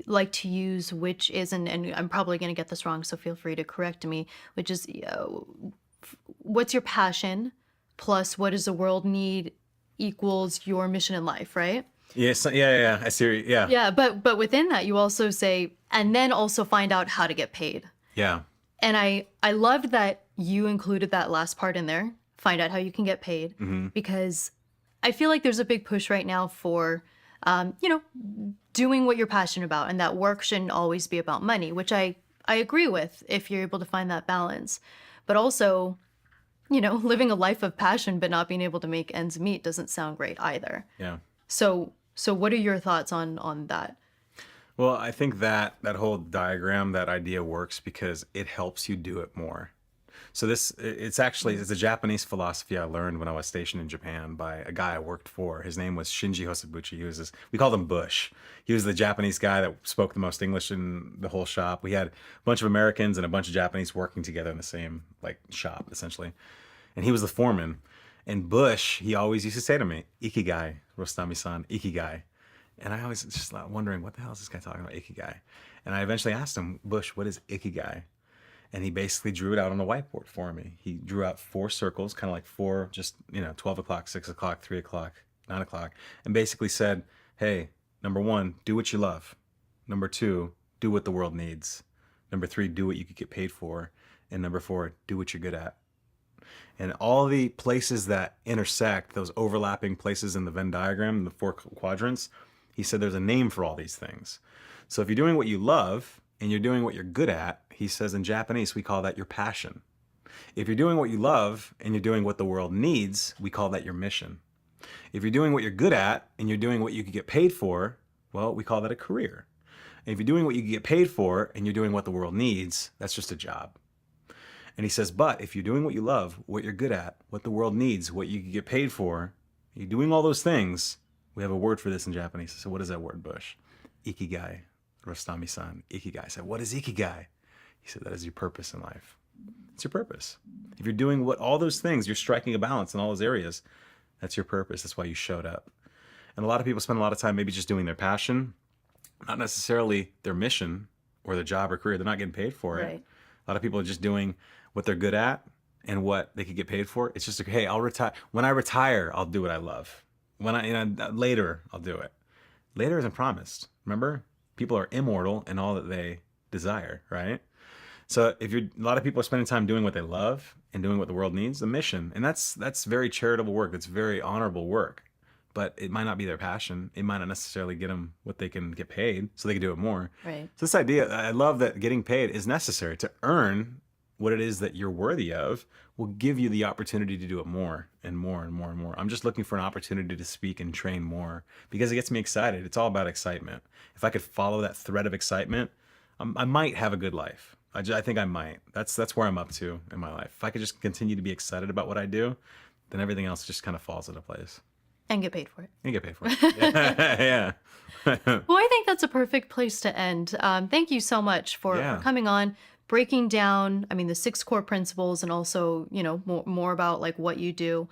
Speaker 2: like to use, which is, and I'm probably going to get this wrong, so feel free to correct me, which is what's your passion plus what does the world need equals your mission in life, right?
Speaker 1: Yes, yeah. I see. Yeah,
Speaker 2: Yeah, but within that you also say, and then also find out how to get paid.
Speaker 1: yeah,
Speaker 2: And I loved that you included that last part in there, find out how you can get paid, because I feel like there's a big push right now for, you know, doing what you're passionate about, and that work shouldn't always be about money, which I agree with if you're able to find that balance. But also, you know, living a life of passion but not being able to make ends meet doesn't sound great either.
Speaker 1: yeah.
Speaker 2: So what are your thoughts on that?
Speaker 1: Well, I think that whole diagram, that idea works because it helps you do it more. So it's a Japanese philosophy I learned when I was stationed in Japan by a guy I worked for. His name was Shinji Hosobuchi. We called him Bush. He was the Japanese guy that spoke the most English in the whole shop. We had a bunch of Americans and a bunch of Japanese working together in the same like shop essentially. And he was the foreman. And Bush, he always used to say to me, "Ikigai, Rostami-san, Ikigai." And I always just wondering, what the hell is this guy talking about, Ikigai? And I eventually asked him, "Bush, what is Ikigai?" And he basically drew it out on a whiteboard for me. He drew out 4 circles, kind of like 4, just, 12 o'clock, 6 o'clock, 3 o'clock, 9 o'clock, and basically said, hey, number 1, do what you love. Number 2, do what the world needs. Number 3, do what you could get paid for. And number 4, do what you're good at. And all the places that intersect, those overlapping places in the Venn diagram, the 4 quadrants, he said there's a name for all these things. So if you're doing what you love and you're doing what you're good at, he says in Japanese, we call that your passion. If you're doing what you love and you're doing what the world needs, we call that your mission. If you're doing what you're good at and you're doing what you could get paid for, well, we call that a career. And if you're doing what you could get paid for and you're doing what the world needs, that's just a job. And he says, but if you're doing what you love, what you're good at, what the world needs, what you could get paid for, you're doing all those things, we have a word for this in Japanese. So what is that word, Bush? Ikigai. Rostami-san, Ikigai. I said, what is Ikigai? He said, that is your purpose in life. It's your purpose. If you're doing all those things, you're striking a balance in all those areas. That's your purpose. That's why you showed up. And a lot of people spend a lot of time maybe just doing their passion, not necessarily their mission or their job or career. They're not getting paid for it.
Speaker 2: Right.
Speaker 1: A lot of people are just doing what they're good at and what they could get paid for. It's just like, hey, I'll retire. When I retire, I'll do what I love. Later, I'll do it. Later isn't promised. Remember? People are immortal in all that they desire, right? So a lot of people are spending time doing what they love and doing what the world needs, the mission. And that's very charitable work. That's very honorable work. But it might not be their passion. It might not necessarily get them what they can get paid, so they can do it more.
Speaker 2: Right.
Speaker 1: So this idea, I love that getting paid is necessary to earn what it is that you're worthy of, will give you the opportunity to do it more and more and more and more. I'm just looking for an opportunity to speak and train more because it gets me excited. It's all about excitement. If I could follow that thread of excitement, I might have a good life. I think I might. That's where I'm up to in my life. If I could just continue to be excited about what I do, then everything else just kind of falls into place.
Speaker 2: And get paid for it.
Speaker 1: And get paid for it. Yeah.
Speaker 2: Well, I think that's a perfect place to end. Thank you so much for coming on, breaking down, the 6 core principles, and also, more about like what you do.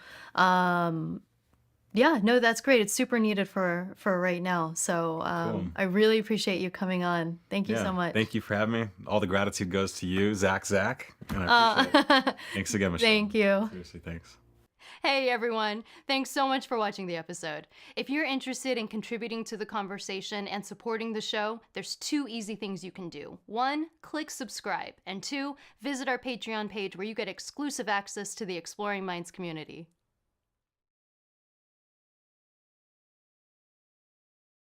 Speaker 2: Yeah, no, that's great. It's super needed for right now. So
Speaker 1: Cool.
Speaker 2: I really appreciate you coming on. Thank you so much.
Speaker 1: Thank you for having me. All the gratitude goes to you, Zach. And I appreciate it. Thanks again, Michelle.
Speaker 2: Thank you.
Speaker 1: Seriously, thanks.
Speaker 2: Hey everyone, thanks so much for watching the episode. If you're interested in contributing to the conversation and supporting the show, there's 2 easy things you can do. 1, click subscribe, and 2, visit our Patreon page where you get exclusive access to the Exploring Minds community.